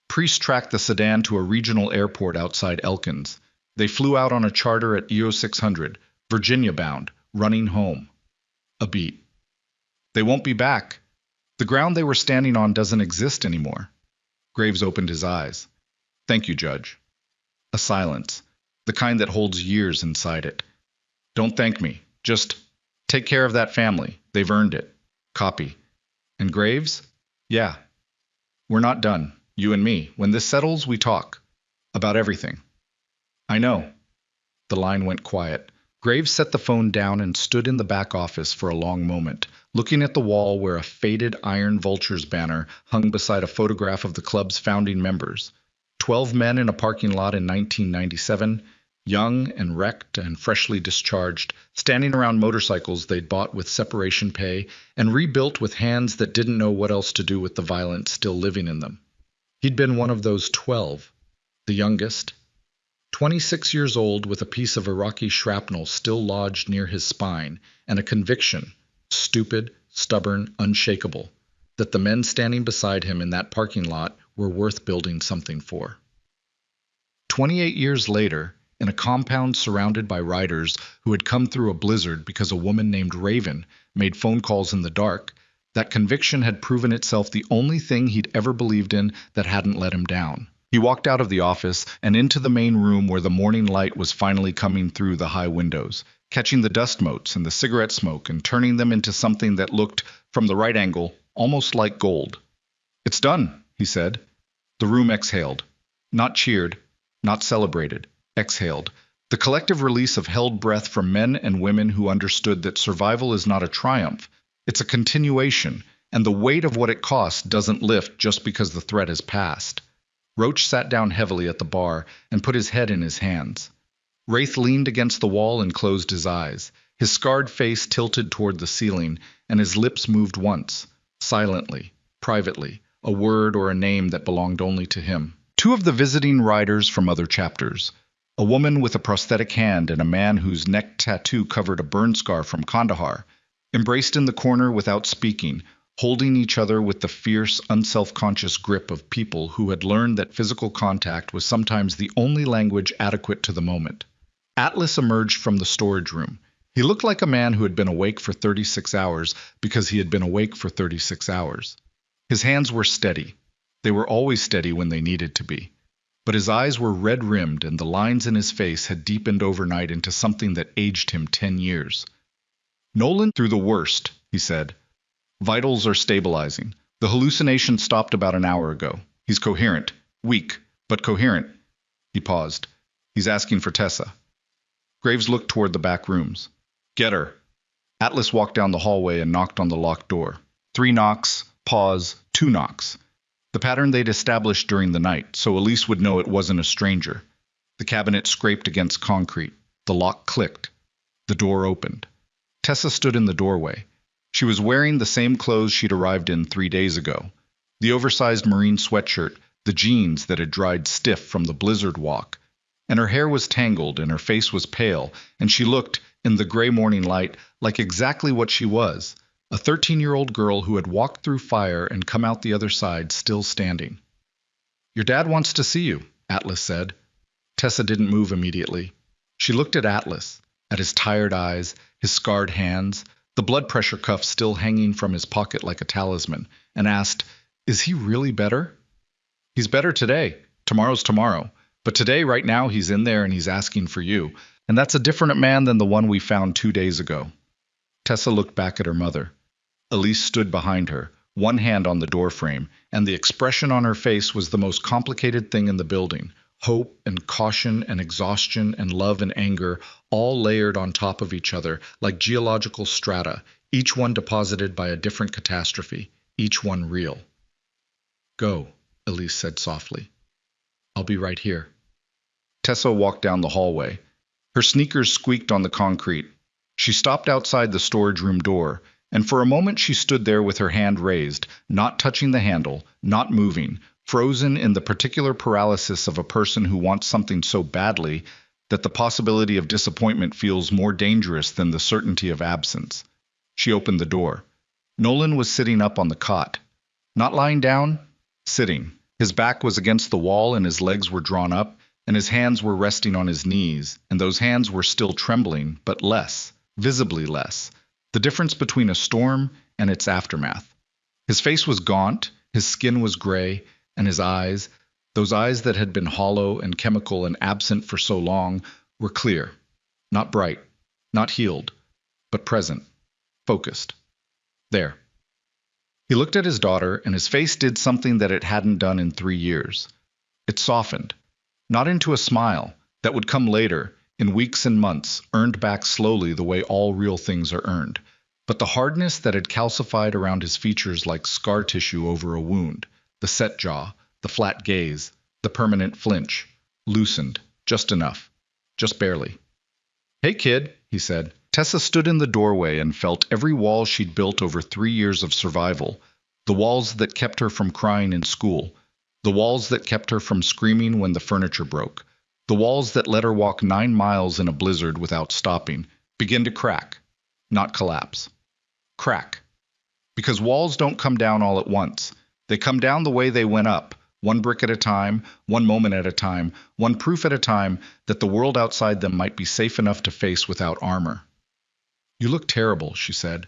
[SPEAKER 1] Priest tracked the sedan to a regional airport outside Elkins. They flew out on a charter at EO 600, Virginia bound, running home. A beat. They won't be back. The ground they were standing on doesn't exist anymore. Graves opened his eyes. Thank you, Judge. A silence, the kind that holds years inside it. Don't thank me. Just take care of that family. They've earned it. Copy. And Graves? Yeah. We're not done. You and me. When this settles, we talk. About everything. I know. The line went quiet. Graves set the phone down and stood in the back office for a long moment, looking at the wall where a faded Iron Vultures banner hung beside a photograph of the club's founding members. 12 men in a parking lot in 1997, young and wrecked and freshly discharged, standing around motorcycles they'd bought with separation pay and rebuilt with hands that didn't know what else to do with the violence still living in them. He'd been one of those 12, the youngest. 26 years old with a piece of Iraqi shrapnel still lodged near his spine and a conviction, stupid, stubborn, unshakable, that the men standing beside him in that parking lot were worth building something for. 28 years later, in a compound surrounded by riders who had come through a blizzard because a woman named Raven made phone calls in the dark, that conviction had proven itself the only thing he'd ever believed in that hadn't let him down. He walked out of the office and into the main room where the morning light was finally coming through the high windows, catching the dust motes and the cigarette smoke and turning them into something that looked, from the right angle, almost like gold. It's done, he said. The room exhaled. Not cheered, not celebrated. Exhaled. The collective release of held breath from men and women who understood that survival is not a triumph. It's a continuation, and the weight of what it costs doesn't lift just because the threat has passed. Roach sat down heavily at the bar and put his head in his hands. Wraith leaned against the wall and closed his eyes, his scarred face tilted toward the ceiling, and his lips moved once, silently, privately, a word or a name that belonged only to him. Two of the visiting riders from other chapters, a woman with a prosthetic hand and a man whose neck tattoo covered a burn scar from Kandahar, embraced in the corner without speaking, holding each other with the fierce, unself-conscious grip of people who had learned that physical contact was sometimes the only language adequate to the moment. Atlas emerged from the storage room. He looked like a man who had been awake for 36 hours because he had been awake for 36 hours. His hands were steady. They were always steady when they needed to be. But his eyes were red-rimmed and the lines in his face had deepened overnight into something that aged him 10 years. Nolan through the worst, he said. Vitals are stabilizing. The hallucination stopped about an hour ago. He's coherent. Weak, but coherent. He paused. He's asking for Tessa. Graves looked toward the back rooms. Get her. Atlas walked down the hallway and knocked on the locked door. 3 knocks, pause, 2 knocks. The pattern they'd established during the night, so Elise would know it wasn't a stranger. The cabinet scraped against concrete. The lock clicked. The door opened. Tessa stood in the doorway. She was wearing the same clothes she'd arrived in 3 days ago. The oversized marine sweatshirt, the jeans that had dried stiff from the blizzard walk. And her hair was tangled and her face was pale, and she looked, in the gray morning light, like exactly what she was, a 13-year-old girl who had walked through fire and come out the other side still standing. Your dad wants to see you, Atlas said. Tessa didn't move immediately. She looked at Atlas, at his tired eyes, his scarred hands, the blood pressure cuff still hanging from his pocket like a talisman, and asked, Is he really better? He's better today. Tomorrow's tomorrow. But today, right now, he's in there and he's asking for you. And that's a different man than the one we found 2 days ago. Tessa looked back at her mother. Elise stood behind her, one hand on the doorframe, and the expression on her face was the most complicated thing in the building. Hope and caution and exhaustion and love and anger, all layered on top of each other like geological strata, each one deposited by a different catastrophe, each one real. Go, Elise said softly. I'll be right here. Tessa walked down the hallway. Her sneakers squeaked on the concrete. She stopped outside the storage room door, and for a moment she stood there with her hand raised, not touching the handle, not moving, frozen in the particular paralysis of a person who wants something so badly that the possibility of disappointment feels more dangerous than the certainty of absence. She opened the door. Nolan was sitting up on the cot. Not lying down, sitting. His back was against the wall and his legs were drawn up, and his hands were resting on his knees, and those hands were still trembling, but less, visibly less. The difference between a storm and its aftermath. His face was gaunt, his skin was gray, and his eyes, those eyes that had been hollow and chemical and absent for so long, were clear. Not bright, not healed, but present, focused. There. He looked at his daughter, and his face did something that it hadn't done in 3 years. It softened, not into a smile that would come later, in weeks and months, earned back slowly the way all real things are earned, but the hardness that had calcified around his features like scar tissue over a wound, the set jaw, the flat gaze, the permanent flinch, loosened, just enough, just barely. "Hey, kid," he said. Tessa stood in the doorway and felt every wall she'd built over 3 years of survival, the walls that kept her from crying in school, the walls that kept her from screaming when the furniture broke, the walls that let her walk 9 miles in a blizzard without stopping, begin to crack, not collapse. Crack. Because walls don't come down all at once. They come down the way they went up, one brick at a time, one moment at a time, one proof at a time that the world outside them might be safe enough to face without armor. "You look terrible," she said.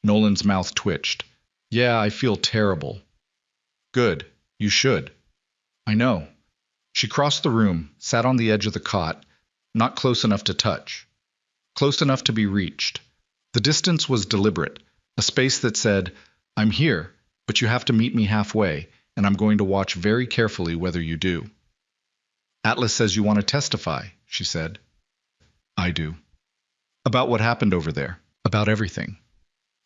[SPEAKER 1] Nolan's mouth twitched. "Yeah, I feel terrible." "Good. You should." "I know." She crossed the room, sat on the edge of the cot, not close enough to touch, close enough to be reached. The distance was deliberate, a space that said, "I'm here, but you have to meet me halfway, and I'm going to watch very carefully whether you do." "Atlas says you want to testify," she said. "I do." "About what happened over there, about everything."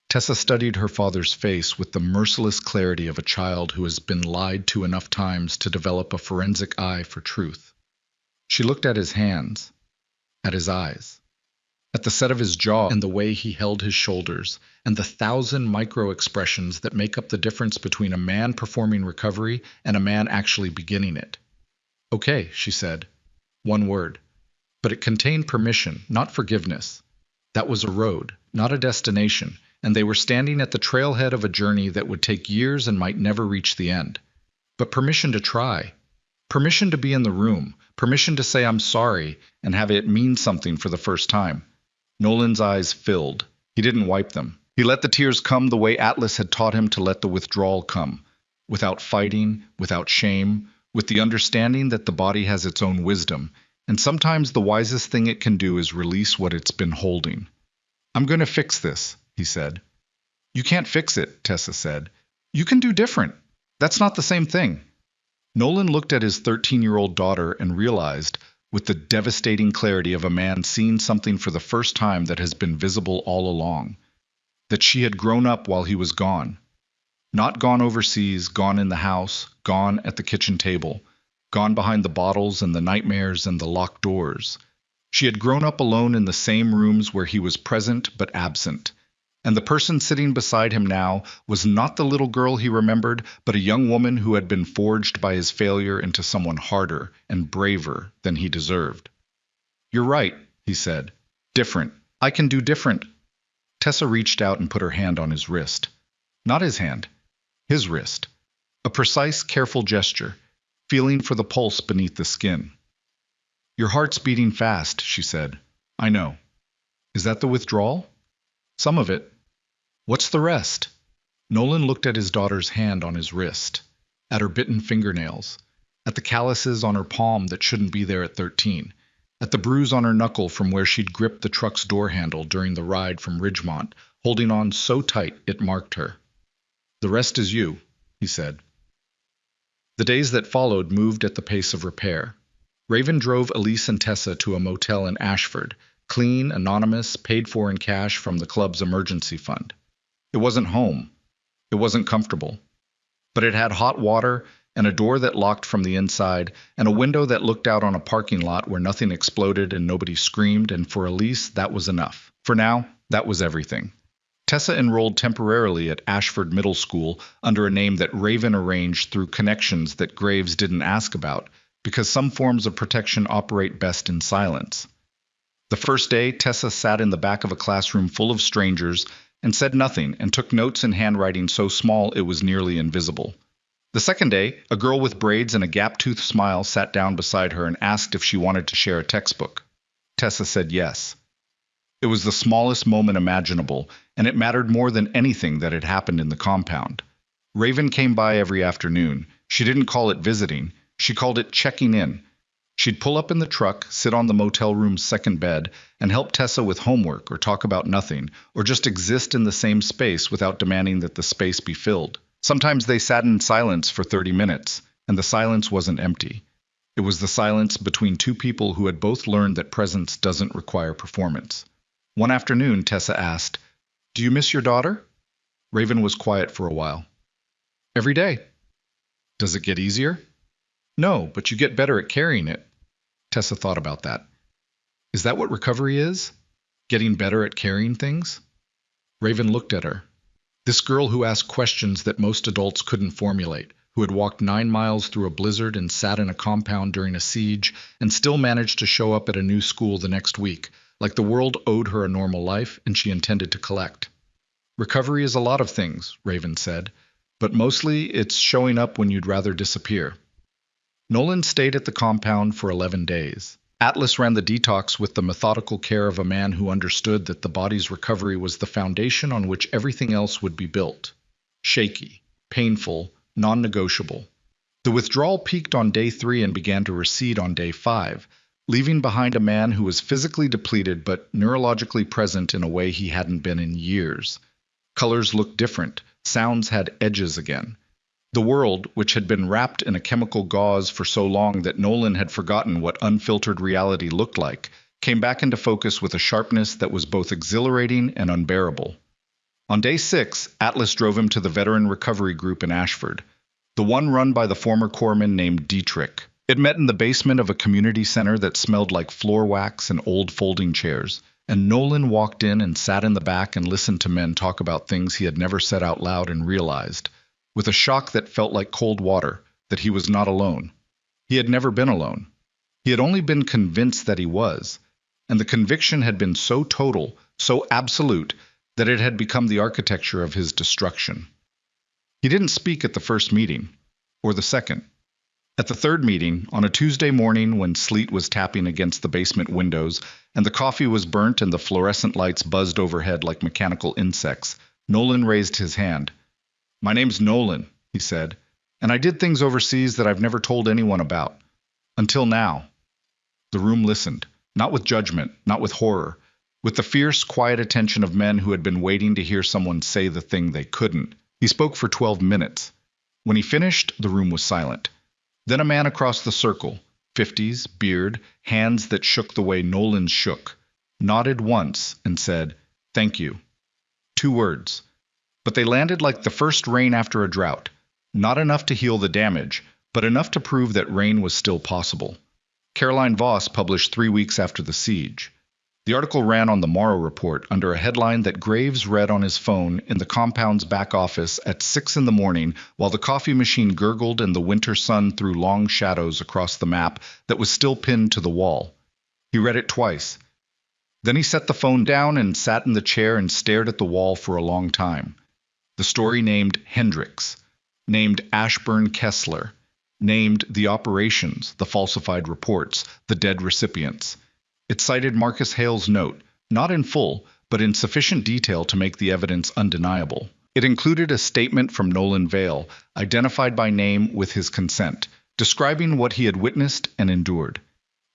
[SPEAKER 1] Tessa studied her father's face with the merciless clarity of a child who has been lied to enough times to develop a forensic eye for truth. She looked at his hands, at his eyes, at the set of his jaw and the way he held his shoulders, and the 1,000 micro-expressions that make up the difference between a man performing recovery and a man actually beginning it. "Okay," she said. One word. But it contained permission, not forgiveness. That was a road, not a destination, and they were standing at the trailhead of a journey that would take years and might never reach the end. But permission to try. Permission to be in the room. Permission to say "I'm sorry" and have it mean something for the first time. Nolan's eyes filled. He didn't wipe them. He let the tears come the way Atlas had taught him to let the withdrawal come, without fighting, without shame, with the understanding that the body has its own wisdom, and sometimes the wisest thing it can do is release what it's been holding. "I'm going to fix this," he said. "You can't fix it," Tessa said. "You can do different. That's not the same thing." Nolan looked at his 13-year-old daughter and realized, with the devastating clarity of a man seeing something for the first time that has been visible all along, that she had grown up while he was gone. Not gone overseas, gone in the house, gone at the kitchen table, gone behind the bottles and the nightmares and the locked doors. She had grown up alone in the same rooms where he was present but absent. And the person sitting beside him now was not the little girl he remembered, but a young woman who had been forged by his failure into someone harder and braver than he deserved. "You're right," he said. "Different. I can do different." Tessa reached out and put her hand on his wrist. Not his hand. His wrist. A precise, careful gesture, feeling for the pulse beneath the skin. "Your heart's beating fast," she said. "I know." "Is that the withdrawal?" "Some of it." "What's the rest?" Nolan looked at his daughter's hand on his wrist, at her bitten fingernails, at the calluses on her palm that shouldn't be there at 13, at the bruise on her knuckle from where she'd gripped the truck's door handle during the ride from Ridgemont, holding on so tight it marked her. "The rest is you," he said. The days that followed moved at the pace of repair. Raven drove Elise and Tessa to a motel in Ashford, clean, anonymous, paid for in cash from the club's emergency fund. It wasn't home. It wasn't comfortable. But it had hot water and a door that locked from the inside and a window that looked out on a parking lot where nothing exploded and nobody screamed, and for Elise, that was enough. For now, that was everything. Tessa enrolled temporarily at Ashford Middle School under a name that Raven arranged through connections that Graves didn't ask about, because some forms of protection operate best in silence. The first day, Tessa sat in the back of a classroom full of strangers and said nothing and took notes in handwriting so small it was nearly invisible. The second day, a girl with braids and a gap-toothed smile sat down beside her and asked if she wanted to share a textbook. Tessa said yes. It was the smallest moment imaginable, and it mattered more than anything that had happened in the compound. Raven came by every afternoon. She didn't call it visiting. She called it checking in. She'd pull up in the truck, sit on the motel room's second bed, and help Tessa with homework or talk about nothing, or just exist in the same space without demanding that the space be filled. Sometimes they sat in silence for 30 minutes, and the silence wasn't empty. It was the silence between two people who had both learned that presence doesn't require performance. One afternoon, Tessa asked, "Do you miss your daughter?" Raven was quiet for a while. "Every day." "Does it get easier?" "No, but you get better at carrying it." Tessa thought about that. Is that what recovery is? Getting better at carrying things? Raven looked at her. This girl who asked questions that most adults couldn't formulate, who had walked 9 miles through a blizzard and sat in a compound during a siege, and still managed to show up at a new school the next week, like the world owed her a normal life and she intended to collect. Recovery is a lot of things, Raven said, but mostly it's showing up when you'd rather disappear. Nolan stayed at the compound for 11 days. Atlas ran the detox with the methodical care of a man who understood that the body's recovery was the foundation on which everything else would be built. Shaky, painful, non-negotiable. The withdrawal peaked on day 3 and began to recede on day 5, leaving behind a man who was physically depleted but neurologically present in a way he hadn't been in years. Colors looked different, sounds had edges again. The world, which had been wrapped in a chemical gauze for so long that Nolan had forgotten what unfiltered reality looked like, came back into focus with a sharpness that was both exhilarating and unbearable. On day 6, Atlas drove him to the veteran recovery group in Ashford, the one run by the former corpsman named Dietrich. It met in the basement of a community center that smelled like floor wax and old folding chairs, and Nolan walked in and sat in the back and listened to men talk about things he had never said out loud and realized, with a shock that felt like cold water, that he was not alone. He had never been alone. He had only been convinced that he was, and the conviction had been so total, so absolute, that it had become the architecture of his destruction. He didn't speak at the first meeting, or the second. At the third meeting, on a Tuesday morning when sleet was tapping against the basement windows, and the coffee was burnt and the fluorescent lights buzzed overhead like mechanical insects, Nolan raised his hand. "My name's Nolan," he said, "and I did things overseas that I've never told anyone about. Until now." The room listened, not with judgment, not with horror, with the fierce, quiet attention of men who had been waiting to hear someone say the thing they couldn't. He spoke for 12 minutes. When he finished, the room was silent. Then a man across the circle, 50s, beard, hands that shook the way Nolan's shook, nodded once and said, "Thank you." 2 words. But they landed like the first rain after a drought. Not enough to heal the damage, but enough to prove that rain was still possible. Caroline Voss published 3 weeks after the siege. The article ran on the Morrow Report under a headline that Graves read on his phone in the compound's back office at 6 in the morning while the coffee machine gurgled and the winter sun threw long shadows across the map that was still pinned to the wall. He read it twice. Then he set the phone down and sat in the chair and stared at the wall for a long time. The story named Hendricks, named Ashburn Kessler, named the operations, the falsified reports, the dead recipients. It cited Marcus Hale's note, not in full, but in sufficient detail to make the evidence undeniable. It included a statement from Nolan Vale, identified by name with his consent, describing what he had witnessed and endured.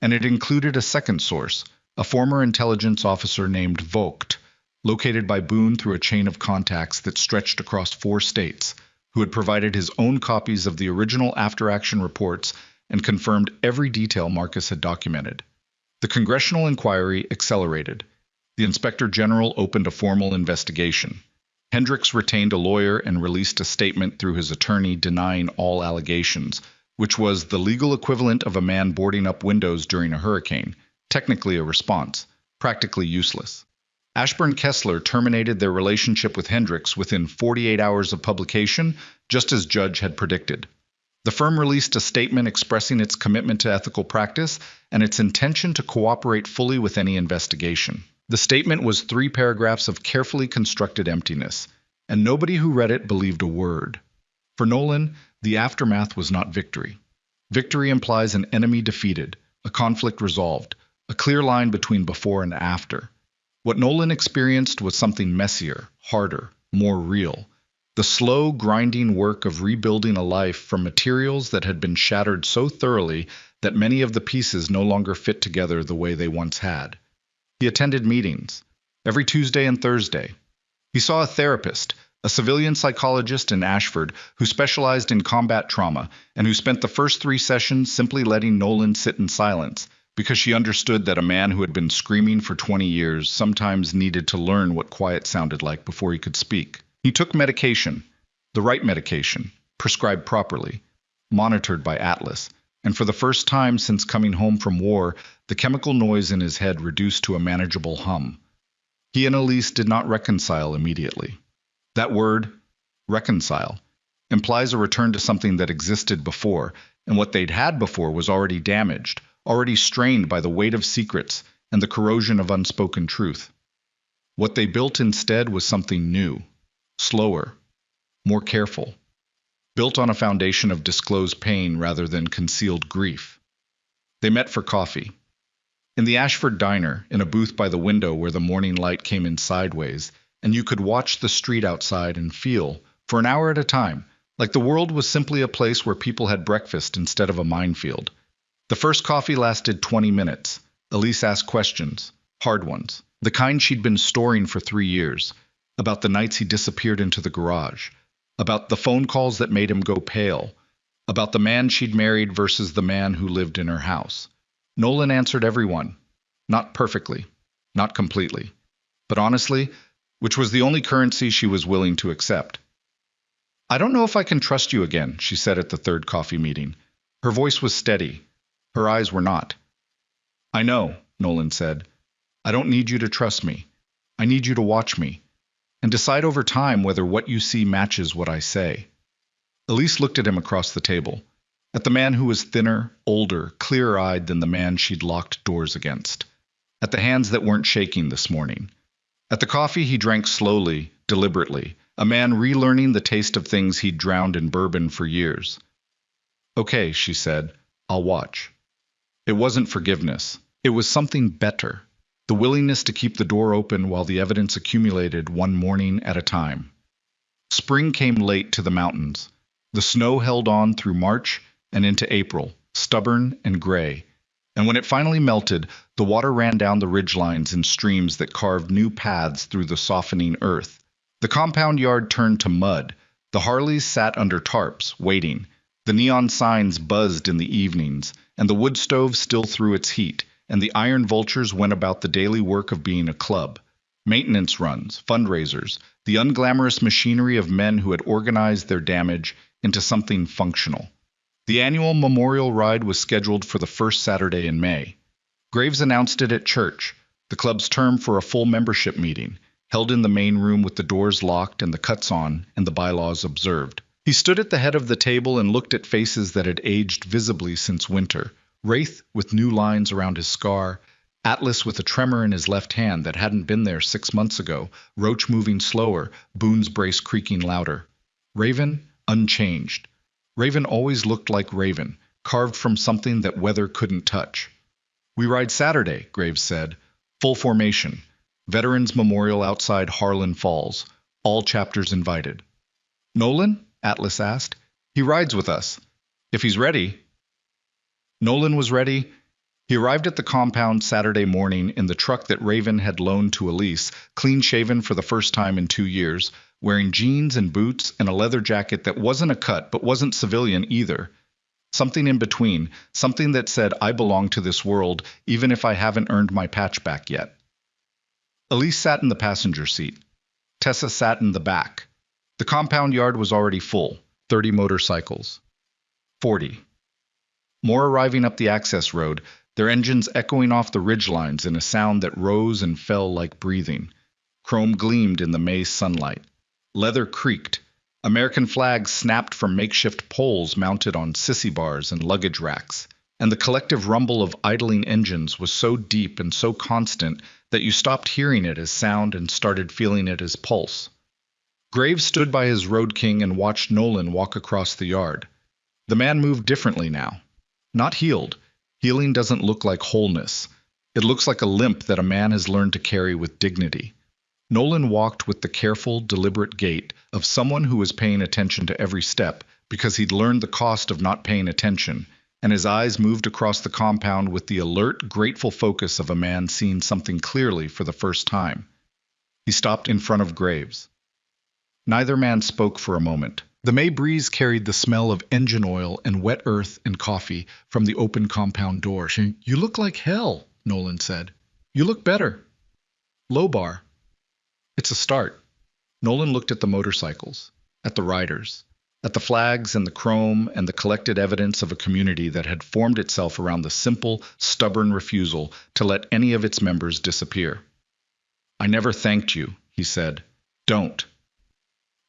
[SPEAKER 1] And it included a second source, a former intelligence officer named Vogt, located by Boone through a chain of contacts that stretched across 4 states, who had provided his own copies of the original after-action reports and confirmed every detail Marcus had documented. The congressional inquiry accelerated. The Inspector General opened a formal investigation. Hendricks retained a lawyer and released a statement through his attorney denying all allegations, which was the legal equivalent of a man boarding up windows during a hurricane, technically a response, practically useless. Ashburn Kessler terminated their relationship with Hendricks within 48 hours of publication, just as Judge had predicted. The firm released a statement expressing its commitment to ethical practice and its intention to cooperate fully with any investigation. The statement was 3 paragraphs of carefully constructed emptiness, and nobody who read it believed a word. For Nolan, the aftermath was not victory. Victory implies an enemy defeated, a conflict resolved, a clear line between before and after. What Nolan experienced was something messier, harder, more real. The slow, grinding work of rebuilding a life from materials that had been shattered so thoroughly that many of the pieces no longer fit together the way they once had. He attended meetings, every Tuesday and Thursday. He saw a therapist, a civilian psychologist in Ashford who specialized in combat trauma and who spent the first 3 sessions simply letting Nolan sit in silence, because she understood that a man who had been screaming for 20 years sometimes needed to learn what quiet sounded like before he could speak. He took medication, the right medication, prescribed properly, monitored by Atlas, and for the first time since coming home from war, the chemical noise in his head reduced to a manageable hum. He and Elise did not reconcile immediately. That word, reconcile, implies a return to something that existed before, and what they'd had before was already damaged, already strained by the weight of secrets and the corrosion of unspoken truth. What they built instead was something new, slower, more careful, built on a foundation of disclosed pain rather than concealed grief. They met for coffee. In the Ashford diner, in a booth by the window where the morning light came in sideways, and you could watch the street outside and feel, for an hour at a time, like the world was simply a place where people had breakfast instead of a minefield. The first coffee lasted 20 minutes. Elise asked questions, hard ones, the kind she'd been storing for 3 years, about the nights he disappeared into the garage, about the phone calls that made him go pale, about the man she'd married versus the man who lived in her house. Nolan answered everyone, not perfectly, not completely, but honestly, which was the only currency she was willing to accept. "I don't know if I can trust you again," she said at the third coffee meeting. Her voice was steady. Her eyes were not. "I know," Nolan said. "I don't need you to trust me. I need you to watch me, and decide over time whether what you see matches what I say." Elise looked at him across the table, at the man who was thinner, older, clearer-eyed than the man she'd locked doors against, at the hands that weren't shaking this morning, at the coffee he drank slowly, deliberately, a man relearning the taste of things he'd drowned in bourbon for years. "Okay," she said, "I'll watch." It wasn't forgiveness. It was something better, the willingness to keep the door open while the evidence accumulated one morning at a time. Spring came late to the mountains. The snow held on through March and into April, stubborn and gray, and when it finally melted, the water ran down the ridgelines in streams that carved new paths through the softening earth. The compound yard turned to mud. The Harleys sat under tarps, waiting. The neon signs buzzed in the evenings, and the wood stove still threw its heat, and the iron vultures went about the daily work of being a club. Maintenance runs, fundraisers, the unglamorous machinery of men who had organized their damage into something functional. The annual memorial ride was scheduled for the first Saturday in May. Graves announced it at church, the club's term for a full membership meeting, held in the main room with the doors locked and the cuts on and the bylaws observed. He stood at the head of the table and looked at faces that had aged visibly since winter, Wraith with new lines around his scar, Atlas with a tremor in his left hand that hadn't been there 6 months ago, Roach moving slower, Boone's brace creaking louder. Raven, unchanged. Raven always looked like Raven, carved from something that weather couldn't touch. "We ride Saturday," Graves said. "Full formation. Veterans Memorial outside Harlan Falls. All chapters invited." "Nolan?" Atlas asked. "He rides with us. If he's ready." Nolan was ready. He arrived at the compound Saturday morning in the truck that Raven had loaned to Elise, clean-shaven for the first time in 2 years, wearing jeans and boots and a leather jacket that wasn't a cut but wasn't civilian either. Something in between, something that said, "I belong to this world, even if I haven't earned my patch back yet." Elise sat in the passenger seat. Tessa sat in the back. The compound yard was already full, 30 motorcycles. 40. More arriving up the access road, their engines echoing off the ridgelines in a sound that rose and fell like breathing. Chrome gleamed in the May sunlight. Leather creaked. American flags snapped from makeshift poles mounted on sissy bars and luggage racks, and the collective rumble of idling engines was so deep and so constant that you stopped hearing it as sound and started feeling it as pulse. Graves stood by his Road King and watched Nolan walk across the yard. The man moved differently now. Not healed. Healing doesn't look like wholeness. It looks like a limp that a man has learned to carry with dignity. Nolan walked with the careful, deliberate gait of someone who was paying attention to every step because he'd learned the cost of not paying attention, and his eyes moved across the compound with the alert, grateful focus of a man seeing something clearly for the first time. He stopped in front of Graves. Neither man spoke for a moment. The May breeze carried the smell of engine oil and wet earth and coffee from the open compound door. "You look like hell," Nolan said. "You look better." "Low bar." "It's a start." Nolan looked at the motorcycles, at the riders, at the flags and the chrome and the collected evidence of a community that had formed itself around the simple, stubborn refusal to let any of its members disappear. "I never thanked you," he said. "Don't."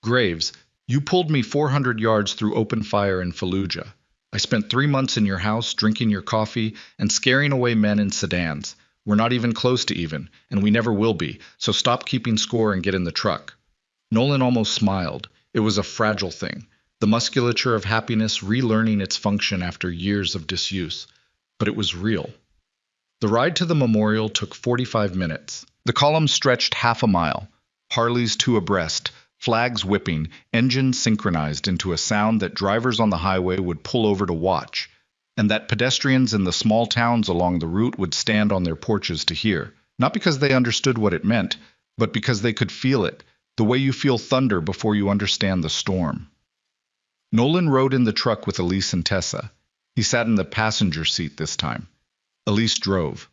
[SPEAKER 1] "Graves, you pulled me 400 yards through open fire in Fallujah. I spent 3 months in your house, drinking your coffee and scaring away men in sedans. We're not even close to even, and we never will be, so stop keeping score and get in the truck." Nolan almost smiled. It was a fragile thing, the musculature of happiness relearning its function after years of disuse. But it was real. The ride to the memorial took 45 minutes. The column stretched half a mile, Harleys 2 abreast, flags whipping, engines synchronized into a sound that drivers on the highway would pull over to watch, and that pedestrians in the small towns along the route would stand on their porches to hear, not because they understood what it meant, but because they could feel it, the way you feel thunder before you understand the storm. Nolan rode in the truck with Elise and Tessa. He sat in the passenger seat this time. Elise drove.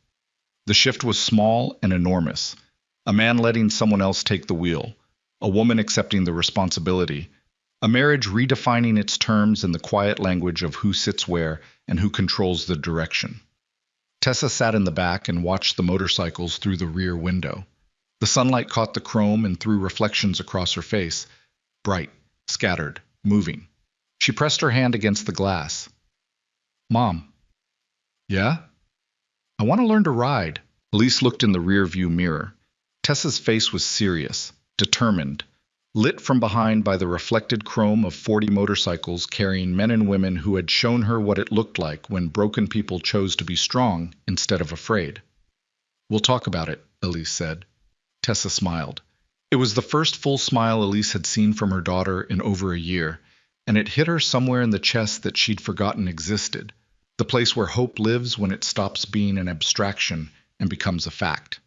[SPEAKER 1] The shift was small and enormous. A man letting someone else take the wheel. A woman accepting the responsibility. A marriage redefining its terms in the quiet language of who sits where and who controls the direction. Tessa sat in the back and watched the motorcycles through the rear window. The sunlight caught the chrome and threw reflections across her face, bright, scattered, moving. She pressed her hand against the glass. "Mom." "Yeah?" "I want to learn to ride." Elise looked in the rear-view mirror. Tessa's face was serious, determined, lit from behind by the reflected chrome of 40 motorcycles carrying men and women who had shown her what it looked like when broken people chose to be strong instead of afraid. "We'll talk about it," Elise said. Tessa smiled. It was the first full smile Elise had seen from her daughter in over a year, and it hit her somewhere in the chest that she'd forgotten existed, the place where hope lives when it stops being an abstraction and becomes a fact.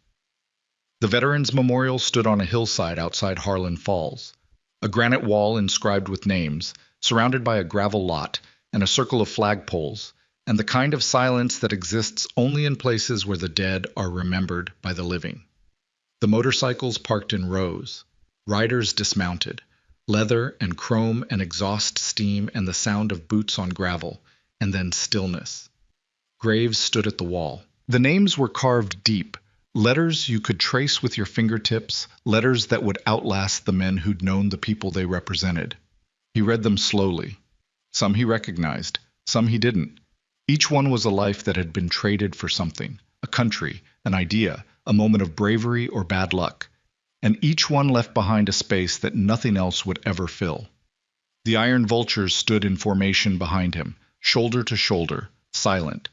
[SPEAKER 1] The Veterans Memorial stood on a hillside outside Harlan Falls, a granite wall inscribed with names, surrounded by a gravel lot and a circle of flagpoles, and the kind of silence that exists only in places where the dead are remembered by the living. The motorcycles parked in rows, riders dismounted, leather and chrome and exhaust steam and the sound of boots on gravel, and then stillness. Graves stood at the wall. The names were carved deep, letters you could trace with your fingertips, letters that would outlast the men who'd known the people they represented. He read them slowly. Some he recognized, some he didn't. Each one was a life that had been traded for something, a country, an idea, a moment of bravery or bad luck, and each one left behind a space that nothing else would ever fill. The iron vultures stood in formation behind him, shoulder to shoulder, silent,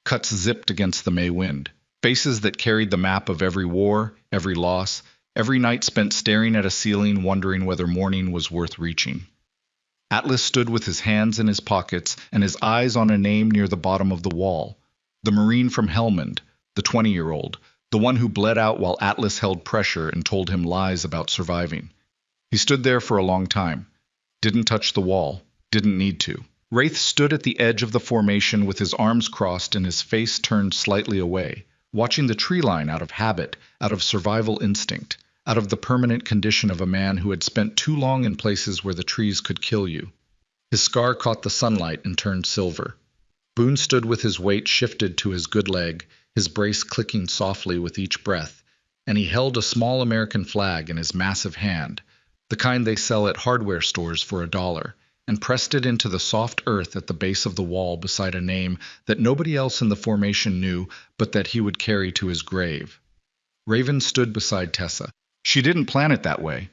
[SPEAKER 1] cuts zipped against the May wind, faces that carried the map of every war, every loss, every night spent staring at a ceiling wondering whether morning was worth reaching. Atlas stood with his hands in his pockets and his eyes on a name near the bottom of the wall, the Marine from Helmand, the 20-year-old, the one who bled out while Atlas held pressure and told him lies about surviving. He stood there for a long time, didn't touch the wall, didn't need to. Wraith stood at the edge of the formation with his arms crossed and his face turned slightly away, watching the tree line out of habit, out of survival instinct, out of the permanent condition of a man who had spent too long in places where the trees could kill you. His scar caught the sunlight and turned silver. Boone stood with his weight shifted to his good leg, his brace clicking softly with each breath, and he held a small American flag in his massive hand, the kind they sell at hardware stores for $1, and pressed it into the soft earth at the base of the wall beside a name that nobody else in the formation knew but that he would carry to his grave. Raven stood beside Tessa. She didn't plan it that way.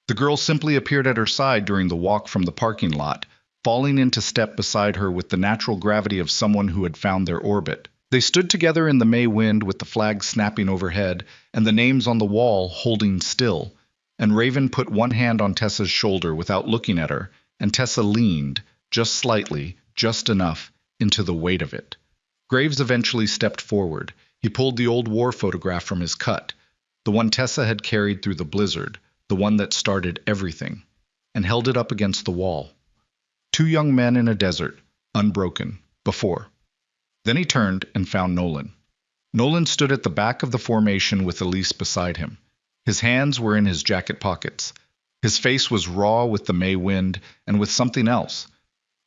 [SPEAKER 1] The girl simply appeared at her side during the walk from the parking lot, falling into step beside her with the natural gravity of someone who had found their orbit. They stood together in the May wind with the flag snapping overhead and the names on the wall holding still, and Raven put one hand on Tessa's shoulder without looking at her, and Tessa leaned, just slightly, just enough, into the weight of it. Graves eventually stepped forward. He pulled the old war photograph from his cut, the one Tessa had carried through the blizzard, the one that started everything, and held it up against the wall. 2 young men in a desert, unbroken, before. Then he turned and found Nolan. Nolan stood at the back of the formation with Elise beside him. His hands were in his jacket pockets. His face was raw with the May wind and with something else.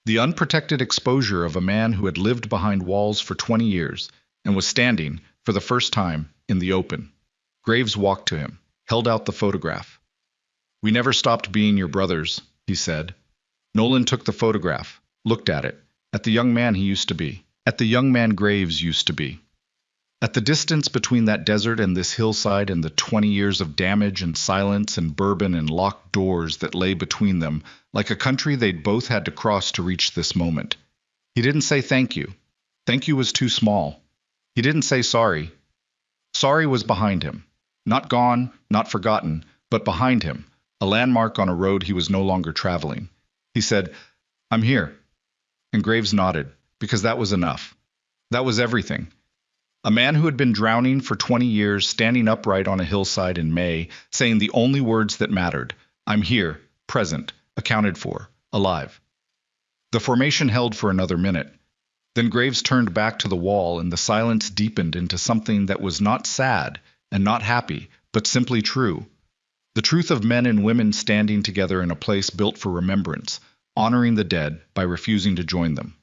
[SPEAKER 1] The unprotected exposure of a man who had lived behind walls for 20 years and was standing, for the first time, in the open. Graves walked to him, held out the photograph. "We never stopped being your brothers," he said. Nolan took the photograph, looked at it, at the young man he used to be, at the young man Graves used to be. At the distance between that desert and this hillside and the 20 years of damage and silence and bourbon and locked doors that lay between them, like a country they'd both had to cross to reach this moment. He didn't say thank you. Thank you was too small. He didn't say sorry. Sorry was behind him. Not gone, not forgotten, but behind him, a landmark on a road he was no longer traveling. He said, "I'm here." And Graves nodded, because that was enough. That was everything. A man who had been drowning for 20 years, standing upright on a hillside in May, saying the only words that mattered: "I'm here, present, accounted for, alive." The formation held for another minute. Then Graves turned back to the wall, and the silence deepened into something that was not sad and not happy, but simply true. The truth of men and women standing together in a place built for remembrance, honoring the dead by refusing to join them.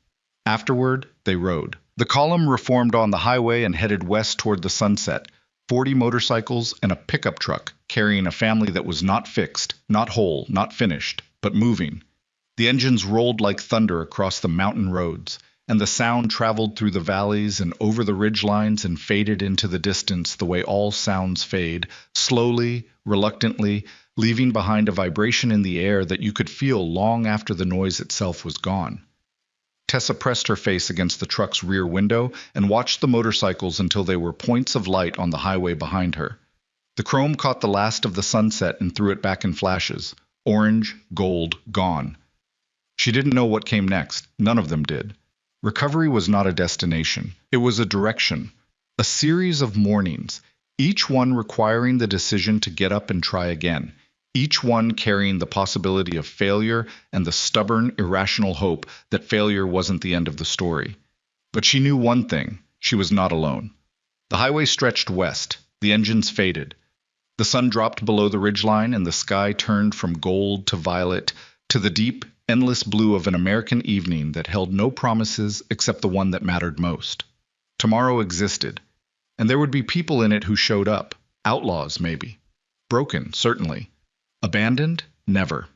[SPEAKER 1] Afterward, they rode. The column reformed on the highway and headed west toward the sunset, 40 motorcycles and a pickup truck carrying a family that was not fixed, not whole, not finished, but moving. The engines rolled like thunder across the mountain roads, and the sound traveled through the valleys and over the ridgelines and faded into the distance the way all sounds fade, slowly, reluctantly, leaving behind a vibration in the air that you could feel long after the noise itself was gone. Tessa pressed her face against the truck's rear window and watched the motorcycles until they were points of light on the highway behind her. The chrome caught the last of the sunset and threw it back in flashes. Orange, gold, gone. She didn't know what came next. None of them did. Recovery was not a destination. It was a direction. A series of mornings, each one requiring the decision to get up and try again. Each one carrying the possibility of failure and the stubborn, irrational hope that failure wasn't the end of the story. But she knew one thing: she was not alone. The highway stretched west. The engines faded. The sun dropped below the ridgeline, and the sky turned from gold to violet to the deep, endless blue of an American evening that held no promises except the one that mattered most. Tomorrow existed, and there would be people in it who showed up. Outlaws, maybe. Broken, certainly. Abandoned? Never.